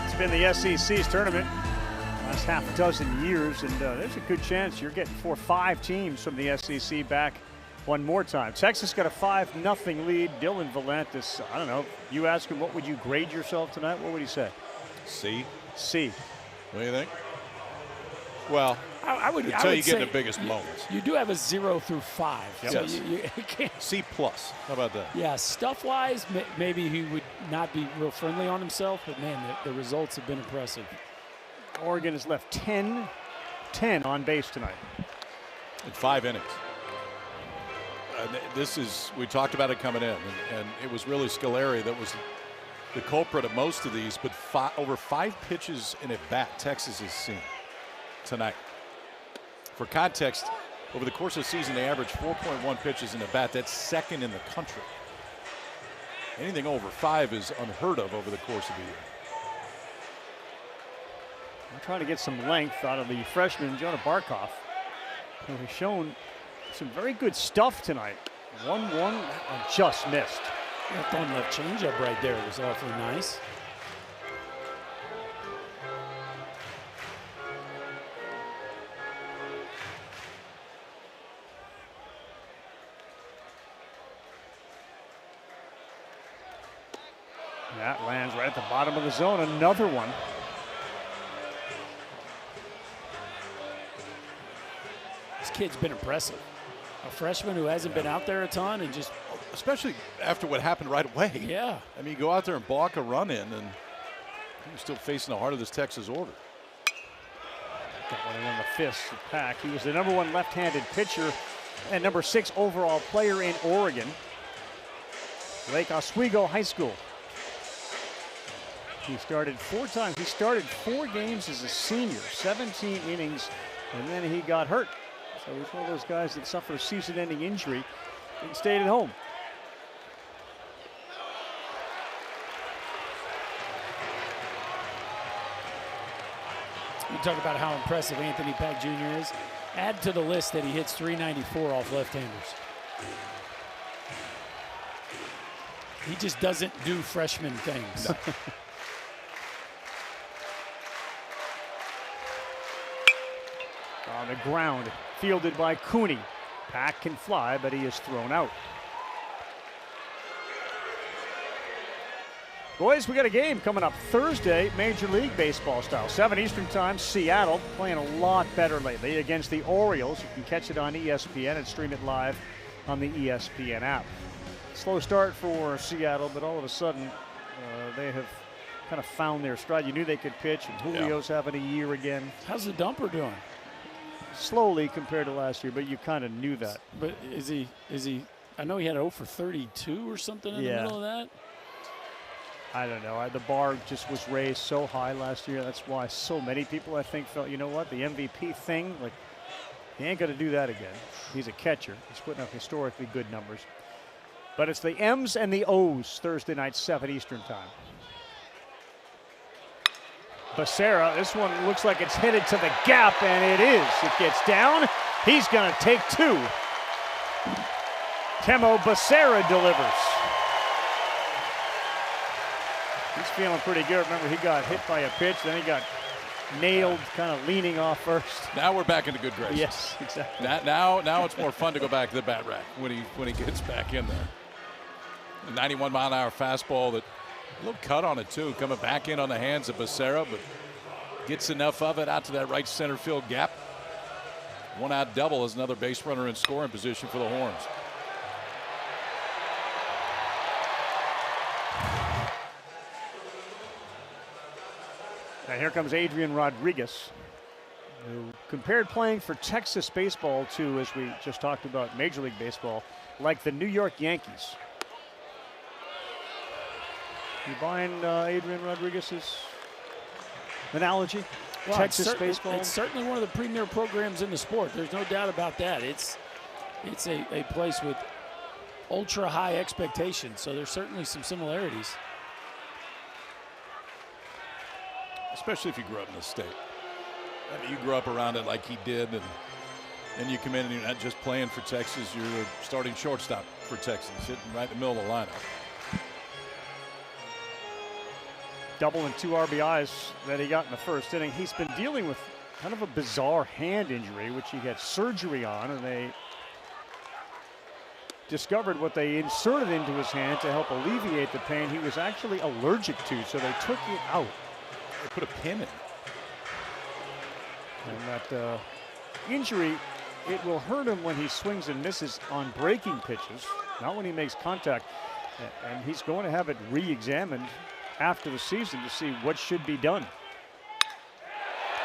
It's been the SEC's tournament last half dozen years, and there's a good chance you're getting 4 or 5 teams from the SEC back one more time. Texas got a 5-0 lead. Dylan Volantis, I don't know, you ask him what would you grade yourself tonight, what would he say? C. C. What do you think? Well, I would until you get say the biggest moments. You do have a 0 through 5. Yep. So Yes. you can't. C+. How about that? Yeah, stuff-wise, maybe he would not be real friendly on himself, but man, the results have been impressive. Oregon has left 10 on base tonight. In 5 innings. This is, we talked about it coming in, and it was really Scolari that was the culprit of most of these, but over 5 pitches in a bat Texas has seen tonight. For context, over the course of the season, they averaged 4.1 pitches in a bat. That's second in the country. Anything over 5 is unheard of over the course of the year. I'm trying to get some length out of the freshman, Jonah Barkov, who has shown some very good stuff tonight. 1-1 and just missed. Left on left changeup right there was awfully nice. That lands right at the bottom of the zone. Another one. This kid's been impressive. A freshman who hasn't been out there a ton and just. Especially after what happened right away. Yeah. I mean, you go out there and balk a run in, and you're still facing the heart of this Texas order. Got one in the fist of Pack. He was the #1 left-handed pitcher and #6 overall player in Oregon. Lake Oswego High School. He started 4 times. He started 4 games as a senior, 17 innings, and then he got hurt. So he's one of those guys that suffered a season-ending injury and stayed at home. You talk about how impressive Anthony Pack Jr. is. Add to the list that he hits .394 off left-handers. He just doesn't do freshman things. No. on the ground, fielded by Cooney. Pack can fly, but he is thrown out. Boys, we got a game coming up Thursday, Major League Baseball style. 7 Eastern time, Seattle playing a lot better lately against the Orioles. You can catch it on ESPN and stream it live on the ESPN app. Slow start for Seattle, but all of a sudden they have kind of found their stride. You knew they could pitch, and Julio's having a year again. How's the dumper doing? Slowly compared to last year, but you kind of knew that. But is he? I know he had 0 for 32 or something in the middle of that. I don't know. The bar just was raised so high last year. That's why so many people, I think, felt, you know what, the MVP thing, like, he ain't going to do that again. He's a catcher. He's putting up historically good numbers. But it's the M's and the O's Thursday night, 7 Eastern time. Becerra, this one looks like it's headed to the gap, and it is. It gets down. He's going to take 2. Temo Becerra delivers. He's feeling pretty good. Remember, he got hit by a pitch, then he got nailed, kind of leaning off first. Now we're back into good graces. Yes, exactly. Now it's more fun to go back to the bat rack when he gets back in there. A 91-mile-an-hour fastball, that a little cut on it too, coming back in on the hands of Becerra, but gets enough of it out to that right center field gap. 1-out double as another base runner in scoring position for the Horns. Now here comes Adrian Rodriguez, who compared playing for Texas baseball to, as we just talked about, Major League Baseball, like the New York Yankees. You buying Adrian Rodriguez's analogy? Well, Texas baseball? It's certainly one of the premier programs in the sport. There's no doubt about that. It's a place with ultra high expectations, so there's certainly some similarities. Especially if you grew up in the state. I mean, you grew up around it like he did, and then you come in and you're not just playing for Texas, you're a starting shortstop for Texas, hitting right in the middle of the lineup. Double and 2 RBIs that he got in the first inning. He's been dealing with kind of a bizarre hand injury, which he had surgery on, and they discovered what they inserted into his hand to help alleviate the pain he was actually allergic to, so they took it out. They put a pin in. And that injury, it will hurt him when he swings and misses on breaking pitches, not when he makes contact. And he's going to have it re-examined after the season to see what should be done.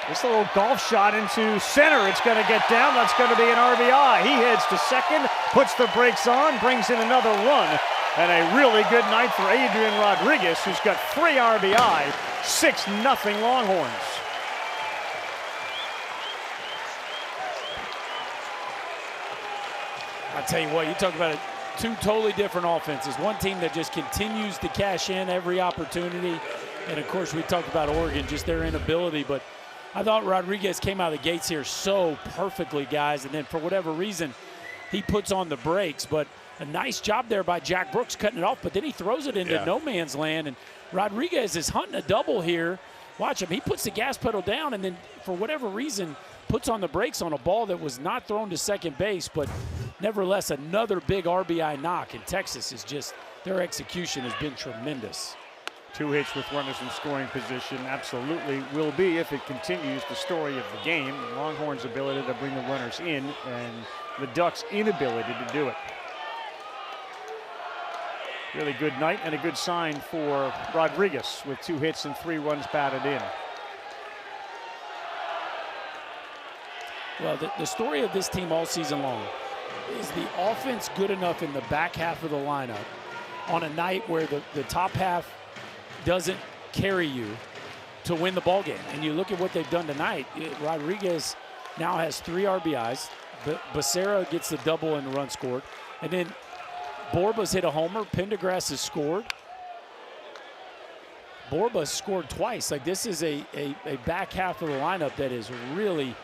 This little golf shot into center. It's going to get down. That's going to be an RBI. He heads to second, puts the brakes on, brings in another run. And a really good night for Adrian Rodriguez, who's got 3 RBI, 6-0 Longhorns. I tell you what, you talk about it, 2 totally different offenses. One team that just continues to cash in every opportunity. And of course, we talked about Oregon, just their inability. But I thought Rodriguez came out of the gates here so perfectly, guys. And then for whatever reason, he puts on the brakes. But a nice job there by Jack Brooks cutting it off. But then he throws it into no man's land. And Rodriguez is hunting a double here. Watch him. He puts the gas pedal down and then for whatever reason puts on the brakes on a ball that was not thrown to second base. But nevertheless, another big RBI knock. And Texas is just, their execution has been tremendous. 2 hits with runners in scoring position absolutely will be, if it continues, the story of the game. The Longhorns' ability to bring the runners in and the Ducks' inability to do it. Really good night and a good sign for Rodriguez with 2 hits and 3 runs batted in. Well, the story of this team all season long is the offense good enough in the back half of the lineup on a night where the top half doesn't carry you to win the ball game. And you look at what they've done tonight. Rodriguez now has 3 RBIs. Becerra gets the double and the run scored. And then Borba's hit a homer. Pendergrass has scored. Borba scored twice. Like, this is a back half of the lineup that has really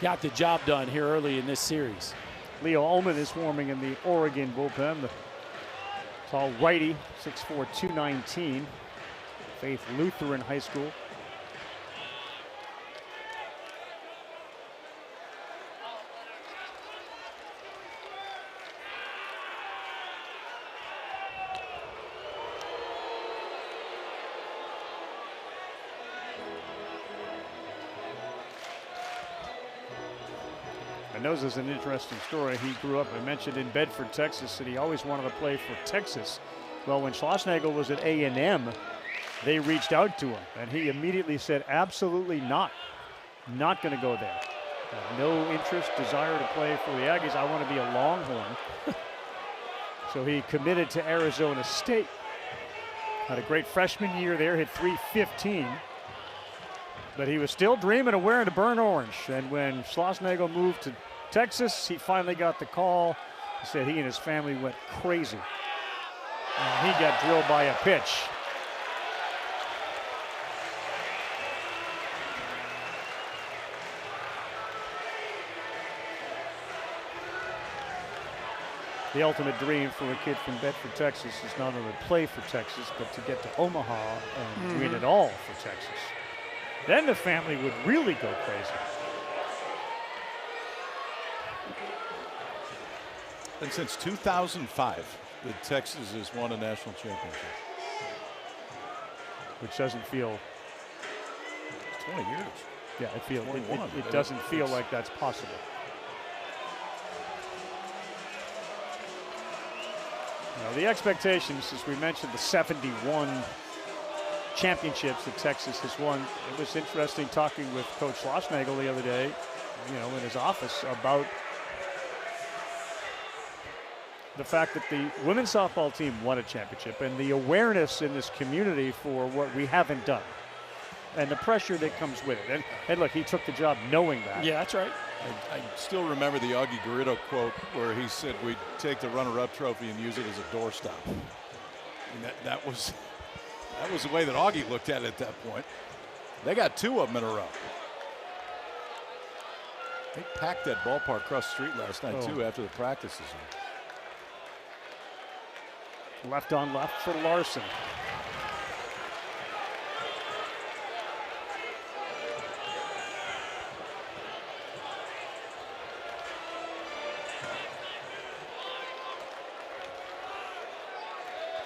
got the job done here early in this series. Leo Ullman is warming in the Oregon bullpen. The tall righty, 6'4", 219. Faith Lutheran High School. Mendoza is an interesting story. He grew up, I mentioned, in Bedford, Texas, and he always wanted to play for Texas. Well, when Schlossnagle was at A&M, they reached out to him, and he immediately said, absolutely not. Not going to go there. No interest, desire to play for the Aggies. I want to be a Longhorn. So he committed to Arizona State. Had a great freshman year there, hit .315. But he was still dreaming of wearing a burnt orange. And when Schlossnagle moved to Texas, he finally got the call. He said he and his family went crazy. And he got drilled by a pitch. The ultimate dream for a kid from Bedford, Texas is not only to play for Texas, but to get to Omaha and win it all for Texas. Then the family would really go crazy. And since 2005, the Texas has won a national championship. Which doesn't feel 20 years. Yeah, it doesn't feel like that's possible. The expectations, as we mentioned, the 71 championships that Texas has won. It was interesting talking with Coach Schlossnagle the other day, in his office about the fact that the women's softball team won a championship and the awareness in this community for what we haven't done and the pressure that comes with it. And look, he took the job knowing that. Yeah, that's right. I still remember the Augie Garrido quote where he said we'd take the runner-up trophy and use it as a doorstop. And that was the way that Augie looked at it at that point. They got 2 of them in a row. They packed that ballpark across the street last night too after the practices. Left on left for Larson.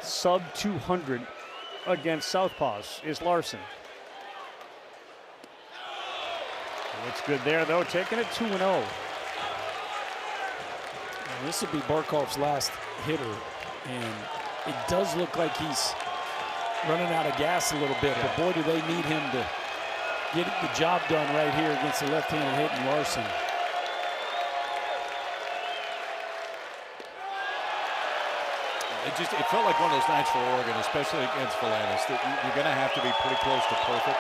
Sub 200 against Southpaws is Larson. Looks good there, though, taking it 2-0. This will be Barkov's last hitter, and it does look like he's running out of gas a little bit, but boy, do they need him to get the job done right here against the left-handed hitting Larson. It felt like one of those nights for Oregon, especially against Valanis, that you're going to have to be pretty close to perfect.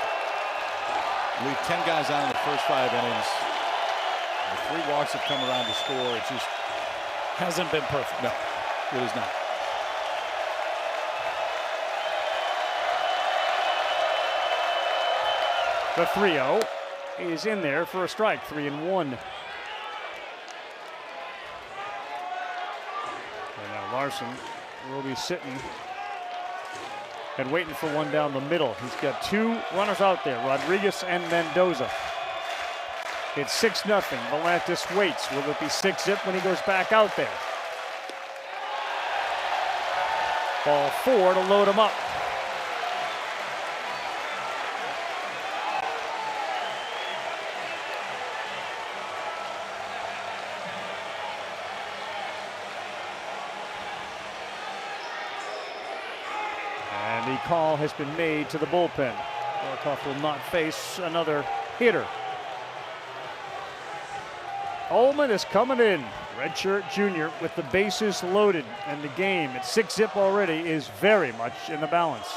Leave 10 guys out in the first 5 innings. The 3 walks have come around to score. It just hasn't been perfect. No, it is not. The 3-0 is in there for a strike, 3-1. And now Larson will be sitting and waiting for one down the middle. He's got 2 runners out there, Rodriguez and Mendoza. It's 6-0. Volantis waits. Will it be 6-zip when he goes back out there? Ball 4 to load him up. And the call has been made to the bullpen. Barkov will not face another hitter. Ullman is coming in, redshirt junior, with the bases loaded, and the game at 6-zip already is very much in the balance.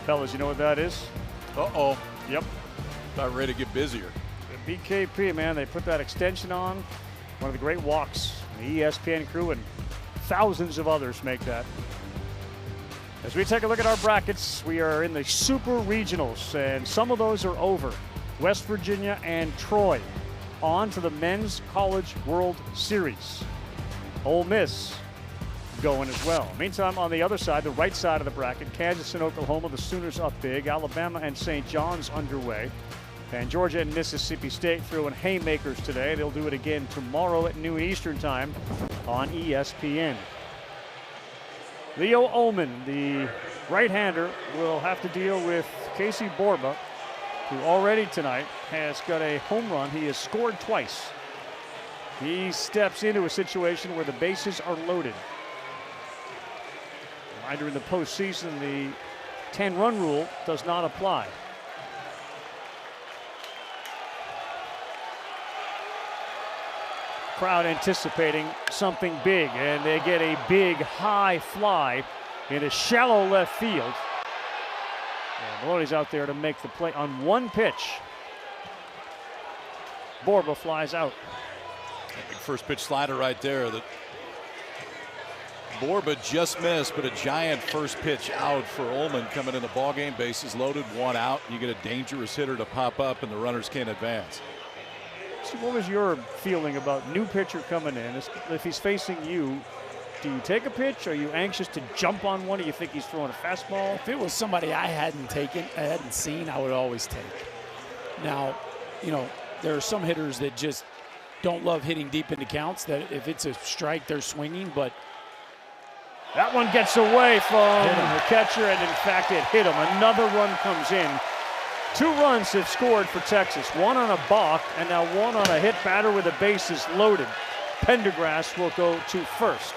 Fellas, you know what that is? Uh-oh. Yep. About ready to get busier. The BKP, man, they put that extension on. One of the great walks. The ESPN crew and thousands of others make that. As we take a look at our brackets, we are in the Super Regionals, and some of those are over. West Virginia and Troy on to the Men's College World Series. Ole Miss going as well. Meantime, on the other side, the right side of the bracket, Kansas and Oklahoma, the Sooners up big. Alabama and St. John's underway. And Georgia and Mississippi State throwing haymakers today. They'll do it again tomorrow at noon Eastern time on ESPN. Leo Ullman, the right-hander, will have to deal with Casey Borba, who already tonight has got a home run. He has scored twice. He steps into a situation where the bases are loaded. Reminder, in the postseason, the 10-run rule does not apply. Crowd anticipating something big, and they get a big high fly into shallow left field. And Maloney's out there to make the play on one pitch. Borba flies out. Big first pitch slider right there. That Borba just missed, but a giant first pitch out for Ullman coming in the ball game. Bases loaded, one out. You get a dangerous hitter to pop up, and the runners can't advance. So what was your feeling about new pitcher coming in? If he's facing you, do you take a pitch? Are you anxious to jump on one? Do you think he's throwing a fastball? If it was somebody I hadn't seen, I would always take. Now, you know, there are some hitters that just don't love hitting deep into counts, that if it's a strike, they're swinging, but that one gets away from the catcher, and in fact, it hit him. Another run comes in. 2 runs have scored for Texas, one on a balk, and now one on a hit batter with the bases loaded. Pendergrass will go to first.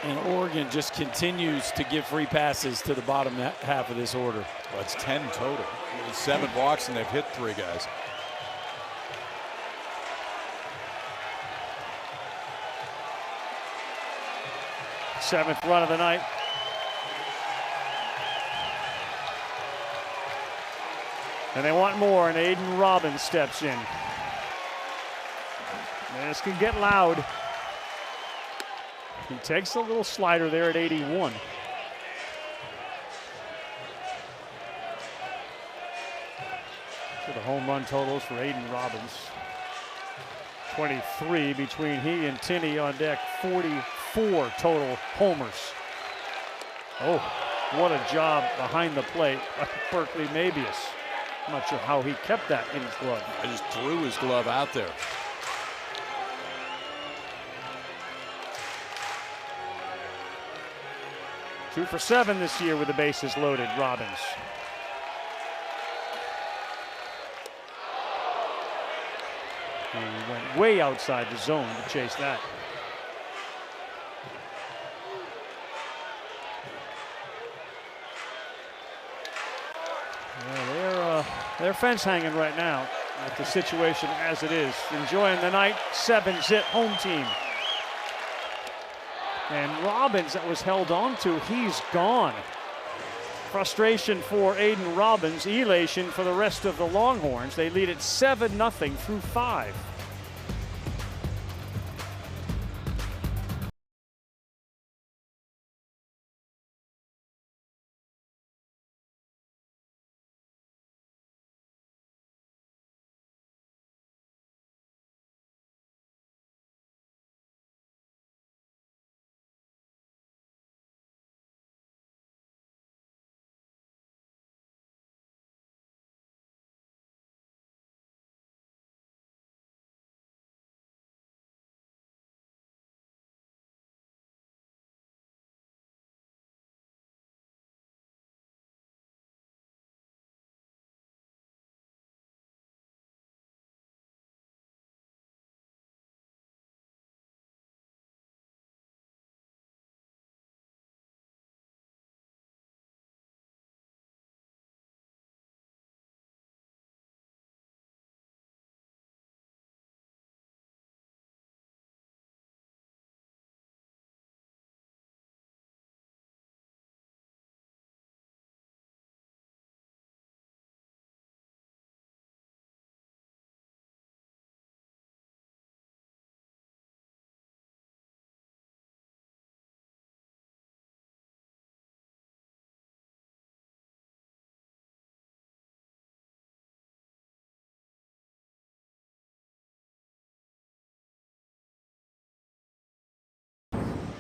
And Oregon just continues to give free passes to the bottom half of this order. Well, it's 10 total. 7 walks, and they've hit 3 guys. Seventh run of the night. And they want more, and Aiden Robbins steps in. And this can get loud. He takes a little slider there at 81. So the home run totals for Aiden Robbins. 23 between he and Tinney on deck. 44 total homers. Oh, what a job behind the plate by Berkeley Mabius. I'm not sure how he kept that in his glove. I just threw his glove out there. Two for 7 this year with the bases loaded, Robbins. He went way outside the zone to chase that. Yeah, they're fence hanging right now at the situation as it is. Enjoying the night, 7-zip home team. And Robbins, that was held on to, he's gone. Frustration for Aiden Robbins, elation for the rest of the Longhorns. They lead it 7-0 through 5.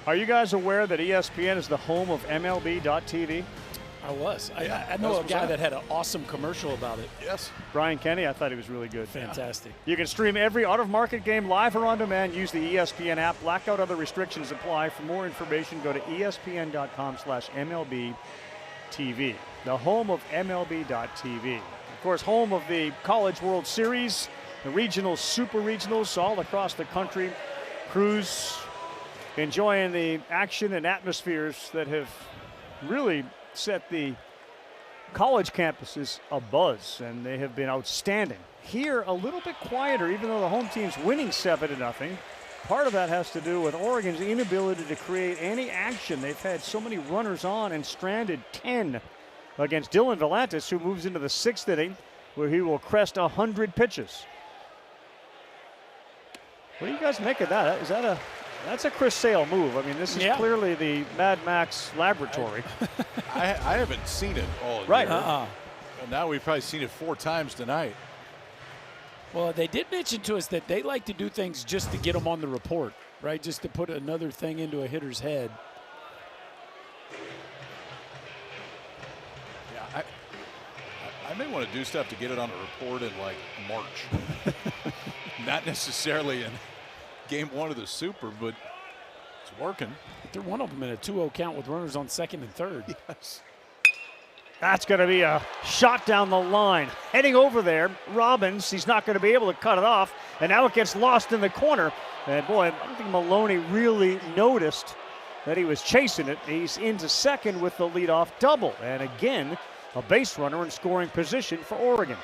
Are you guys aware that ESPN is the home of MLB.TV? I was. Yeah, I know a guy that. that had an awesome commercial about it. Yes. Brian Kenny, I thought he was really good. Fantastic. You can stream every out-of-market game live or on demand. Use the ESPN app. Blackout other restrictions apply. For more information, go to espn.com/MLB.TV. The home of MLB.TV. Of course, home of the College World Series, the regionals, super regionals all across the country. Crews enjoying the action and atmospheres that have really set the college campuses abuzz, and they have been outstanding. Here, a little bit quieter, even though the home team's winning 7-0. Part of that has to do with Oregon's inability to create any action. They've had so many runners on and stranded 10 against Dylan Volantis, who moves into the 6th inning, where he will crest 100 pitches. What do you guys make of that? Is that that's a Chris Sale move. I mean, this is clearly the Mad Max laboratory. I haven't seen it all year. Right. And now we've probably seen it 4 times tonight. Well, they did mention to us that they like to do things just to get them on the report, right? Just to put another thing into a hitter's head. Yeah, I may want to do stuff to get it on a report in like March. Not necessarily in game 1 of the Super, but it's working. They're one of them in a 2-0 count with runners on 2nd and 3rd. Yes. That's going to be a shot down the line. Heading over there, Robbins, he's not going to be able to cut it off, and now it gets lost in the corner. And boy, I don't think Maloney really noticed that he was chasing it. He's into 2nd with the leadoff double. And again, a base runner in scoring position for Oregon.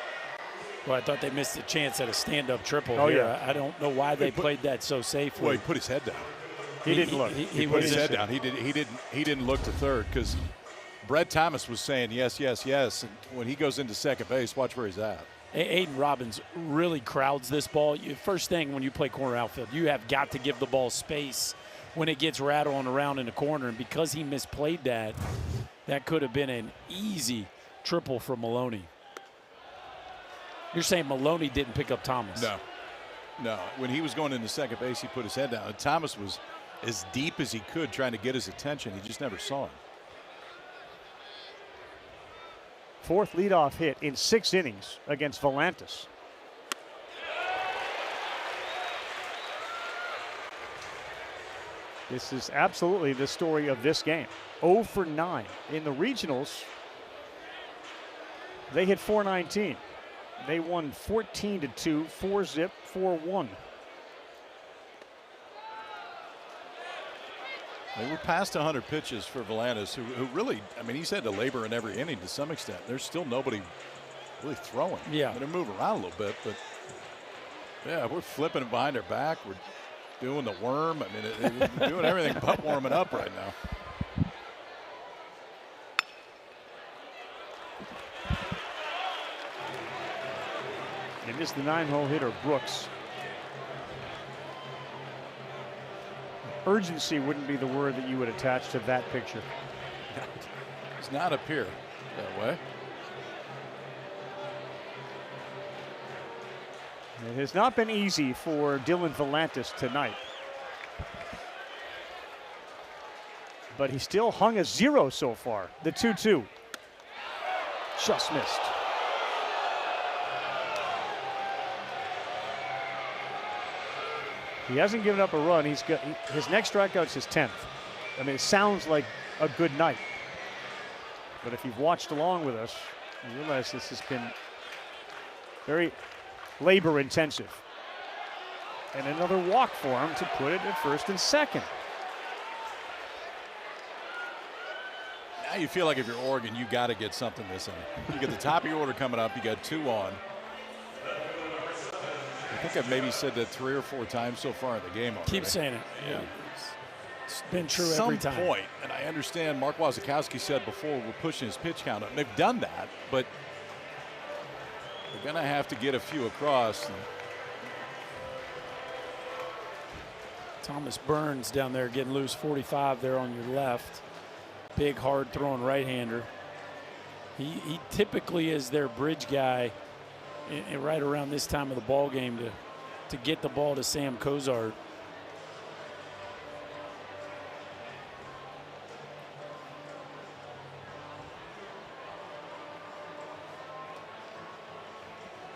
Well, I thought they missed a chance at a stand-up triple Oh, here. yeah. I don't know why they played that so safely. Well, he put his head down. He didn't look. He put his head down. He didn't look to 3rd because Brett Thomas was saying yes, yes, yes. And when he goes into 2nd base, watch where he's at. Aiden Robbins really crowds this ball. First thing when you play corner outfield, you have got to give the ball space when it gets rattling around in the corner. And because he misplayed that, that could have been an easy triple for Maloney. You're saying Maloney didn't pick up Thomas? No. When he was going into 2nd base, he put his head down. And Thomas was as deep as he could trying to get his attention. He just never saw him. 4th leadoff hit in 6 innings against Volantis. This is absolutely the story of this game. 0 for 9 in the regionals. They hit .419. They won 14-2, 4-zip, 4-1. They were past 100 pitches for Volantis, who really, I mean, he's had to labor in every inning to some extent. There's still nobody really throwing. Yeah. I mean, they're moving around a little bit, but yeah, we're flipping it behind their back. We're doing the worm. I mean, we're doing everything but warming up right now. They missed the 9-hole hitter, Brooks. Urgency wouldn't be the word that you would attach to that picture. It's not up here that way. It has not been easy for Dylan Volantis tonight. But he still hung a 0 so far. The 2-2. Just missed. He hasn't given up a run. He's got his next strikeout's his 10th. I mean, it sounds like a good night. But if you've watched along with us, you realize this has been very labor intensive. And another walk for him to put it at 1st and 2nd. Now you feel like if you're Oregon, you got to get something this inning. You get the top of your order coming up. You got 2 on. I think I've maybe said that 3 or 4 times so far in the game already. Keep saying it. Yeah. It's been true At every some time. point, and I understand Mark Wasikowski said before we're pushing his pitch count up. And they've done that, but they're going to have to get a few across. Thomas Burns down there getting loose, 45 there on your left. Big, hard throwing right-hander. He typically is their bridge guy right around this time of the ball game to get the ball to Sam Cozart.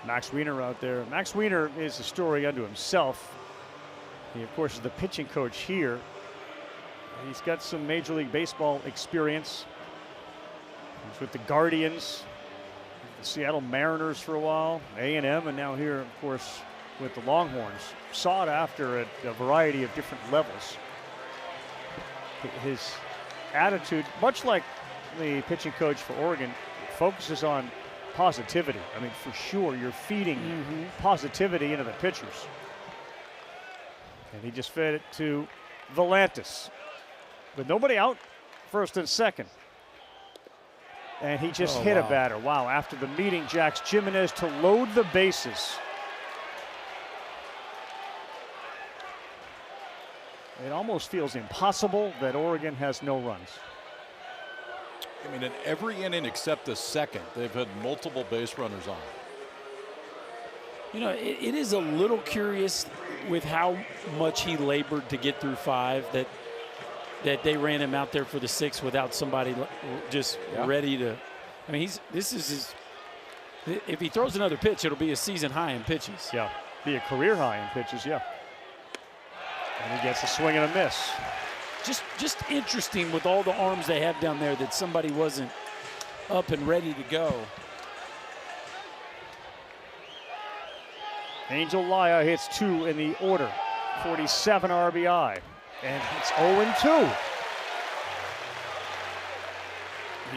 Max Wiener out there. Max Wiener is a story unto himself. He, of course, is the pitching coach here. He's got some Major League Baseball experience. He was with the Guardians, the Seattle Mariners for a while, A&M, and now here, of course, with the Longhorns. Sought after at a variety of different levels. His attitude, much like the pitching coach for Oregon, focuses on positivity. I mean, for sure, you're feeding positivity into the pitchers. And he just fed it to Volantis. With nobody out, first and second. And he just hit a batter. Wow, after the meeting, Jax Jimenez to load the bases. It almost feels impossible that Oregon has no runs. I mean, in every inning except the second, they've had multiple base runners on. You know, it is a little curious with how much he labored to get through 5 that they ran him out there for the 6th without somebody just ready to. I mean, if he throws another pitch, it'll be a season high in pitches. Yeah, be a career high in pitches, yeah. And he gets a swing and a miss. Just interesting with all the arms they have down there that somebody wasn't up and ready to go. Angel Laya hits 2 in the order, 47 RBI, and it's 0-2.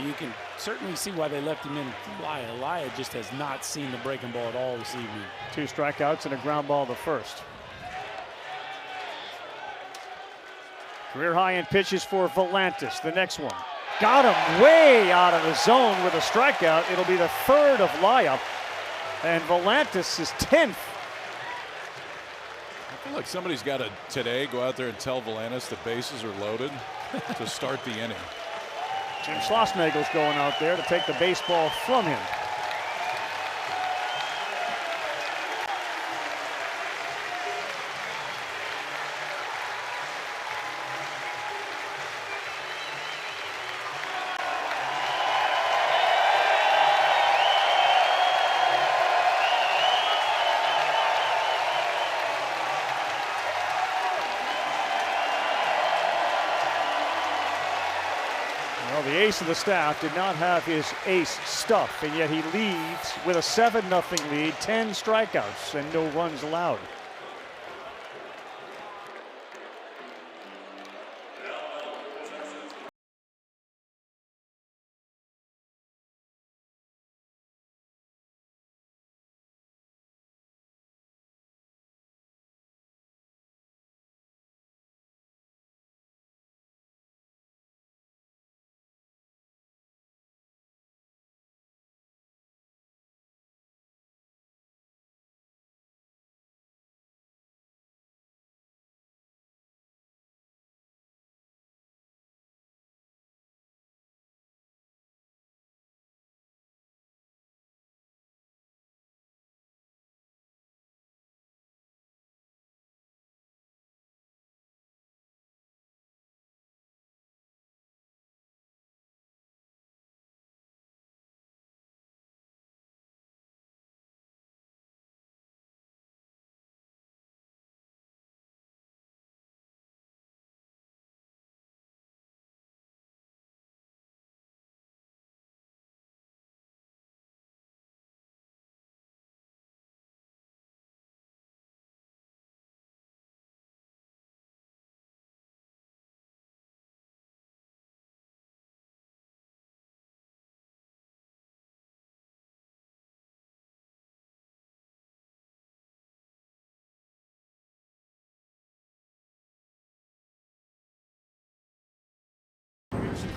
You can certainly see why they left him in. Laya just has not seen the breaking ball at all this evening. 2 strikeouts and a ground ball the first. Career high in pitches for Volantis. The next one. Got him way out of the zone with a strikeout. It'll be the 3rd of Laya. And Volantis is 10th. I feel like somebody's got to today go out there and tell Volantis the bases are loaded to start the inning. Jim Schlossnagel's going out there to take the baseball from him. The ace of the staff did not have his ace stuff, and yet he leads with a 7-0 lead, 10 strikeouts, and no runs allowed.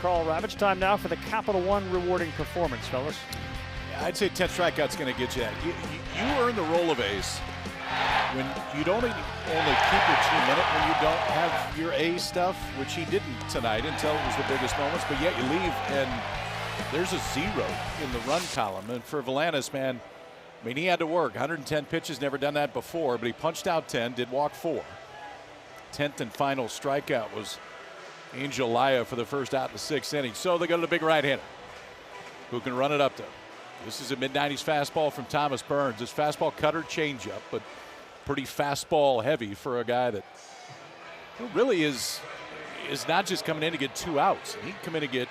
Carl Ravitch. Time now for the Capital One rewarding performance, fellas. I'd say 10 strikeouts going to get you that. You earn the role of ace when you don't only keep your team in it when you don't have your A stuff, which he didn't tonight until it was the biggest moments, but yet you leave and there's a 0 in the run column. And for Volantis, man, I mean, he had to work. 110 pitches, never done that before, but he punched out 10, did walk 4. 10th and final strikeout was Angel Laya for the first out in the 6th inning. So they go to the big right-hander who can run it up to This is a mid-90s fastball from Thomas Burns. This fastball cutter changeup, but pretty fastball heavy for a guy that really is not just coming in to get 2 outs. He can come in to get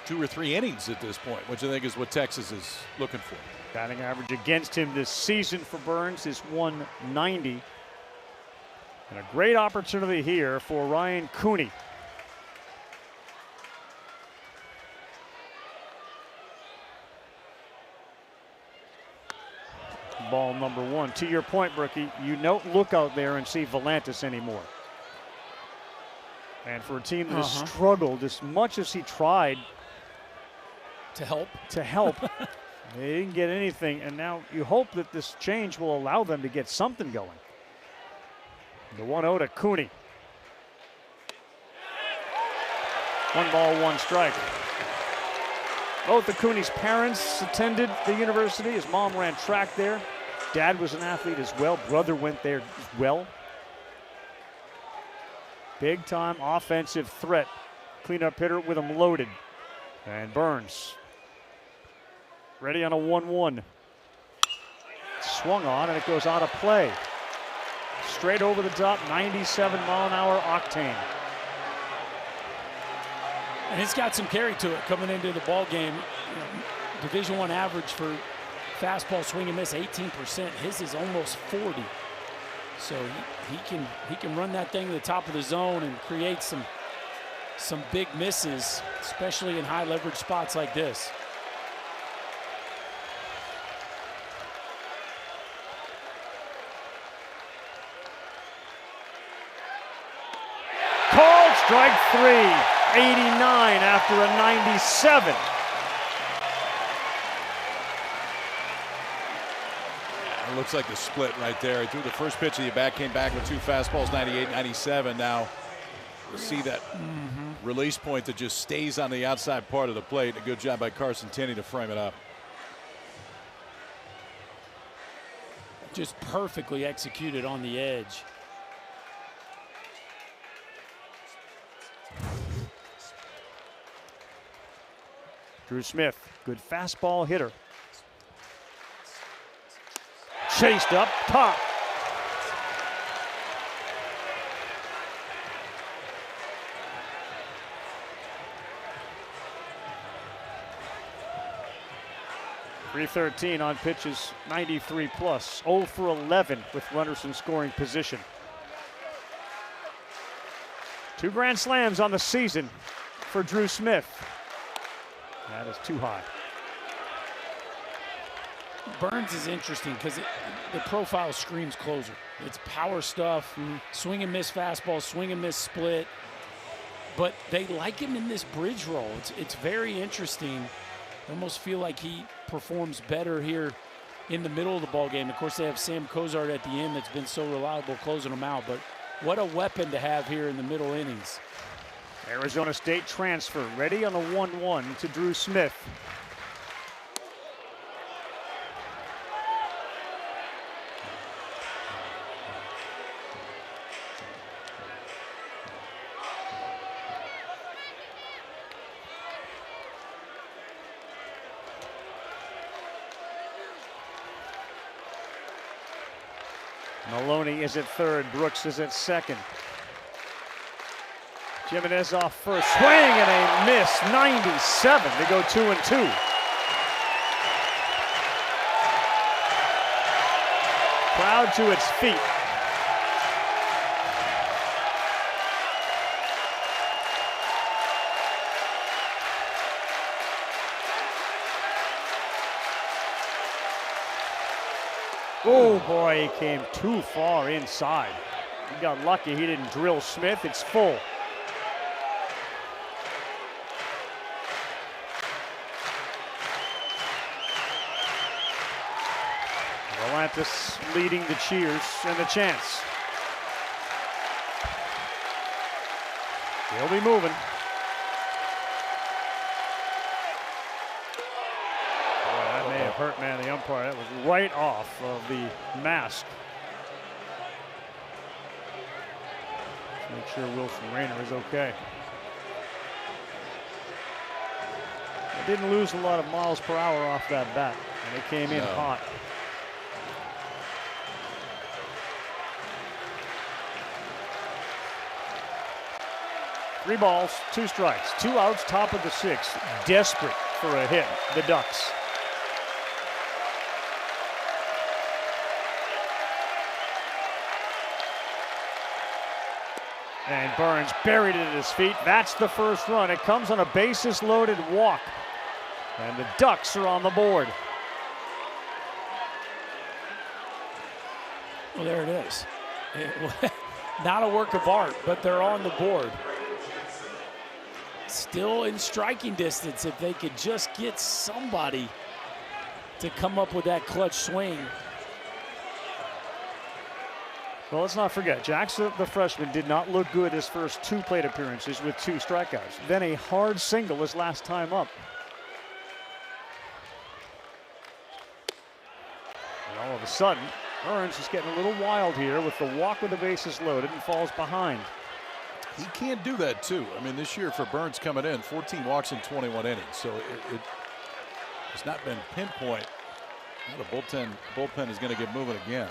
2 or 3 innings at this point, which I think is what Texas is looking for. Batting average against him this season for Burns is 190. And a great opportunity here for Ryan Cooney. Ball number 1. To your point, Brookie, you don't look out there and see Volantis anymore. And for a team that has struggled as much as he tried to help, they didn't get anything. And now you hope that this change will allow them to get something going. The 1-0 to Cooney. 1 ball, 1 strike. Both of Cooney's parents attended the university. His mom ran track there. Dad was an athlete as well. Brother went there as well. Big time offensive threat. Cleanup hitter with him loaded. And Burns ready on a 1-1. Swung on and it goes out of play. Straight over the top, 97-mile-an-hour octane. And it's got some carry to it coming into the ball game. You know, Division I average for fastball swing and miss 18%. His is almost 40. So he can run that thing to the top of the zone and create some big misses, especially in high leverage spots like this. Called strike 3, 89 after a 97. It looks like the split right there. He threw the first pitch of the bat, came back with 2 fastballs, 98, 97. Now, see that release point that just stays on the outside part of the plate. A good job by Carson Tenney to frame it up. Just perfectly executed on the edge. Drew Smith, good fastball hitter. Chased up top. .313 on pitches, 93 plus. 0 for 11 with runners in scoring position. 2 grand slams on the season for Drew Smith. That is too high. Burns is interesting because the profile screams closer. It's power stuff, swing and miss fastball, swing and miss split. But they like him in this bridge roll. It's very interesting. I almost feel like he performs better here in the middle of the ball game. Of course, they have Sam Cozart at the end that's been so reliable closing them out. But what a weapon to have here in the middle innings. Arizona State transfer ready on a 1-1 to Drew Smith. Maloney is at third, Brooks is at second. Jimenez off first, swing and a miss, 97 to go 2-2. Crowd to its feet. Oh boy, he came too far inside. He got lucky he didn't drill Smith, it's full. Volantis leading the cheers and the chants. He'll be moving. Boy, that may have hurt, man, the umpire. That was right off of the mask. Let's make sure Wilson Rayner is okay. didn't lose a lot of miles per hour off that bat, and it came in hot. Three balls, 2 strikes, 2 outs, top of the 6th. Desperate for a hit, the Ducks. And Burns buried it at his feet. That's the first run. It comes on a bases-loaded walk. And the Ducks are on the board. Well, there it is. Not a work of art, but they're on the board. Still in striking distance if they could just get somebody to come up with that clutch swing. Well, let's not forget, Jackson, the freshman, did not look good his first 2 plate appearances with 2 strikeouts. Then a hard single his last time up. And all of a sudden, Burns is getting a little wild here with the walk with the bases loaded and falls behind. He can do that too. I mean, this year for Burns coming in, 14 walks in 21 innings. So it's not been pinpoint. Now the bullpen is going to get moving again.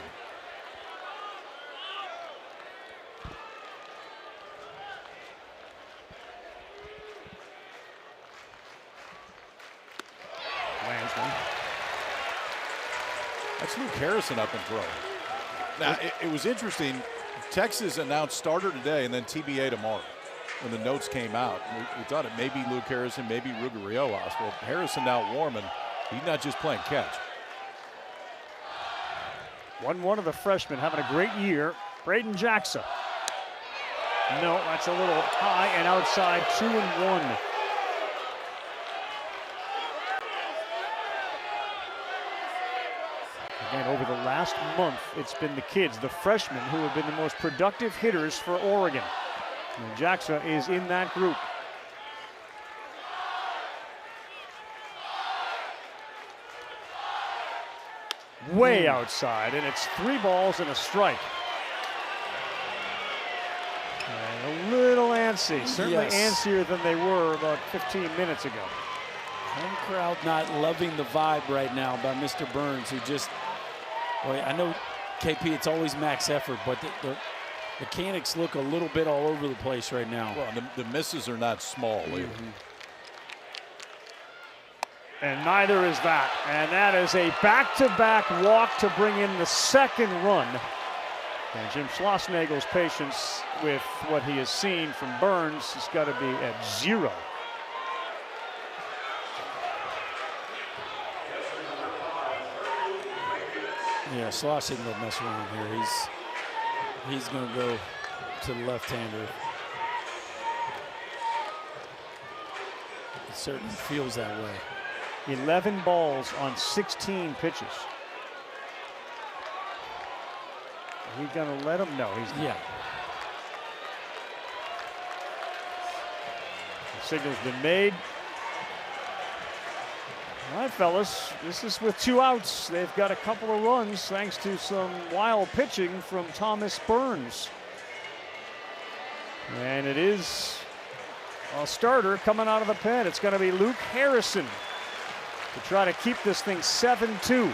That's Luke Harrison up and throwing. Now, it was interesting. Texas announced starter today and then TBA tomorrow when the notes came out. We thought it may be Luke Harrison, maybe Ruger Riojas. Well, Harrison now warming. He's not just playing catch. 1-1 of the freshman having a great year. Braden Jackson. No, that's a little high and outside. 2-1. Again, over the last month, it's been the kids, the freshmen, who have been the most productive hitters for Oregon. And Jackson is in that group. Way outside, and it's 3 balls and a strike. And a little antsy, certainly antsier than they were about 15 minutes ago. Home crowd not loving the vibe right now by Mr. Burns, who just, boy, I know, KP, it's always max effort, but the mechanics look a little bit all over the place right now. Well, the misses are not small either. And neither is that. And that is a back-to-back walk to bring in the 2nd run. And Jim Schlossnagel's patience with what he has seen from Burns has got to be at 0. Yeah, Schloss isn't gonna mess around here. He's gonna go to the left-hander. It certainly feels that way. 11 balls on 16 pitches. Are we gonna let him? No, he's not. Yeah. The signal's been made. All right, fellas, this is with 2 outs. They've got a couple of runs thanks to some wild pitching from Thomas Burns. And it is a starter coming out of the pen. It's going to be Luke Harrison to try to keep this thing 7-2.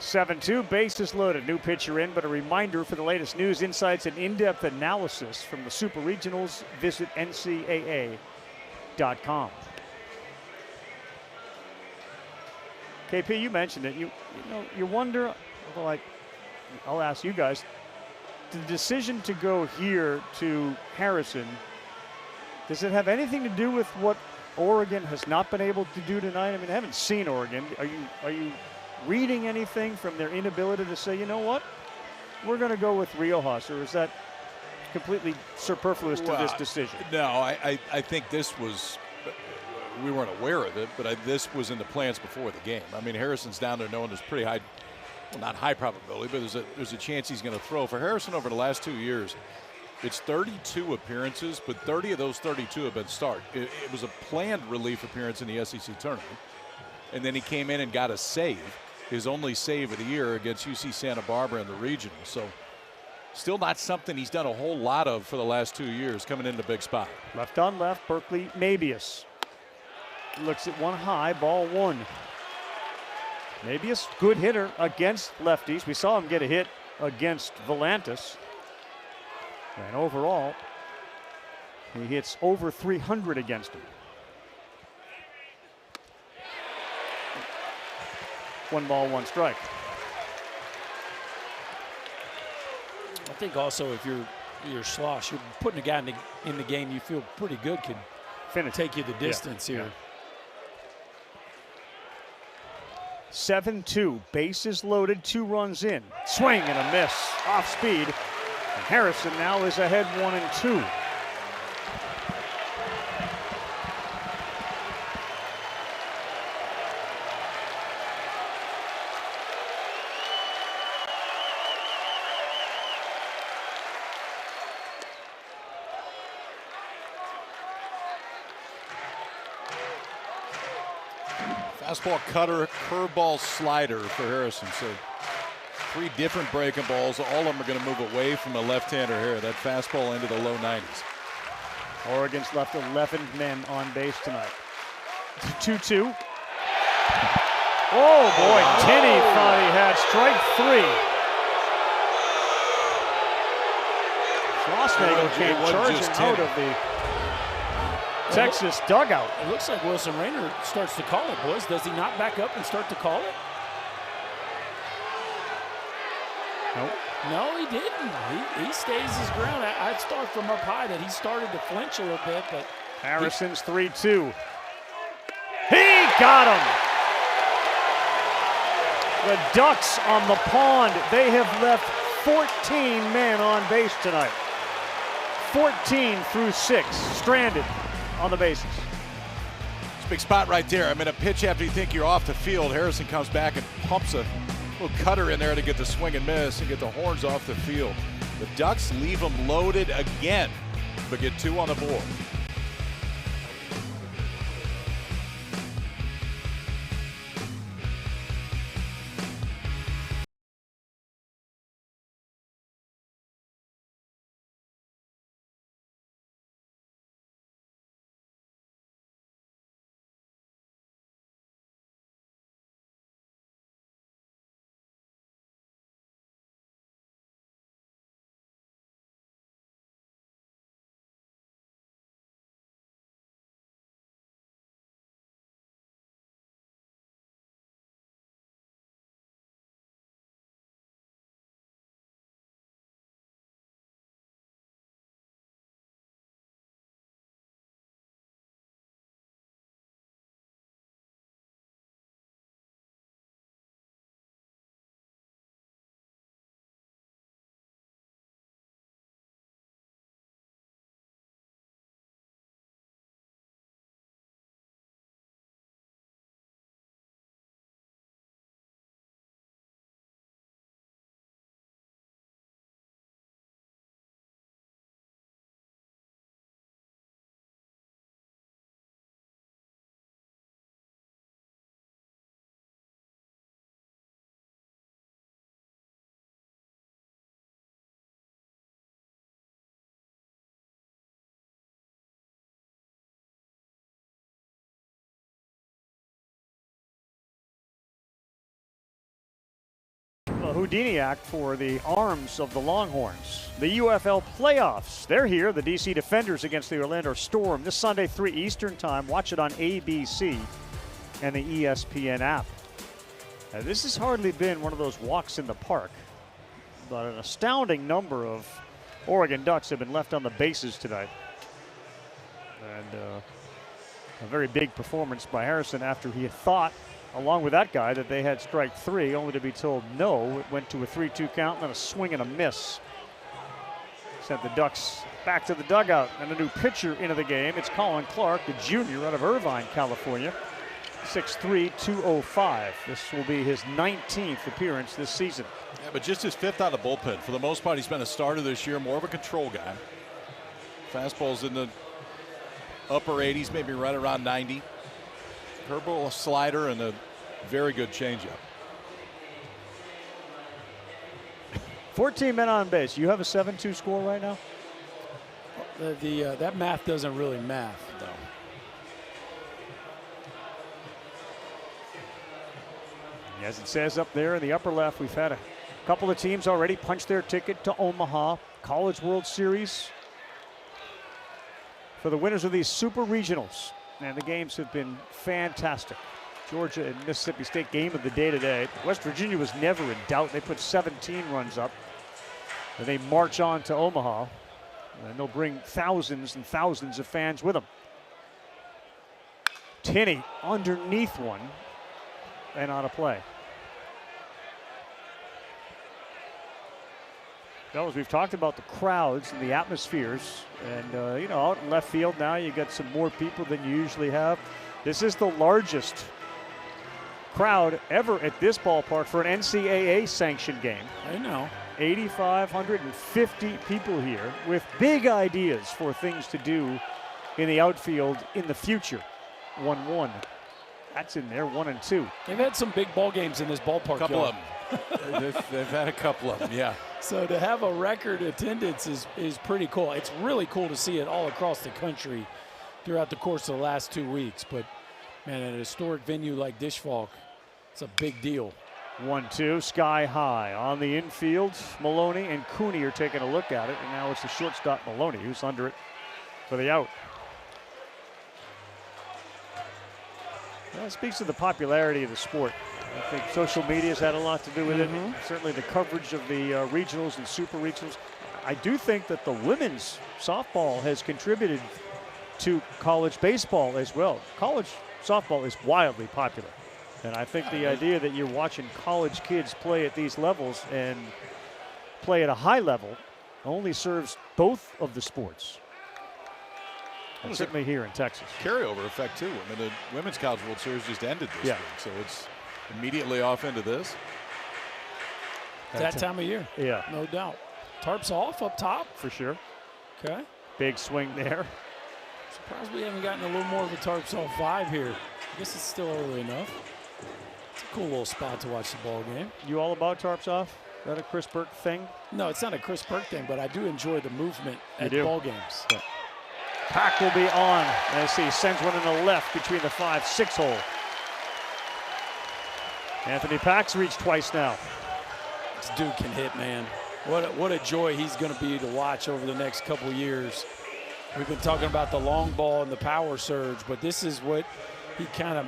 7-2, bases loaded. New pitcher in, but a reminder for the latest news, insights, and in-depth analysis from the Super Regionals, visit ncaa.com. KP, you mentioned it. You wonder, like, I'll ask you guys, the decision to go here to Harrison, does it have anything to do with what Oregon has not been able to do tonight? I mean, I haven't seen Oregon. Are you reading anything from their inability to say, you know what, we're going to go with Riojas, or is that completely superfluous to this decision? No, I think this was, we weren't aware of it, but this was in the plans before the game. I mean, Harrison's down there knowing there's pretty high, well, not high probability, but there's a chance he's going to throw. For Harrison over the last 2 years, it's 32 appearances, but 30 of those 32 have been start. It was a planned relief appearance in the SEC tournament, and then he came in and got a save, his only save of the year against UC Santa Barbara in the regional. So still not something he's done a whole lot of for the last 2 years, coming into the big spot. Left on left, Berkeley Mabius looks at one high, ball one. Mabius, good hitter against lefties. We saw him get a hit against Volantis. And overall, he hits over 300 against him. 1 ball, 1 strike. I think also if you're Schloss, you're putting a guy in the game you feel pretty good can take you the distance here. Yeah. 7-2, bases loaded, 2 runs in. Swing and a miss, off speed. And Harrison now is ahead 1-2. Fastball, cutter, curveball, slider for Harrison. So 3 different breaking balls. All of them are going to move away from a left-hander here. That fastball into the low 90s. Oregon's left 11 men on base tonight. 2-2. Oh boy, Tinney thought he had strike 3. Schlossnagle came charging out of the Texas dugout. It looks like Wilson Rayner starts to call it, boys. Does he not back up and start to call it? Nope. No, he didn't. He stays his ground. I'd start from up high that he started to flinch a little bit, but Harrison's 3-2. He got him. The Ducks on the pond. They have left 14 men on base tonight. 14 through 6 stranded on the bases. It's a big spot right there. I mean, a pitch after you think you're off the field. Harrison comes back and pumps a little cutter in there to get the swing and miss and get the horns off the field. The Ducks leave them loaded again, but get 2 on the board. Houdini act for the arms of the Longhorns. The UFL playoffs, they're here. The DC Defenders against the Orlando Storm this Sunday, 3 Eastern time. Watch it on ABC and the ESPN app. Now, this has hardly been one of those walks in the park, but an astounding number of Oregon Ducks have been left on the bases tonight. And a very big performance by Harrison after he had thought, along with that guy, that they had strike 3, only to be told no. It went to a 3-2 count and then a swing and a miss. Sent the Ducks back to the dugout, and a new pitcher into the game. It's Colin Clark, the junior out of Irvine, California. 6'3", 205. This will be his 19th appearance this season. Yeah, but just his 5th out of the bullpen. For the most part, he's been a starter this year, more of a control guy. Fastball's in the upper 80s, maybe right around 90. Curveball, a slider, and a very good changeup. 14 men on base. You have a 7-2 score right now? That math doesn't really math, though. As it says up there in the upper left, we've had a couple of teams already punch their ticket to Omaha. College World Series for the winners of these Super Regionals. And the games have been fantastic. Georgia and Mississippi State game of the day today. West Virginia was never in doubt. They put 17 runs up. And they march on to Omaha. And they'll bring thousands and thousands of fans with them. Tinney underneath one and out of play. Fellas, we've talked about the crowds and the atmospheres, and you know, out in left field now you got some more people than you usually have. This is the largest crowd ever at this ballpark for an NCAA sanctioned game. I know. 8,550 people here with big ideas for things to do in the outfield in the future. 1-1. That's in there, 1 and 2. They've had some big ball games in this ballpark. A couple of them. they've had a couple of them, yeah. So to have a record attendance is pretty cool. It's really cool to see it all across the country throughout the course of the last 2 weeks. But, man, at a historic venue like Disch-Falk, it's a big deal. 1-2, sky high on the infield. Maloney and Cooney are taking a look at it, and now it's the shortstop Maloney who's under it for the out. Well, it speaks to the popularity of the sport. I think social media has had a lot to do with it. Certainly the coverage of the regionals and super regionals. I do think that the women's softball has contributed to college baseball as well. College softball is wildly popular. And I think the idea that you're watching college kids play at these levels and play at a high level only serves both of the sports. And certainly here in Texas. Carryover effect, too. I mean, the Women's College World Series just ended this week, so it's immediately off into this. That time of year. Yeah. No doubt. Tarps off up top. For sure. Okay. Big swing there. Surprised we haven't gotten a little more of a tarps off vibe here. I guess it's still early enough. It's a cool little spot to watch the ball game. You all about tarps off? Is that a Chris Burke thing? No, it's not a Chris Burke thing, but I do enjoy the movement at ball games. Yeah. Pack will be on as he sends one in the left between the 5-6 hole. Anthony Pack's reached twice now. This dude can hit, man. What a joy he's going to be to watch over the next couple years. We've been talking about the long ball and the power surge, but this is what he kind of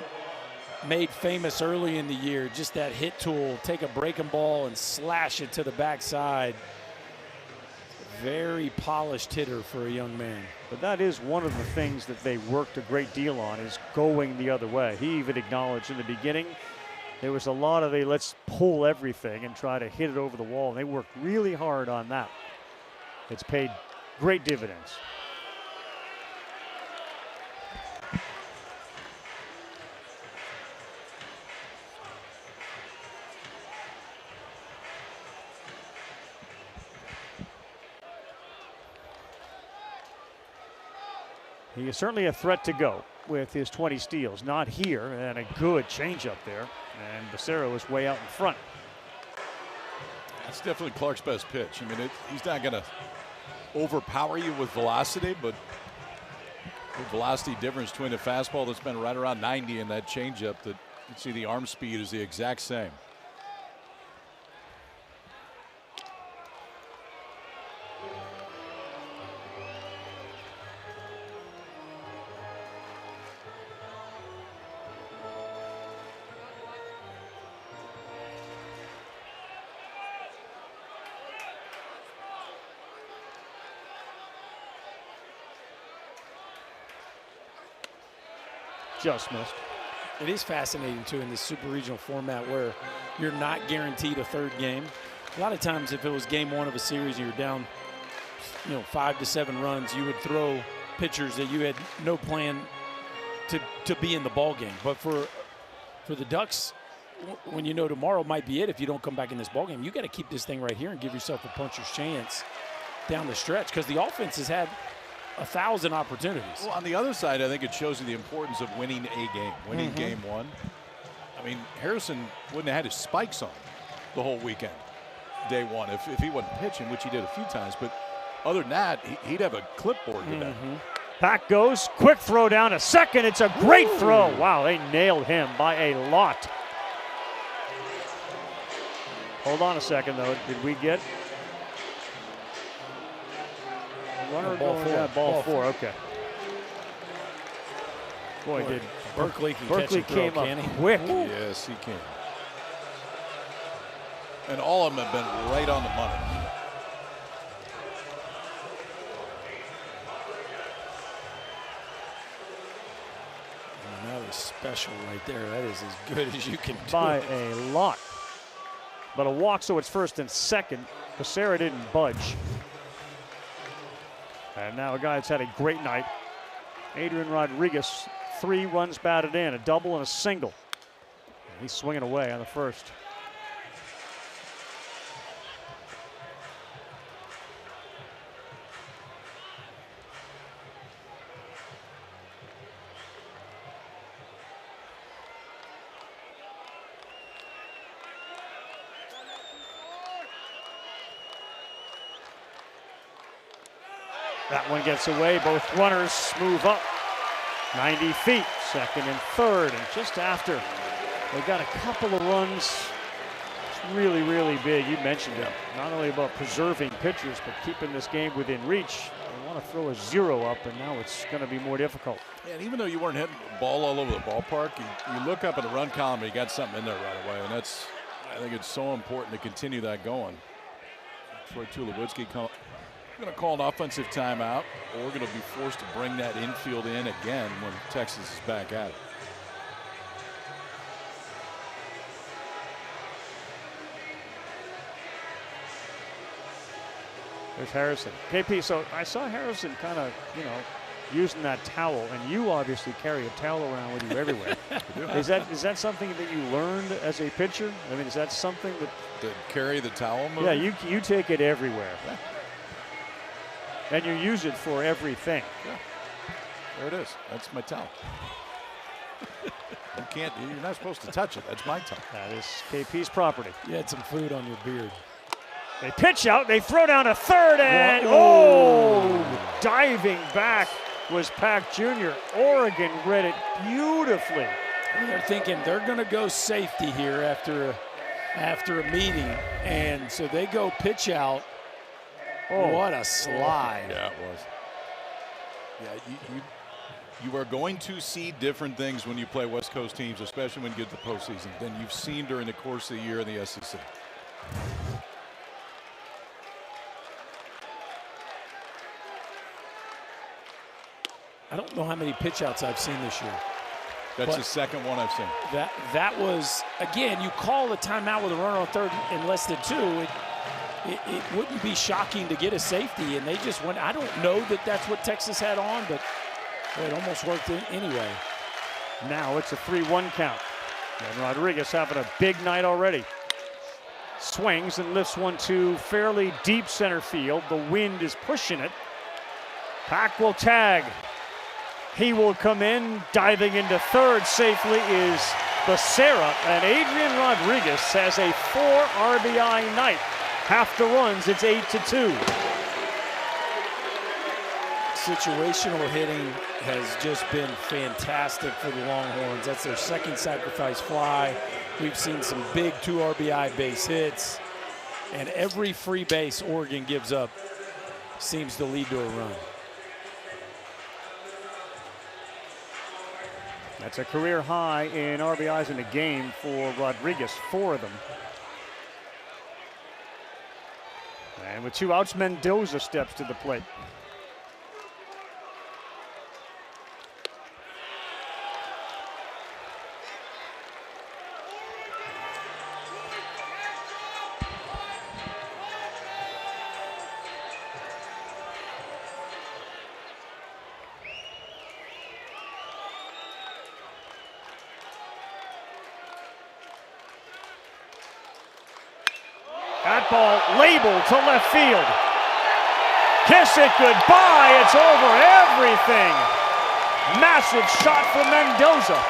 made famous early in the year. Just that hit tool, take a breaking ball and slash it to the backside. Very polished hitter for a young man. But that is one of the things that they worked a great deal on, is going the other way. He even acknowledged in the beginning there was a lot of let's pull everything and try to hit it over the wall. And they worked really hard on that. It's paid great dividends. He is certainly a threat to go with his 20 steals. Not here, and a good changeup there. And Becerra is way out in front. That's definitely Clark's best pitch. I mean, he's not going to overpower you with velocity, but the velocity difference between a fastball that's been right around 90 and that changeup that you see the arm speed is the exact same. Just missed. It is fascinating, too, in this super regional format where you're not guaranteed a third game. A lot of times if it was game one of a series and you're down, 5 to 7 runs, you would throw pitchers that you had no plan to be in the ball game. But for the Ducks, when tomorrow might be it if you don't come back in this ball game, you got to keep this thing right here and give yourself a puncher's chance down the stretch because the offense has had 1,000 opportunities. Well, on the other side, I think it shows you the importance of winning a game, winning game one. I mean, Harrison wouldn't have had his spikes on the whole weekend, day one, if he wasn't pitching, which he did a few times. But other than that, he'd have a clipboard today. Back goes, quick throw down to second. It's a great throw. Wow, they nailed him by a lot. Hold on a second, though. Did we get runner going down? Ball four. Okay. Boy, did Berkeley can Berkeley catch and throw, came can up he? quick. Yes, he can. And all of them have been right on the money. That is special right there. That is as good as you can do. By a lot. But a walk, so it's first and second. Becerra didn't budge. And now a guy that's had a great night. Adrian Rodriguez, 3 runs batted in, a double and a single. And he's swinging away on the first. That one gets away. Both runners move up 90 feet, second and third. And just after they got a couple of runs, it's really, really big. You mentioned it. Not only about preserving pitchers, but keeping this game within reach. They want to throw a 0 up, and now it's going to be more difficult. And even though you weren't hitting the ball all over the ballpark, you look up at the run column and you got something in there right away. And I think it's so important to continue that going. Troy Tulowitzki going to call an offensive timeout, or we're going to be forced to bring that infield in again when Texas is back at it. There's Harrison. KP, so I saw Harrison kind of, using that towel, and you obviously carry a towel around with you everywhere. Is that something that you learned as a pitcher? I mean, is that something that carry the towel move? Yeah, you take it everywhere. Yeah. And you use it for everything. Yeah. There it is. That's my towel. You're not supposed to touch it. That's my towel. That is KP's property. You had some food on your beard. They pitch out. They throw down to third, and diving back was Pack Jr. Oregon read it beautifully. They're thinking they're going to go safety here after a meeting, and so they go pitch out. What a slide. Yeah, it was. Yeah, you are going to see different things when you play West Coast teams, especially when you get to the postseason, than you've seen during the course of the year in the SEC. I don't know how many pitch outs I've seen this year. That's the second one I've seen. That was, again, you call a timeout with a runner on third in less than 2. It wouldn't be shocking to get a safety, and they just went. I don't know that that's what Texas had on, but it almost worked anyway. Now it's a 3-1 count. And Rodriguez having a big night already. Swings and lifts one to fairly deep center field. The wind is pushing it. Pack will tag. He will come in. Diving into third safely is Becerra. And Adrian Rodriguez has a 4 RBI night. Half the runs, it's 8-2. Situational hitting has just been fantastic for the Longhorns. That's their second sacrifice fly. We've seen some big 2 RBI base hits. And every free base Oregon gives up seems to lead to a run. That's a career high in RBIs in the game for Rodriguez, 4 of them. And with 2 outs, Mendoza steps to the plate. That ball labeled to left field. Kiss it goodbye. It's over everything. Massive shot from Mendoza.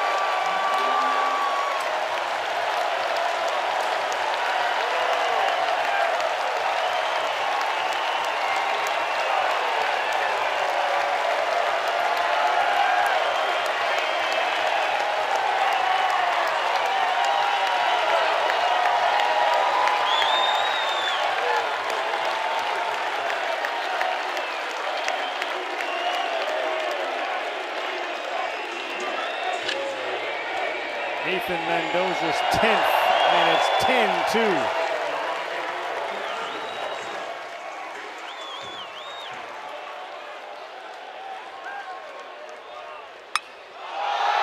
Ethan Mendoza's 10th, and it's 10-2.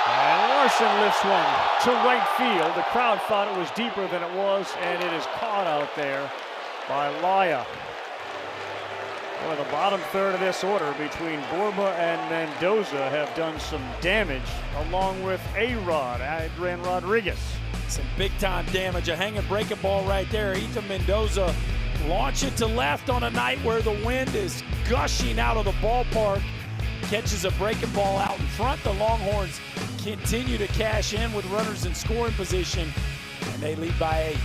And Larson lifts one to right field. The crowd thought it was deeper than it was, and it is caught out there by Laya. Boy, the bottom third of this order between Borba and Mendoza have done some damage, along with A-Rod, Adrian Rodriguez. Some big-time damage, a hanging breaking ball right there. Ethan Mendoza launch it to left on a night where the wind is gushing out of the ballpark. Catches a breaking ball out in front. The Longhorns continue to cash in with runners in scoring position, and they lead by 8.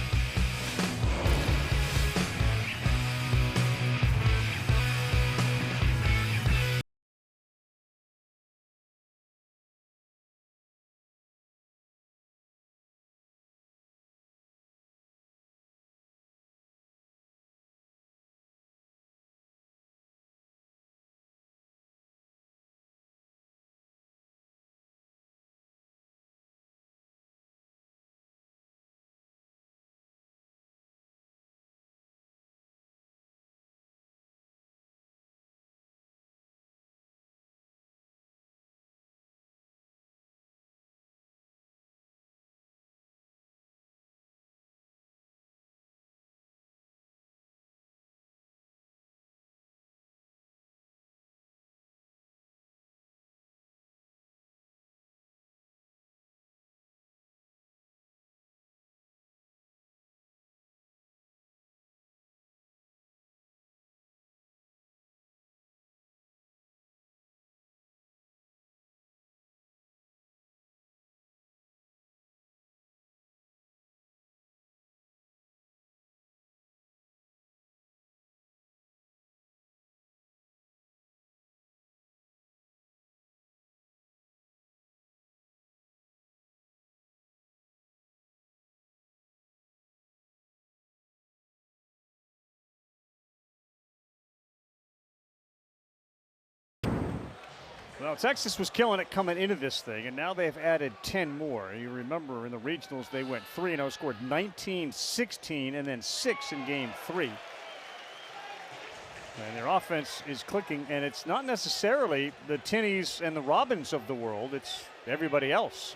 Well, Texas was killing it coming into this thing, and now they've added 10 more. You remember in the regionals they went 3-0, scored 19-16, and then 6 in game 3. And their offense is clicking, and it's not necessarily the Tinnies and the Robins of the world, it's everybody else.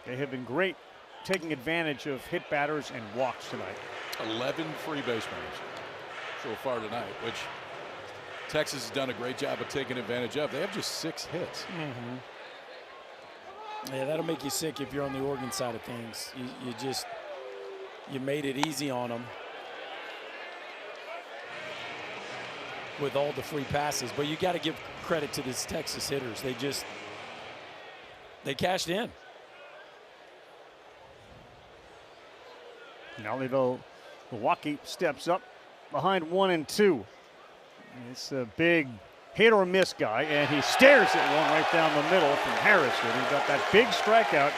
They have been great taking advantage of hit batters and walks tonight. 11 free base runners so far tonight, which Texas has done a great job of taking advantage of. They have just 6 hits. Yeah, that'll make you sick if you're on the Oregon side of things. You made it easy on them with all the free passes. But you got to give credit to these Texas hitters. They cashed in. Now Milwaukee steps up behind 1-2. It's a big hit or miss guy, and he stares at one right down the middle from Harrison. He got that big strikeout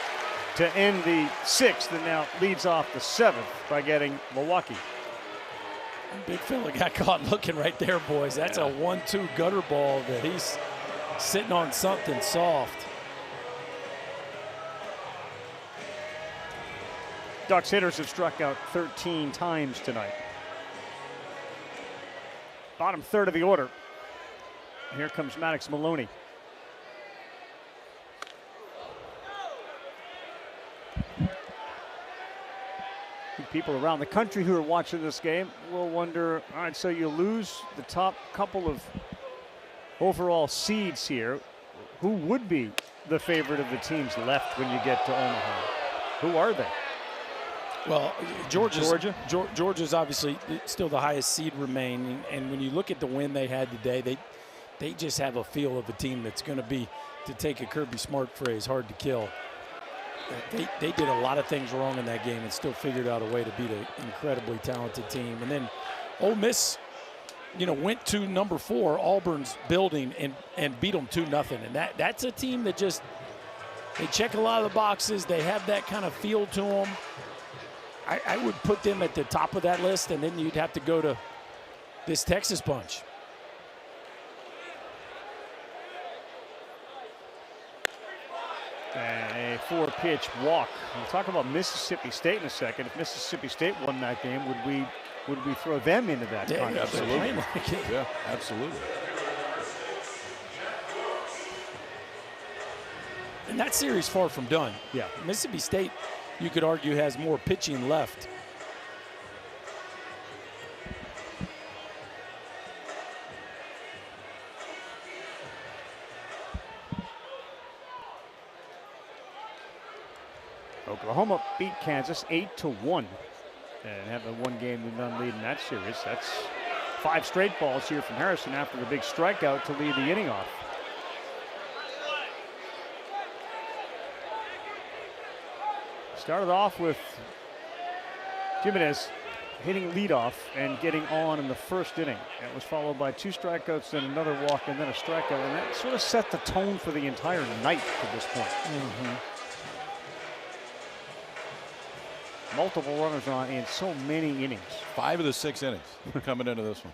to end the 6th, and now leads off the 7th by getting Milwaukee. Big fella got caught looking right there, boys. That's a 1-2 gutter ball that he's sitting on something soft. Ducks hitters have struck out 13 times tonight. Bottom third of the order. Here comes Maddox Maloney. People around the country who are watching this game will wonder, all right, so you lose the top couple of overall seeds here. Who would be the favorite of the teams left when you get to Omaha? Who are they? Well, Georgia's obviously still the highest seed remaining, and when you look at the win they had today, they just have a feel of a team that's going to be, to take a Kirby Smart phrase, hard to kill. They did a lot of things wrong in that game and still figured out a way to beat an incredibly talented team. And then Ole Miss, went to number 4, Auburn's building, and beat them 2-0. And that's a team that just, they check a lot of the boxes. They have that kind of feel to them. I would put them at the top of that list, and then you'd have to go to this Texas bunch. And a 4-pitch walk. We'll talk about Mississippi State in a second. If Mississippi State won that game, would we throw them into that conversation? Absolutely. Yeah, absolutely. And that series far from done. Yeah. Mississippi State, you could argue, has more pitching left. Oklahoma beat Kansas 8-1 and have a 1-game-to-none lead in that series. That's 5 straight balls here from Harrison after the big strikeout to lead the inning off. Started off with Jimenez hitting leadoff and getting on in the first inning. That was followed by 2 strikeouts, then another walk, and then a strikeout. And that sort of set the tone for the entire night to this point. Multiple runners on in so many innings. 5 of the 6 innings coming into this one.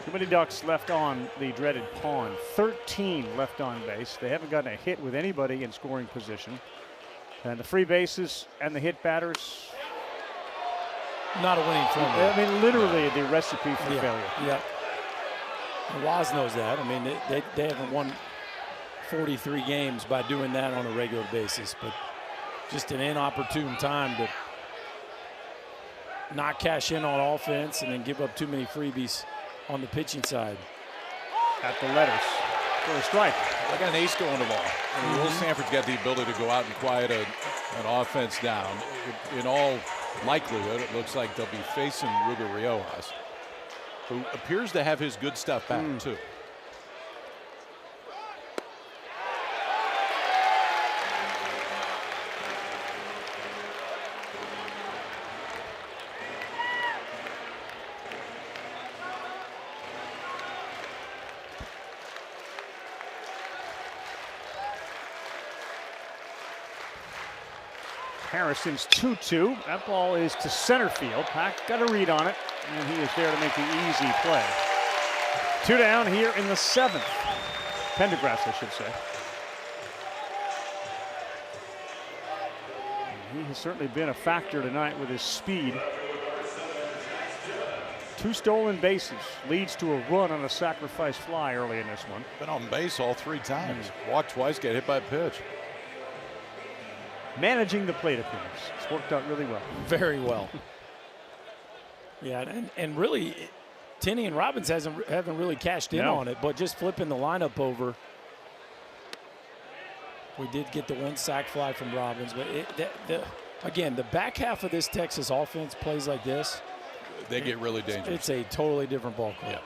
Too many Ducks left on the dreaded pond. 13 left on base. They haven't gotten a hit with anybody in scoring position. And the free bases and the hit batters, not a winning formula. I mean, literally the recipe for failure. Yeah. And Waz knows that. I mean, they haven't won 43 games by doing that on a regular basis, but just an inopportune time to not cash in on offense and then give up too many freebies on the pitching side. At the letters for a strike. I got an ace going tomorrow. I mean, Will Sanford's got the ability to go out and quiet an offense down. In all likelihood, it looks like they'll be facing Ruben Riojas, who appears to have his good stuff back too. Harrison's 2-2. That ball is to center field. Pack got a read on it, and he is there to make the easy play. 2 down here in the 7th. Pendergrass, I should say. And he has certainly been a factor tonight with his speed. 2 stolen bases leads to a run on a sacrifice fly early in this one. Been on base all 3 times. Walked twice, got hit by a pitch. Managing the plate appearance. It's worked out really well. Very well. Yeah, and really, Tenney and Robbins haven't really cashed in on it, but just flipping the lineup over. We did get the 1 sac fly from Robbins, but again, the back half of this Texas offense plays like this. They get really dangerous. It's a totally different ball club. Yeah.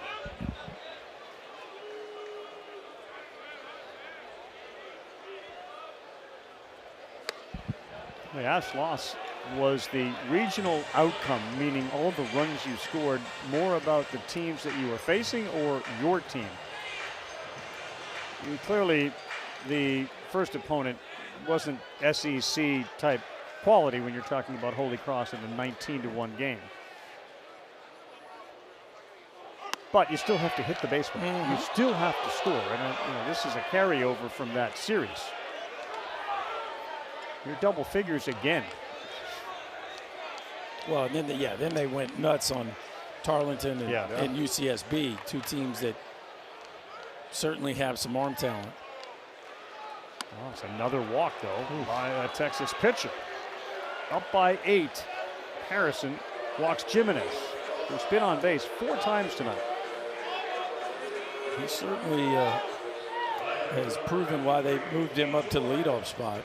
The Ash loss was the regional outcome, meaning all the runs you scored, more about the teams that you were facing or your team. Clearly, the first opponent wasn't SEC type quality when you're talking about Holy Cross in a 19-1 game. But you still have to hit the baseball. You still have to score, and this is a carryover from that series. You're double figures again. Well, and then they went nuts on Tarleton and UCSB, 2 teams that certainly have some arm talent. Oh, it's another walk, though, by a Texas pitcher. Up by 8. Harrison walks Jimenez, who's been on base 4 times tonight. He certainly has proven why they moved him up to the leadoff spot.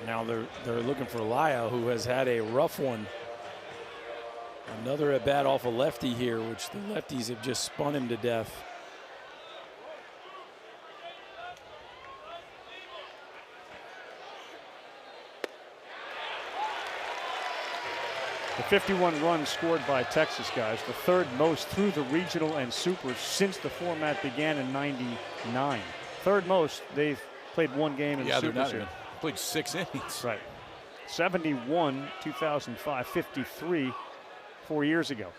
Now they're looking for Laya, who has had a rough one. Another at bat off a lefty here, which the lefties have just spun him to death. The 51 runs scored by Texas, guys, the 3rd most through the regional and supers since the format began in '99. 3rd most. They've played 1 game in the supers here. Played 6 innings. Right. 71, 2005, 53 4 years ago.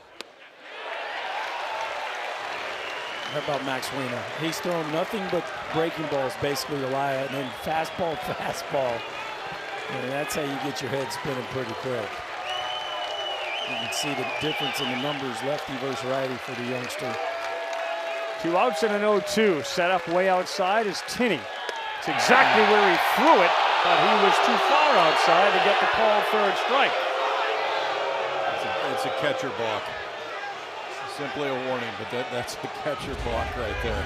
How about Max Wiener? He's thrown nothing but breaking balls, basically, to Laya, and then fastball, fastball. And that's how you get your head spinning pretty quick. You can see the difference in the numbers, lefty versus righty for the youngster. 2 outs and an 0-2. Set up way outside is Tinney. It's exactly where he threw it, but he was too far outside to get the called 3rd strike. It's a catcher balk. Simply a warning, but that's a catcher balk right there.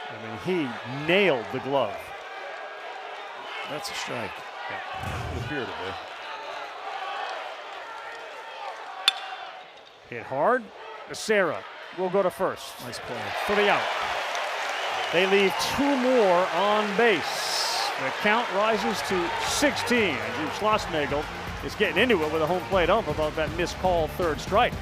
I mean, he nailed the glove. That's a strike. Yeah. It appeared to be. Hit hard. Becerra will go to first. Nice play. For the out. They leave 2 more on base. The count rises to 16. And Jim Schlossnagle is getting into it with a home plate ump about that missed call 3rd strike.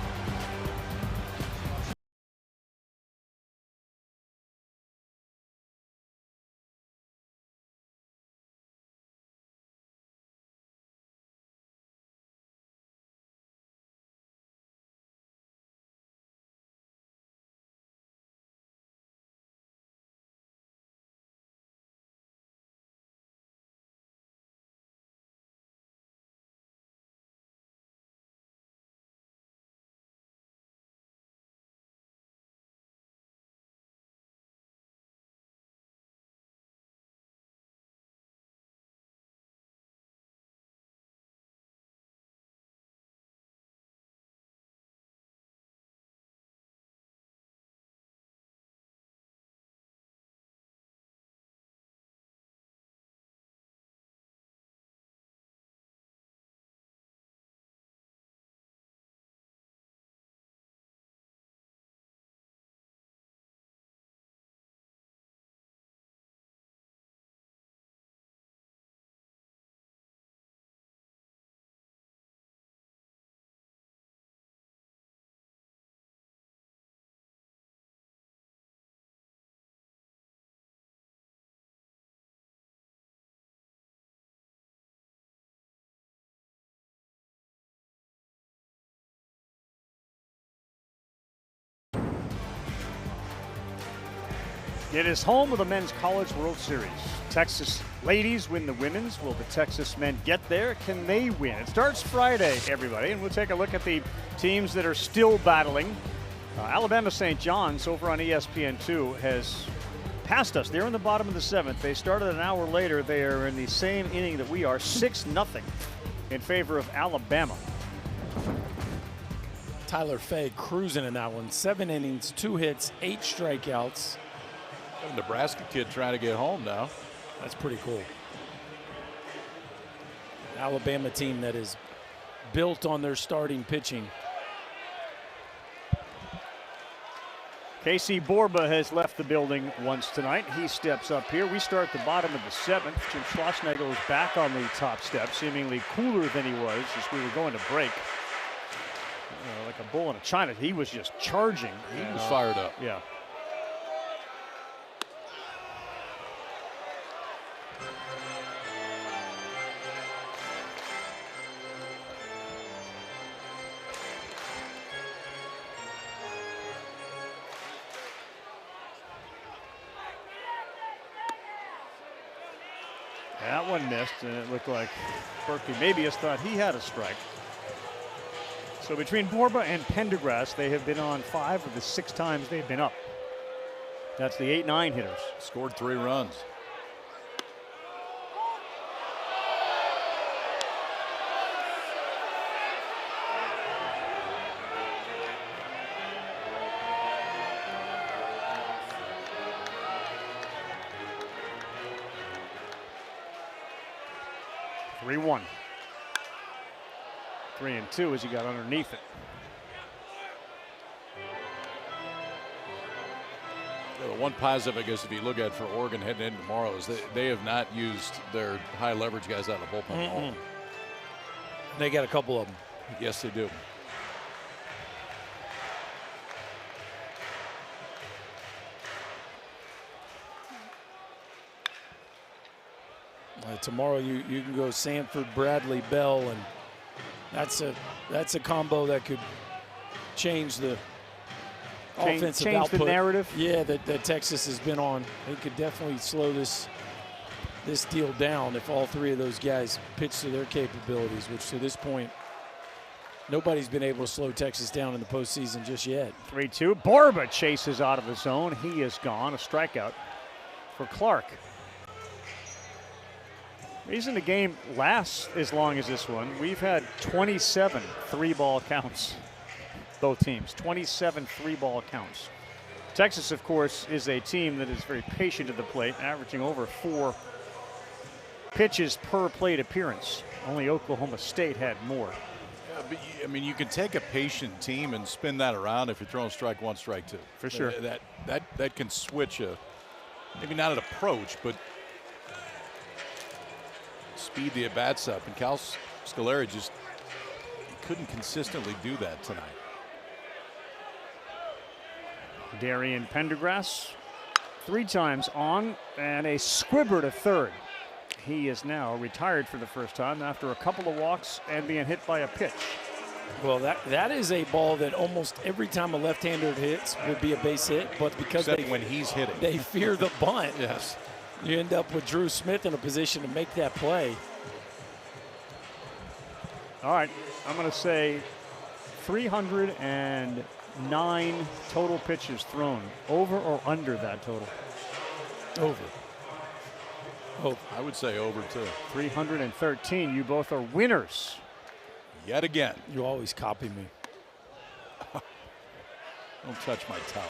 It is home of the Men's College World Series. Texas ladies win the women's. Will the Texas men get there? Can they win? It starts Friday, everybody, and we'll take a look at the teams that are still battling. Alabama St. John's over on ESPN2 has passed us. They're in the bottom of the 7th. They started an hour later. They are in the same inning that we are, 6-0 in favor of Alabama. Tyler Fay cruising in that one. 7 innings, 2 hits, 8 strikeouts. A Nebraska kid trying to get home now. That's pretty cool. Alabama team that is built on their starting pitching. Casey Borba has left the building once tonight. He steps up here. We start the bottom of the 7th. Jim Schlossnagle is back on the top step, seemingly cooler than he was as we were going to break. Like a bull in a china. He was just charging. He was fired up. Yeah. That one missed, and it looked like Berkeley Mabius thought he had a strike. So between Borba and Pendergrass, they have been on 5 of the 6 times they've been up. That's the 8-9 hitters. Scored 3 runs. 3-1. 3-2 as he got underneath it. The one positive, I guess, if you look at for Oregon heading in tomorrow is they have not used their high leverage guys out of the bullpen at all. They got a couple of them. Yes, they do. Tomorrow you can go Sanford, Bradley, Bell, and that's a combo that could change the offensive change output. The narrative. Yeah, that Texas has been on. They could definitely slow this deal down if all three of those guys pitch to their capabilities, which to this point nobody's been able to slow Texas down in the postseason just yet. 3-2. Barba chases out of the zone. He is gone. A strikeout for Clark. Reason the game lasts as long as this one, we've had 27 three-ball counts. Both teams, 27 three-ball counts. Texas, of course, is a team that is very patient at the plate, averaging over 4 pitches per plate appearance. Only Oklahoma State had more. Yeah, but I mean, you can take a patient team and spin that around if you're throwing strike one, strike two. For sure. That can switch maybe not an approach, but speed the at-bats up. And Cal Scolari just couldn't consistently do that tonight. Darian Pendergrass 3 times on and a squibber to third. He is now retired for the first time after a couple of walks and being hit by a pitch. Well, that is a ball that almost every time a left-hander hits would be a base hit, but because when he's hitting, they fear the bunt. Yes. You end up with Drew Smith in a position to make that play. All right, I'm going to say 309 total pitches thrown. Over or under that total? Over. Oh, I would say over too. 313. You both are winners. Yet again. You always copy me. Don't touch my towel.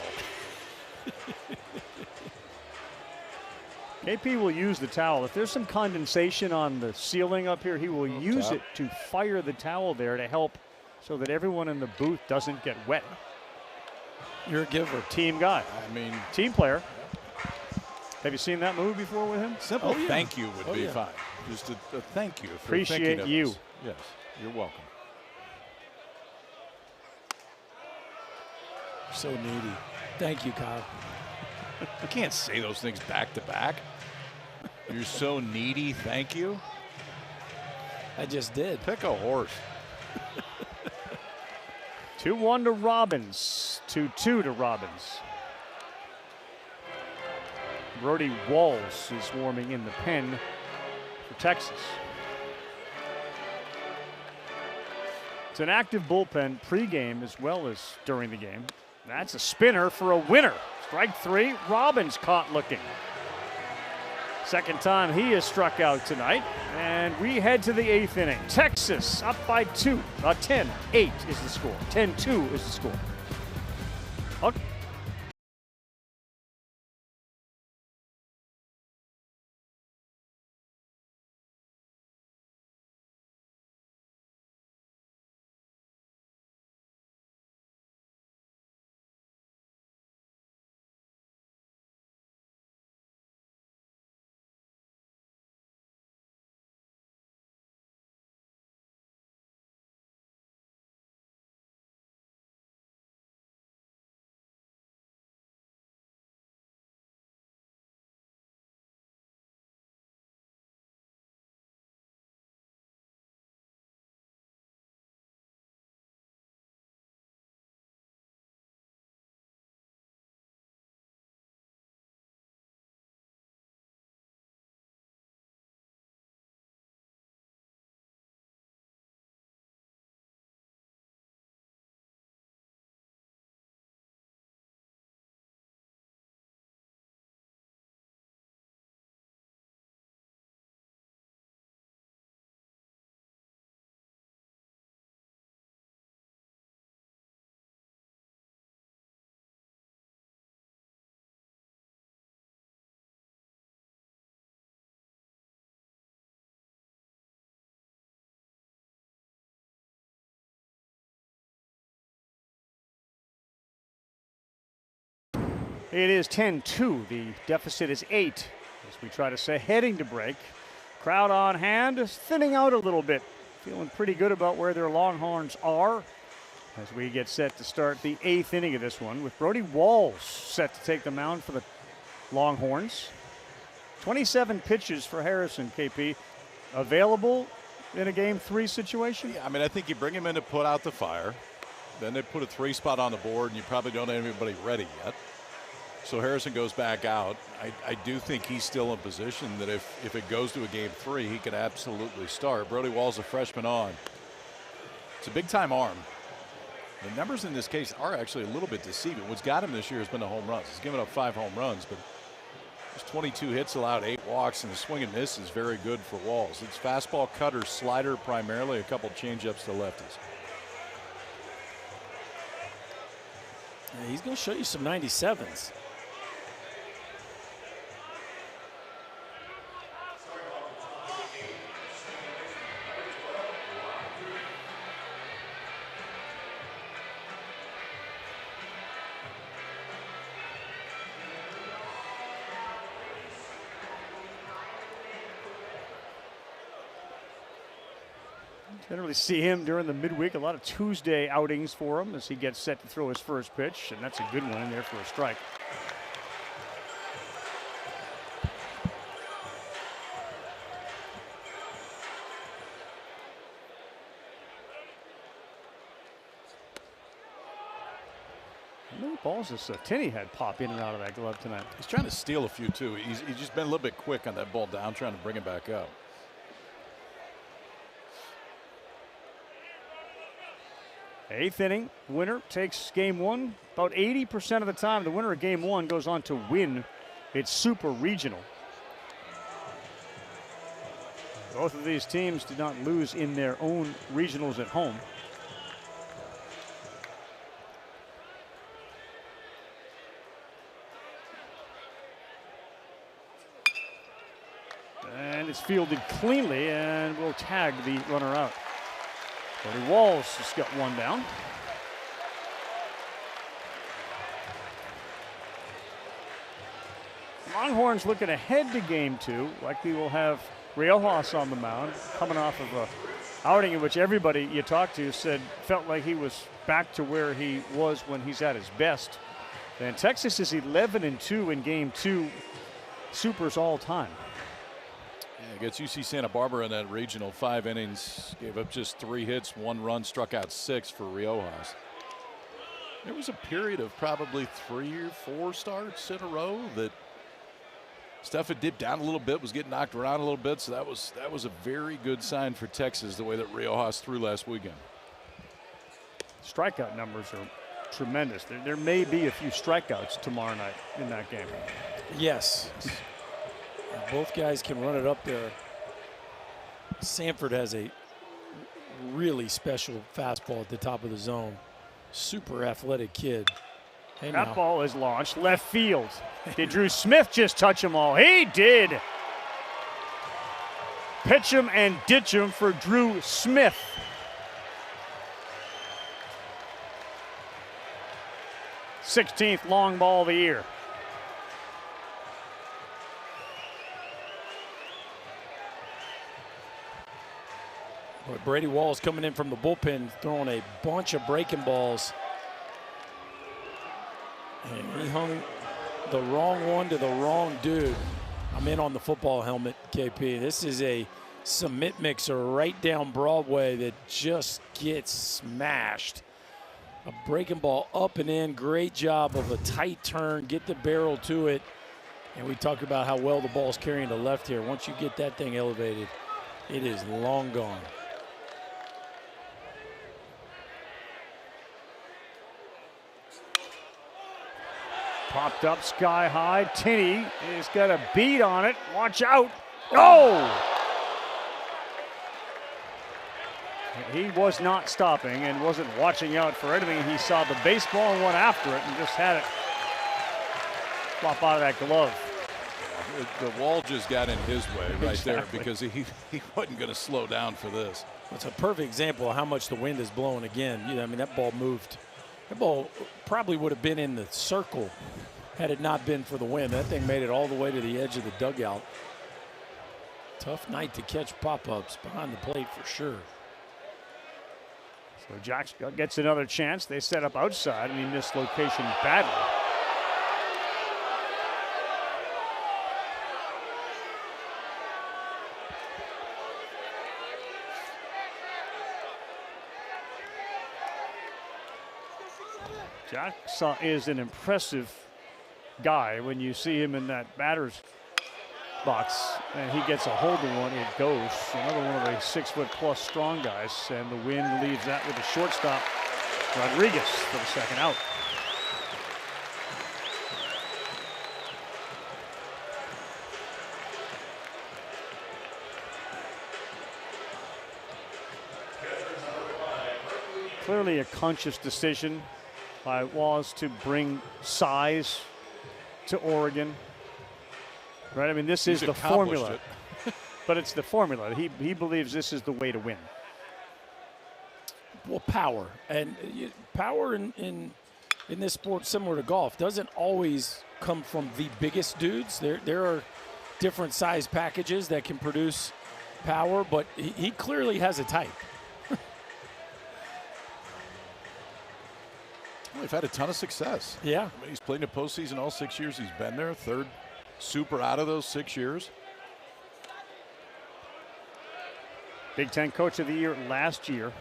KP will use the towel. If there's some condensation on the ceiling up here, he will use it to fire the towel there to help so that everyone in the booth doesn't get wet. You're a giver. Team guy. I mean, team player. Have you seen that move before with him? Simple thank you would be fine. Just a thank you for Appreciate thinking of you. us. Yes, you're welcome. So needy. Thank you, Kyle. You can't say those things back to back. You're so needy, thank you. I just did. Pick a horse. 2-1 to Robbins. 2-2 to Robbins. Brody Walls is warming in the pen for Texas. It's an active bullpen pregame as well as during the game. That's a spinner for a winner. Strike 3, Robbins caught looking. Second time he has struck out tonight. And we head to the 8th inning. Texas up by 2. 10-8 is the score. 10-2 is the score. Okay. It is 10-2. The deficit is 8 as we try to say heading to break. Crowd on hand is thinning out a little bit. Feeling pretty good about where their Longhorns are as we get set to start the 8th inning of this one with Brody Walls set to take the mound for the Longhorns. 27 pitches for Harrison, KP. Available in a Game 3 situation? Yeah, I mean, I think you bring him in to put out the fire. Then they put a 3 spot on the board, and you probably don't have anybody ready yet. So Harrison goes back out. I do think he's still in position that if it goes to a Game 3, he could absolutely start. Brody Walls, a freshman on. It's a big-time arm. The numbers in this case are actually a little bit deceiving. What's got him this year has been the home runs. He's given up 5 home runs, but there's 22 hits allowed, 8 walks, and the swing and miss is very good for Walls. It's fastball, cutter, slider primarily, a couple changeups to lefties. Yeah, he's going to show you some 97s. Generally see him during the midweek. A lot of Tuesday outings for him as he gets set to throw his first pitch, and that's a good one in there for a strike. How many balls does Tinney had pop in and out of that glove tonight? He's trying to steal a few, too. He's just been a little bit quick on that ball down, trying to bring it back up. Eighth inning, winner takes Game 1. About 80% of the time, the winner of Game 1 goes on to win its Super Regional. Both of these teams did not lose in their own regionals at home. And it's fielded cleanly and will tag the runner out. Brody Walls has got one down. Longhorns looking ahead to Game 2. Likely will have Riojas on the mound, coming off of a outing in which everybody you talked to said felt like he was back to where he was when he's at his best. And Texas is 11-2 in Game 2, Supers all time. Against UC Santa Barbara in that regional, 5 innings, gave up just 3 hits, 1 run, struck out 6 for Riojas. There was a period of probably 3 or 4 starts in a row that stuff had dipped down a little bit, was getting knocked around a little bit, so that was a very good sign for Texas, the way that Riojas threw last weekend. Strikeout numbers are tremendous. There may be a few strikeouts tomorrow night in that game. Yes. Both guys can run it up there. Sanford has a really special fastball at the top of the zone. Super athletic kid. Hey, that ball is launched left field. Did Drew Smith just touch them all? He did. Pitch him and ditch him for Drew Smith. '16th long ball of the year. Brady Walls coming in from the bullpen, throwing a bunch of breaking balls. And he hung the wrong one to the wrong dude. I'm in on the football helmet, KP. This is a cement mixer right down Broadway that just gets smashed. A breaking ball up and in. Great job of a tight turn. Get the barrel to it. And we talked about how well the ball's carrying to left here. Once you get that thing elevated, it is long gone. Popped up sky high. Tinney has got a beat on it. Watch out. Oh! He was not stopping and wasn't watching out for anything. He saw the baseball and went after it and just had it flop out of that glove. The wall just got in his way right there because he wasn't going to slow down for this. It's a perfect example of how much the wind is blowing again. I mean, that ball moved. That ball probably would have been in the circle had it not been for the wind. That thing made it all the way to the edge of the dugout. Tough night to catch pop-ups behind the plate for sure. So Jack gets another chance. They set up outside, and he missed location badly. Jack is an impressive guy when you see him in that batter's box, and he gets a hold of one, it goes. Another one of the 6-foot-plus strong guys, and the wind leaves that with the shortstop, Rodriguez, for the second out. Clearly a conscious decision by Waz to bring size to Oregon. Right, I mean, this is the formula, but it's the formula. He believes this is the way to win. Well, power, and power in this sport, similar to golf, doesn't always come from the biggest dudes. There are different size packages that can produce power, but he clearly has a type. We've had a ton of success. Yeah. I mean, he's played in the postseason all 6 years he's been there. Third super out of those 6 years. Big Ten Coach of the Year last year.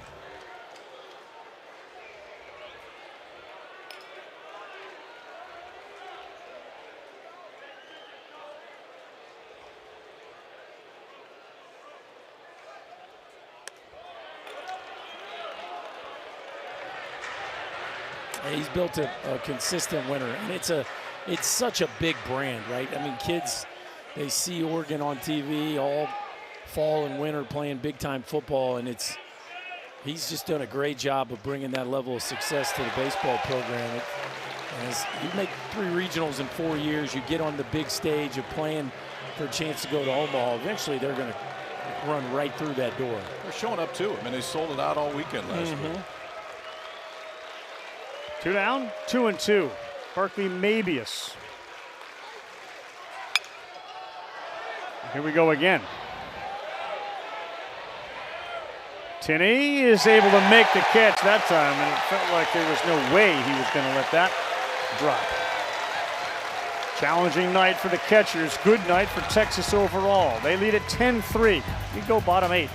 He's built a consistent winner, and it's such a big brand, right? I mean, kids, they see Oregon on TV all fall and winter playing big-time football, and he's just done a great job of bringing that level of success to the baseball program. As you make 3 regionals in 4 years, you get on the big stage of playing for a chance to go to Omaha. Eventually, they're going to run right through that door. They're showing up, too. I mean, they sold it out all weekend last week. 2 down, 2-2. Barkley Mabius. Here we go again. Tinney is able to make the catch that time, and it felt like there was no way he was going to let that drop. Challenging night for the catchers. Good night for Texas overall. They lead at 10-3. We go bottom 8.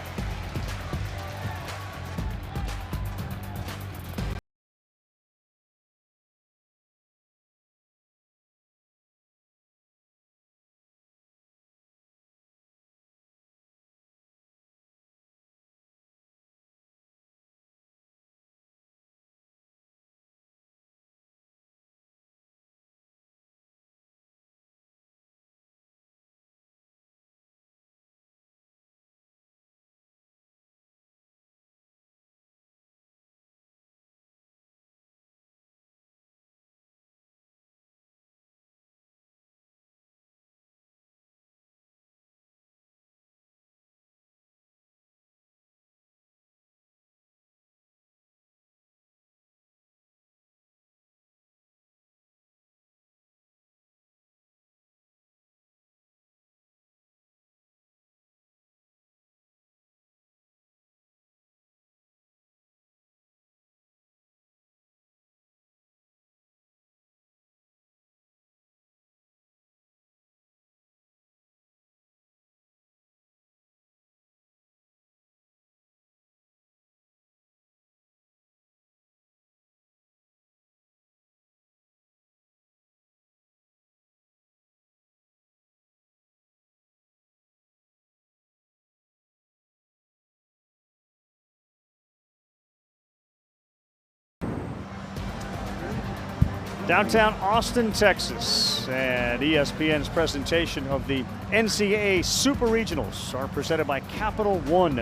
Downtown Austin, Texas, and ESPN's presentation of the NCAA Super Regionals are presented by Capital One.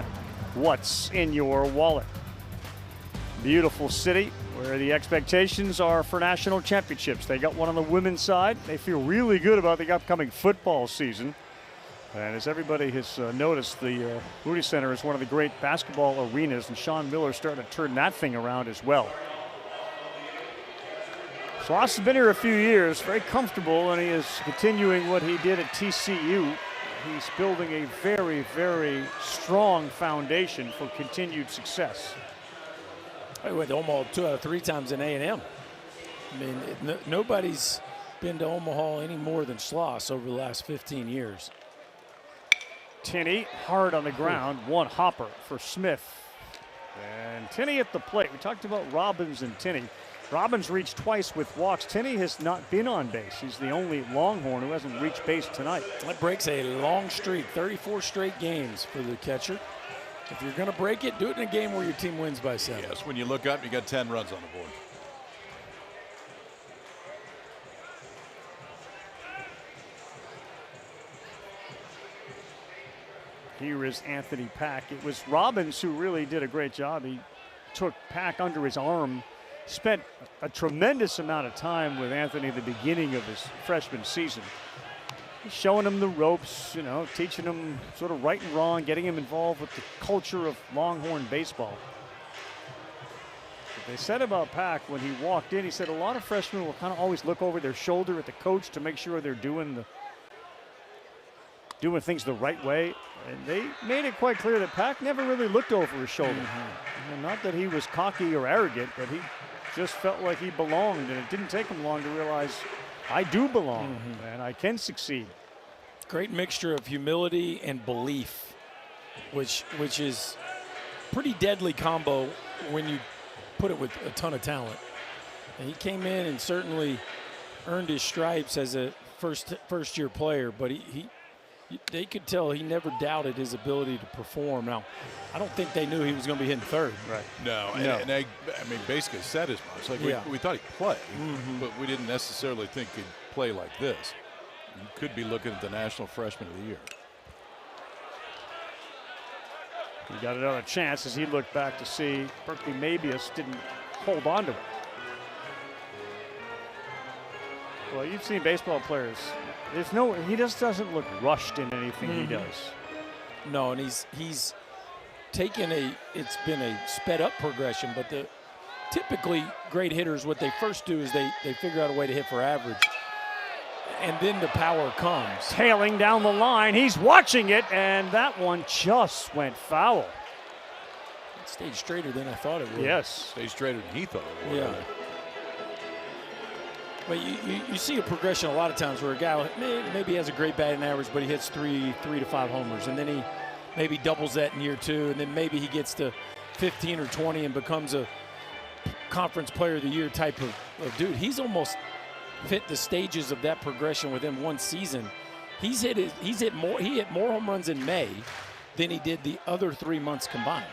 What's in your wallet? Beautiful city where the expectations are for national championships. They got one on the women's side. They feel really good about the upcoming football season. And as everybody has noticed, the Moody Center is one of the great basketball arenas, and Sean Miller starting to turn that thing around as well. Sloss has been here a few years, very comfortable, and he is continuing what he did at TCU. He's building a very, very strong foundation for continued success. I went to Omaha 2 out of 3 times in A&M. I mean, nobody's been to Omaha any more than Sloss over the last 15 years. Tinney hard on the ground, one hopper for Smith. And Tinney at the plate. We talked about Robbins and Tinney. Robbins reached twice with walks. Tinney has not been on base. He's the only Longhorn who hasn't reached base tonight. That breaks a long streak, 34 straight games for the catcher. If you're going to break it, do it in a game where your team wins by 7. Yes, when you look up, you got 10 runs on the board. Here is Anthony Pack. It was Robbins who really did a great job. He took Pack under his arm, spent a tremendous amount of time with Anthony at the beginning of his freshman season, showing him the ropes, you know, teaching him sort of right and wrong, getting him involved with the culture of Longhorn baseball. But they said about Pack when he walked in, he said a lot of freshmen will kind of always look over their shoulder at the coach to make sure they're doing things the right way. And they made it quite clear that Pack never really looked over his shoulder. And not that he was cocky or arrogant, but he just felt like he belonged, and it didn't take him long to realize I do belong and I can succeed. Great mixture of humility and belief, which is pretty deadly combo when you put it with a ton of talent. And he came in and certainly earned his stripes as a first year player, but they could tell he never doubted his ability to perform. Now, I don't think they knew he was going to be hitting third. Right. No. And I mean, basically said as much. Like we thought he'd play, but we didn't necessarily think he'd play like this. You could be looking at the National Freshman of the Year. He got another chance as he looked back to see Berkeley Mabius didn't hold on to it. Well, you've seen baseball players. He just doesn't look rushed in anything he does. No, and he's taken it's been a sped up progression, but typically great hitters, what they first do is they figure out a way to hit for average, and then the power comes. Tailing down the line, he's watching it, and that one just went foul. It stayed straighter than I thought it would. Yes. Stayed straighter than he thought it would. Yeah. But you see a progression a lot of times where a guy maybe has a great batting average, but he hits 3 to 5 homers, and then he maybe doubles that in year 2, and then maybe he gets to 15 or 20 and becomes a conference player of the year type of dude. He's almost fit the stages of that progression within one season. He hit more home runs in May than he did the other 3 months combined.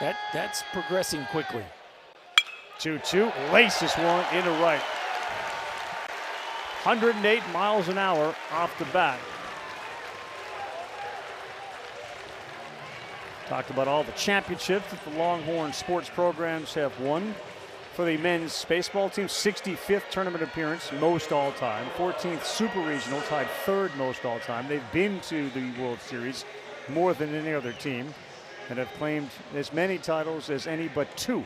That's progressing quickly. 2-2, laces one into right. 108 miles an hour off the bat. Talked about all the championships that the Longhorn sports programs have won. For the men's baseball team, 65th tournament appearance, most all time. 14th super regional, tied 3rd most all time. They've been to the World Series more than any other team and have claimed as many titles as any but 2.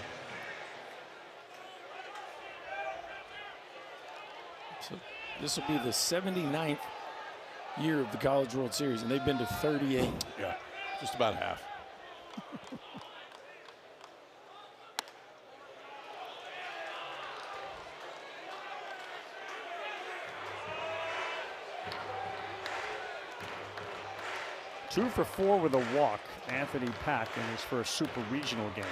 So this will be the 79th year of the College World Series, and they've been to 38. Yeah, just about half. Two for 4 with a walk, Anthony Pack in his first super regional game.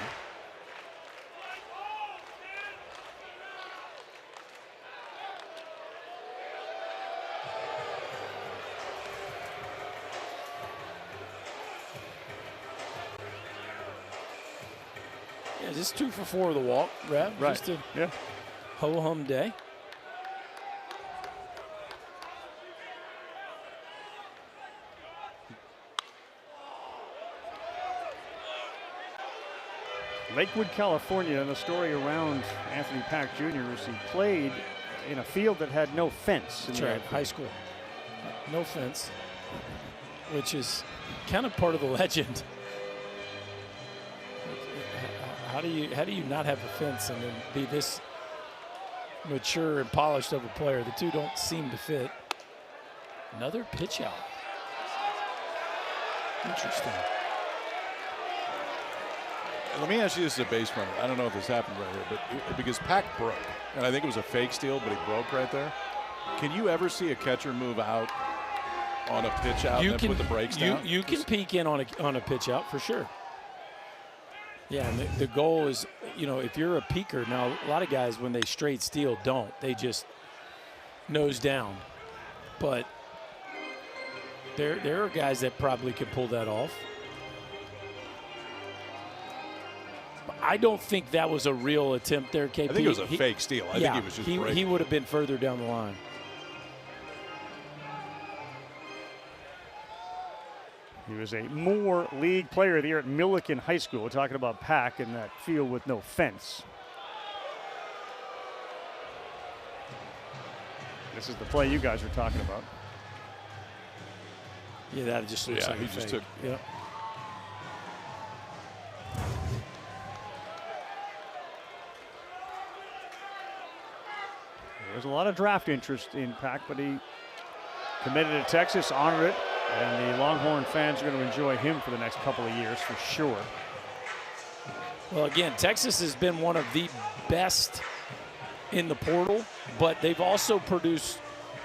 Yeah, just 2 for 4 with a walk, right? Just a ho-hum day. Lakewood, California, and the story around Anthony Pack Jr. is he played in a field that had no fence. That's right, high school. No fence, which is kind of part of the legend. How do you not have a fence and then be this mature and polished of a player. The two don't seem to fit. Another pitch out. Interesting. Let me ask you this as a base runner. I don't know if this happened right here, but because Pack broke, and I think it was a fake steal, but he broke right there. Can you ever see a catcher move out on a pitch out and then put the brakes down? You can peek in on a pitch out for sure. Yeah, and the goal is, you know, if you're a peaker, now a lot of guys when they straight steal don't. They just nose down. But there are guys that probably could pull that off. I don't think that was a real attempt there, KP. I think it was a fake steal. I think he was just breaking. He would have been further down the line. He was a Moore League Player of the Year at Millikan High School. We're talking about Pack in that field with no fence. This is the play you guys are talking about. Yeah, that just looks like he just took. Yeah. There's a lot of draft interest in Pack, but he committed to Texas, honored it, and the Longhorn fans are going to enjoy him for the next couple of years for sure. Well, again, Texas has been one of the best in the portal, but they've also produced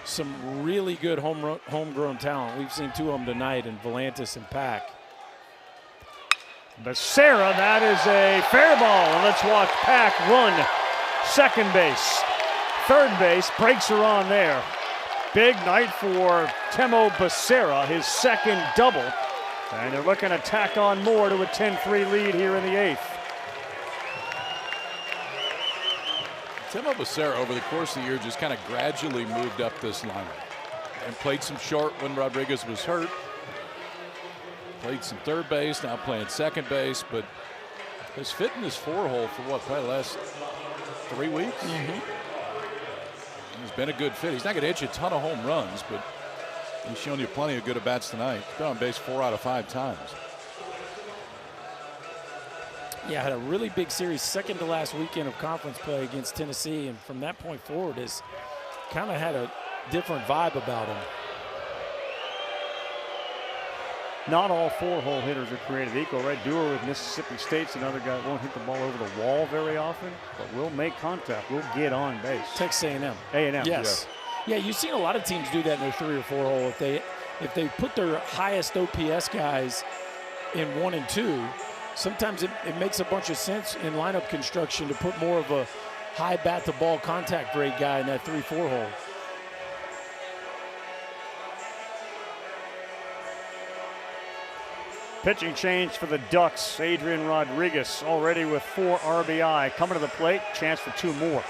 some really good homegrown talent. We've seen two of them tonight in Volantis and Pack. Becerra, that is a fair ball, and let's watch Pack run second base. Third base, breaks are on there. Big night for Temo Becerra, his second double. And they're looking to tack on more to a 10-3 lead here in the eighth. Temo Becerra over the course of the year just kind of gradually moved up this lineup and played some short when Rodriguez was hurt. Played some third base, now playing second base, but has fit in this four-hole for what, probably the last 3 weeks? Mm-hmm. He's been a good fit. He's not going to hit you a ton of home runs, but he's shown you plenty of good at-bats tonight. He's been on base 4 out of 5 times. Yeah, had a really big series, second to last weekend of conference play against Tennessee, and from that point forward has kind of had a different vibe about him. Not all four-hole hitters are created equal, right? Dewar with Mississippi State's another guy that won't hit the ball over the wall very often, but will make contact, will get on base. Texas A&M. A&M. Yes. Yeah, you've seen a lot of teams do that in their 3 or 4 hole. If they put their highest OPS guys in 1 and 2, sometimes it makes a bunch of sense in lineup construction to put more of a high bat-to-ball contact rate guy in that 3-4 hole. Pitching change for the Ducks. Adrian Rodriguez already with 4 RBI. Coming to the plate, chance for 2 more.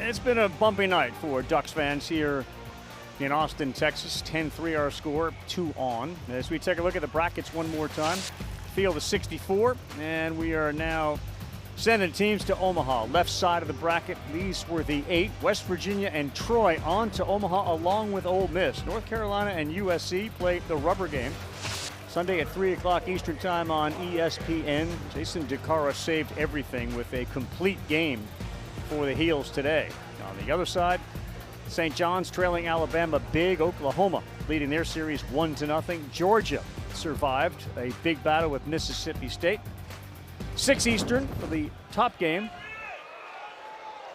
It's been a bumpy night for Ducks fans here in Austin, Texas. 10-3 our score, 2 on. As we take a look at the brackets one more time, field of 64, and we are now sending teams to Omaha. Left side of the bracket, these were the 8. West Virginia and Troy on to Omaha along with Ole Miss. North Carolina and USC play the rubber game Sunday at 3 o'clock Eastern time on ESPN. Jason DeCara saved everything with a complete game for the Heels today. On the other side, St. John's trailing Alabama big. Oklahoma leading their series 1-0. Georgia survived a big battle with Mississippi State. 6 Eastern for the top game.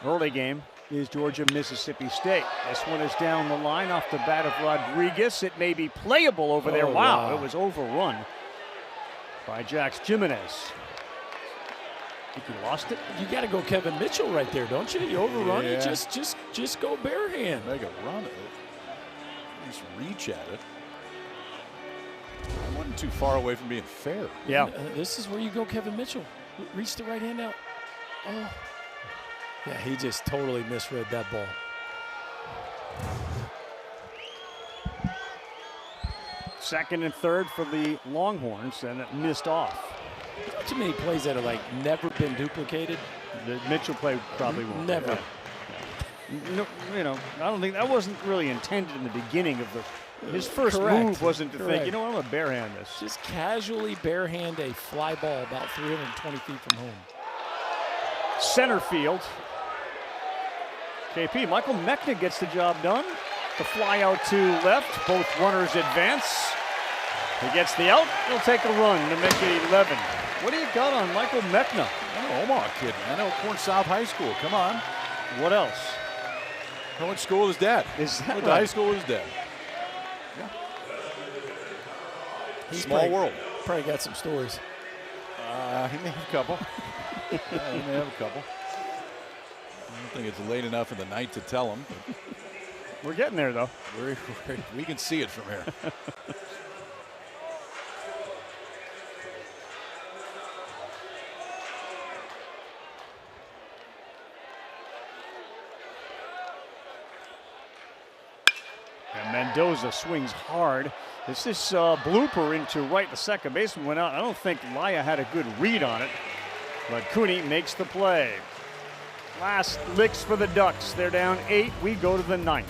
Early game is Georgia-Mississippi State. This one is down the line off the bat of Rodriguez. It may be playable over there. Wow, it was overrun by Jax Jimenez. I think he lost it. You got to go Kevin Mitchell right there, don't you? You overrun it, just go bare hand. Make a run at it. Just reach at it. I wasn't too far away from being fair. Yeah. This is where you go Kevin Mitchell. Reach the right hand out. Oh. Yeah, he just totally misread that ball. Second and third for the Longhorns, and it missed off. Not too many plays that are never been duplicated. The Mitchell play probably won't. Never. Yeah. No, I don't think that wasn't really intended in the beginning of the. His first Correct. move wasn't to think, I'm going to barehand this. Just casually barehand a fly ball about 320 feet from home. Center field. KP, Michael Mechna gets the job done. The fly out to left. Both runners advance. He gets the out. He'll take a run to make it 11. What do you got on Michael Mechna? Oh, Omaha kid, man. Elkhorn South High School. Come on. What else? I went to school with his dad. Is that went right? to high school with his dad. Yeah. Small world. Probably got some stories. He may have a couple. He may have a couple. I don't think it's late enough in the night to tell him. We're getting there, though. We can see it from here. And Mendoza swings hard. It's this blooper into right. The second baseman went out. I don't think Laya had a good read on it, but Cooney makes the play. Last licks for the Ducks. They're down 8. We go to the 9th.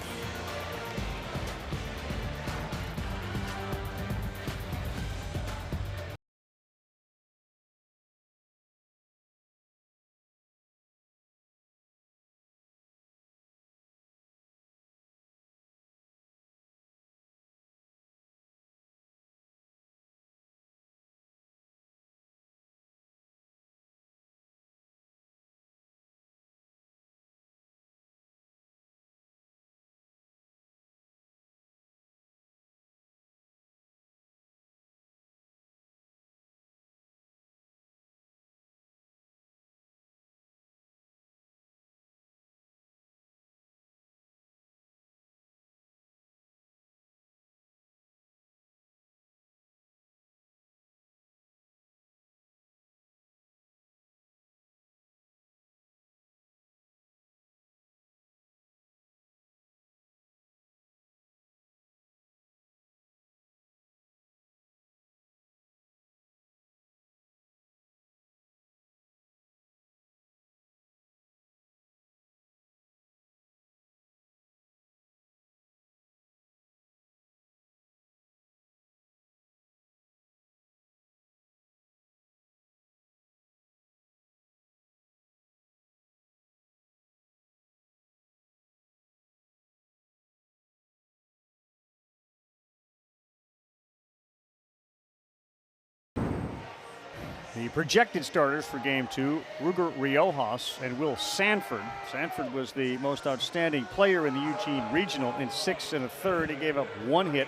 The projected starters for Game 2, Ruger Riojas and Will Sanford. Sanford was the most outstanding player in the Eugene Regional in 6 1/3. He gave up 1 hit.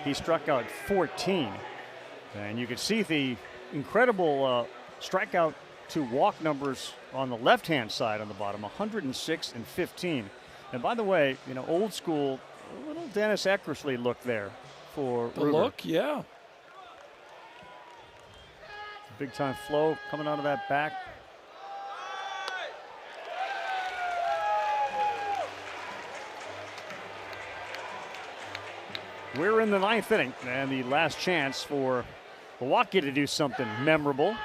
He struck out 14. And you can see the incredible strikeout to walk numbers on the left-hand side on the bottom, 106 and 15. And by the way, old school, a little Dennis Eckersley look there for The Ruger. look, yeah. Big time flow coming out of that back. We're in the 9th inning and the last chance for Milwaukee to do something memorable.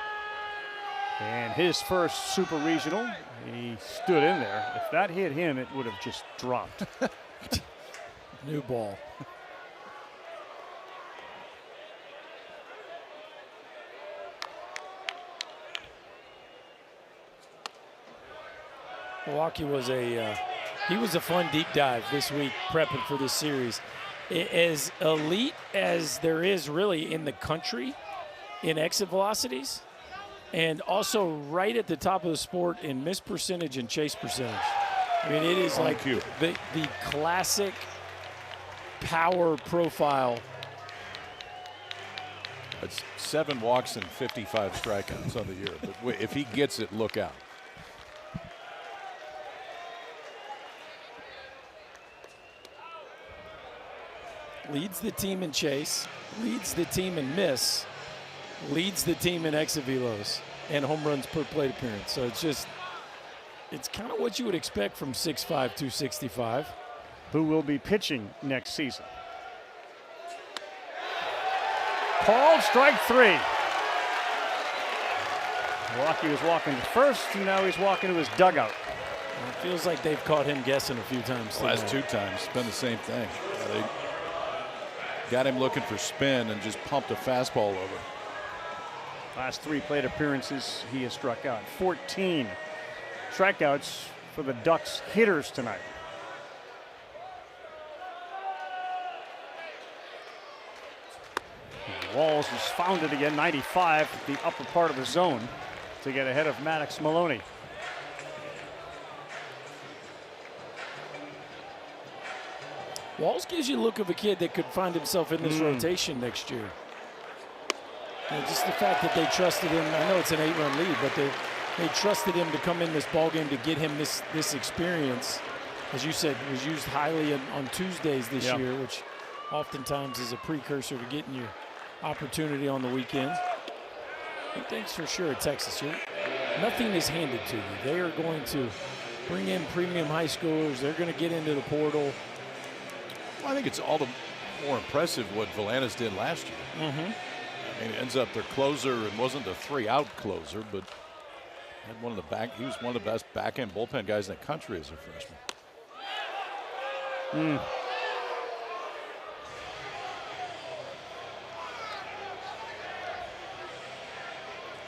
And his first Super Regional, he stood in there. If that hit him, it would have just dropped. New ball. Milwaukee was a fun deep dive this week prepping for this series. As elite as there is really in the country in exit velocities, and also right at the top of the sport in miss percentage and chase percentage. I mean, it is like the classic power profile. It's 7 walks and 55 strikeouts on the year. But if he gets it, look out. Leads the team in chase, leads the team in miss, leads the team in exit velos and home runs per plate appearance. So it's kind of what you would expect from 6'5", 265. Who will be pitching next season? Called strike 3. Milwaukee was walking to first, and now he's walking to his dugout. It feels like they've caught him guessing a few times. Last 2 times, it's been the same thing. They got him looking for spin and just pumped a fastball over. Last 3 plate appearances, he has struck out. 14 strikeouts for the Ducks hitters tonight. Walls has found it again, 95, the upper part of the zone to get ahead of Maddox Maloney. Walls gives you a look of a kid that could find himself in this rotation next year. And just the fact that they trusted him, I know it's an 8-run lead, but they trusted him to come in this ballgame to get him this experience. As you said, was used highly on Tuesdays this year, which oftentimes is a precursor to getting your opportunity on the weekend. And thanks for sure at Texas. Nothing is handed to you. They are going to bring in premium high schoolers. They're going to get into the portal. Well, I think it's all the more impressive what Valanis did last year. Mm-hmm. I mean, it ends up their closer and wasn't a 3-out closer, but had he was one of the best back-end bullpen guys in the country as a freshman.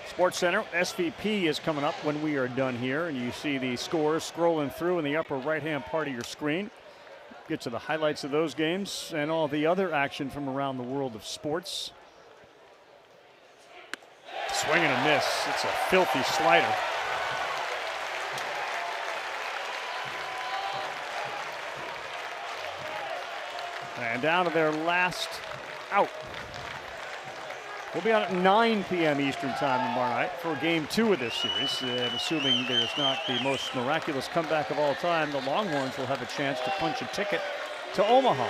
Sports Center, SVP is coming up when we are done here, and you see the scores scrolling through in the upper right-hand part of your screen. Get to the highlights of those games and all the other action from around the world of sports. Swing and a miss. It's a filthy slider. And down to their last out. We'll be on at 9 p.m. Eastern time tomorrow night for Game 2 of this series. And assuming there's not the most miraculous comeback of all time, the Longhorns will have a chance to punch a ticket to Omaha.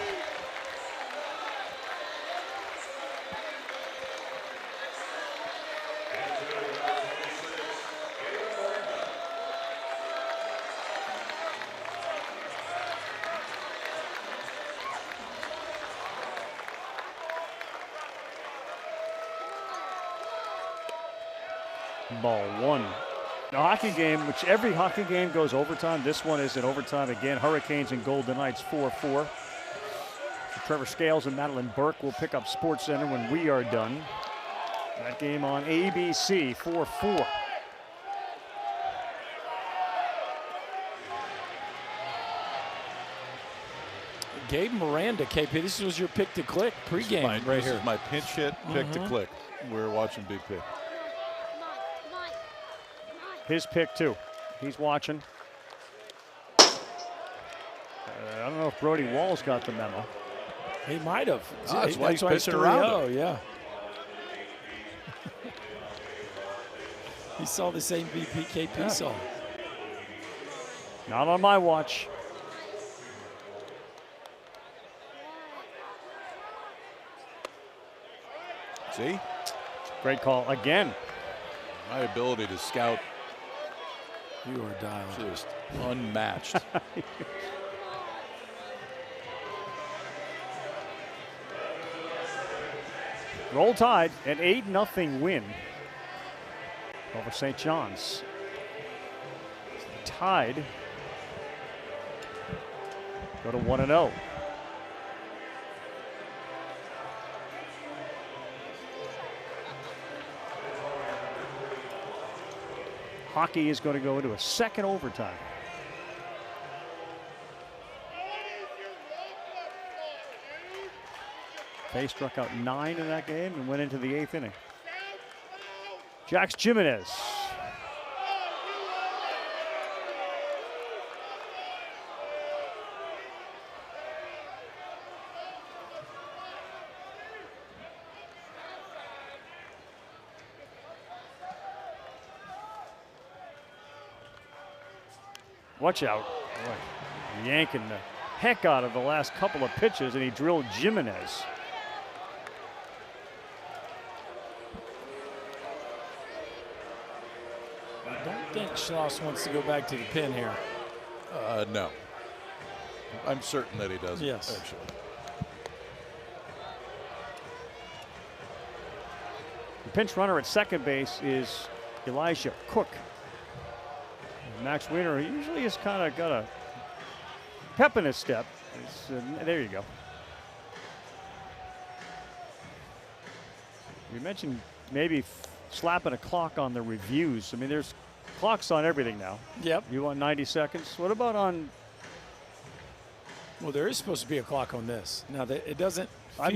Ball 1. A hockey game, which every hockey game goes overtime. This one is in overtime again. Hurricanes and Golden Knights 4-4. So Trevor Scales and Madeline Burke will pick up Sports Center when we are done. That game on ABC 4-4. Gabe Miranda, KP, this was your pick to click pregame right here. This is my pinch hit pick to click. We're watching Big Pick. His pick, too. He's watching. I don't know if Brody Walls got the memo. He might have. That's why he's pitching around. Oh, yeah. He saw the same KP saw. Not on my watch. See? Great call again. My ability to scout. You are dialed. Just unmatched. Roll Tide, an 8-0 win over St. John's. Tide go to 1-0. Hockey is going to go into a second overtime. They struck out 9 in that game and went into the 8th inning. Jax Jimenez. Watch out. Boy, yanking the heck out of the last couple of pitches, and he drilled Jimenez. I don't think Schloss wants to go back to the pin here. No. I'm certain that he doesn't, Yes. actually. The pinch runner at second base is Elijah Cook. Max Wiener usually has kind of got a pep in his step. There you go. You mentioned maybe slapping a clock on the reviews. I mean, there's clocks on everything now. Yep. You want 90 seconds? What about on? Well, there is supposed to be a clock on this. Now, it doesn't feel I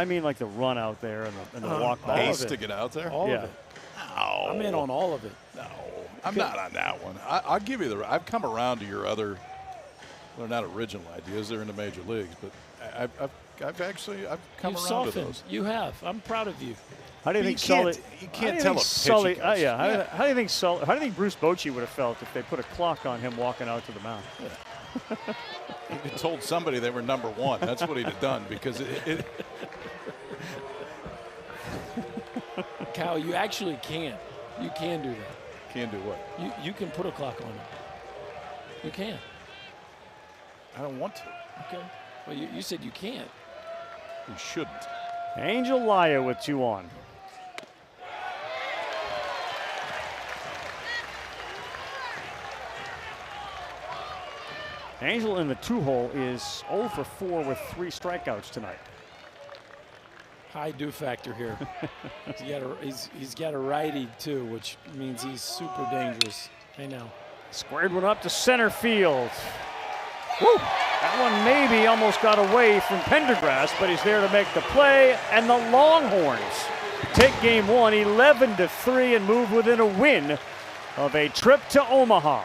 mean like the run out there and the walk back. Ace to get out there? all Yeah. of it. No. I'm in on all of it. No. I'm not on that one. I'll give you I've come around to your other, they're not original ideas. They're in the major leagues, but I've come You've around to softened. those. You have. I'm proud of you. How do you But think you can't- Sully? you can't how do you tell think a pitch Sully. he goes. Yeah. How do you think Sully? How do you think Bruce Bochy would have felt if they put a clock on him walking out to the mound? He told somebody they were number one. That's what he'd have done because it Kyle, you actually can. You can do that. can do what? You can put a clock on it. You can. I don't want to. Okay. Well, you said you can't. We shouldn't. Angel Laya with 2 on. Angel in the 2-hole is 0 for 4 with 3 strikeouts tonight. High do factor here. he's got a righty too, which means he's super dangerous. I know. Squared one up to center field. Woo! That one maybe almost got away from Pendergrass, but he's there to make the play. And the Longhorns take game 1 11-3 and move within a win of a trip to Omaha.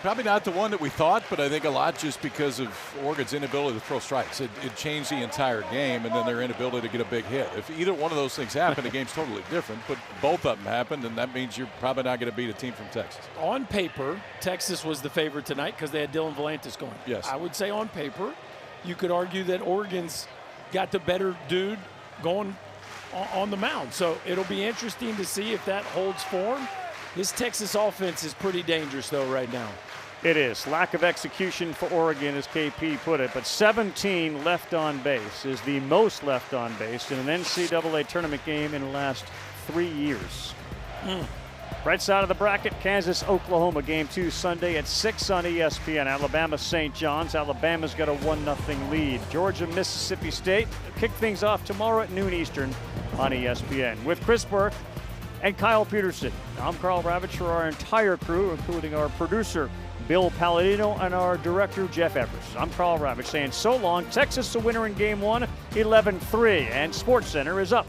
Probably not the one that we thought, but I think a lot just because of Oregon's inability to throw strikes. It changed the entire game, and then their inability to get a big hit. If either one of those things happened, the game's totally different, but both of them happened, and that means you're probably not going to beat a team from Texas. On paper, Texas was the favorite tonight because they had Dylan Volantis going. Yes. I would say on paper, you could argue that Oregon's got the better dude going on the mound. So it'll be interesting to see if that holds form. This Texas offense is pretty dangerous, though, right now. It is. Lack of execution for Oregon, as KP put it, but 17 left on base is the most left on base in an NCAA tournament game in the last 3 years. Right side of the bracket, Kansas-Oklahoma game 2 Sunday at 6 on ESPN. Alabama-St. John's. Alabama's got a 1-0 lead. Georgia-Mississippi State kick things off tomorrow at noon Eastern on ESPN. With Chris Burke and Kyle Peterson, I'm Carl Ravitch for our entire crew, including our producer, Bill Palladino, and our director, Jeff Evers. I'm Carl Ravitch saying so long. Texas a winner in game 1, 11-3, and SportsCenter is up.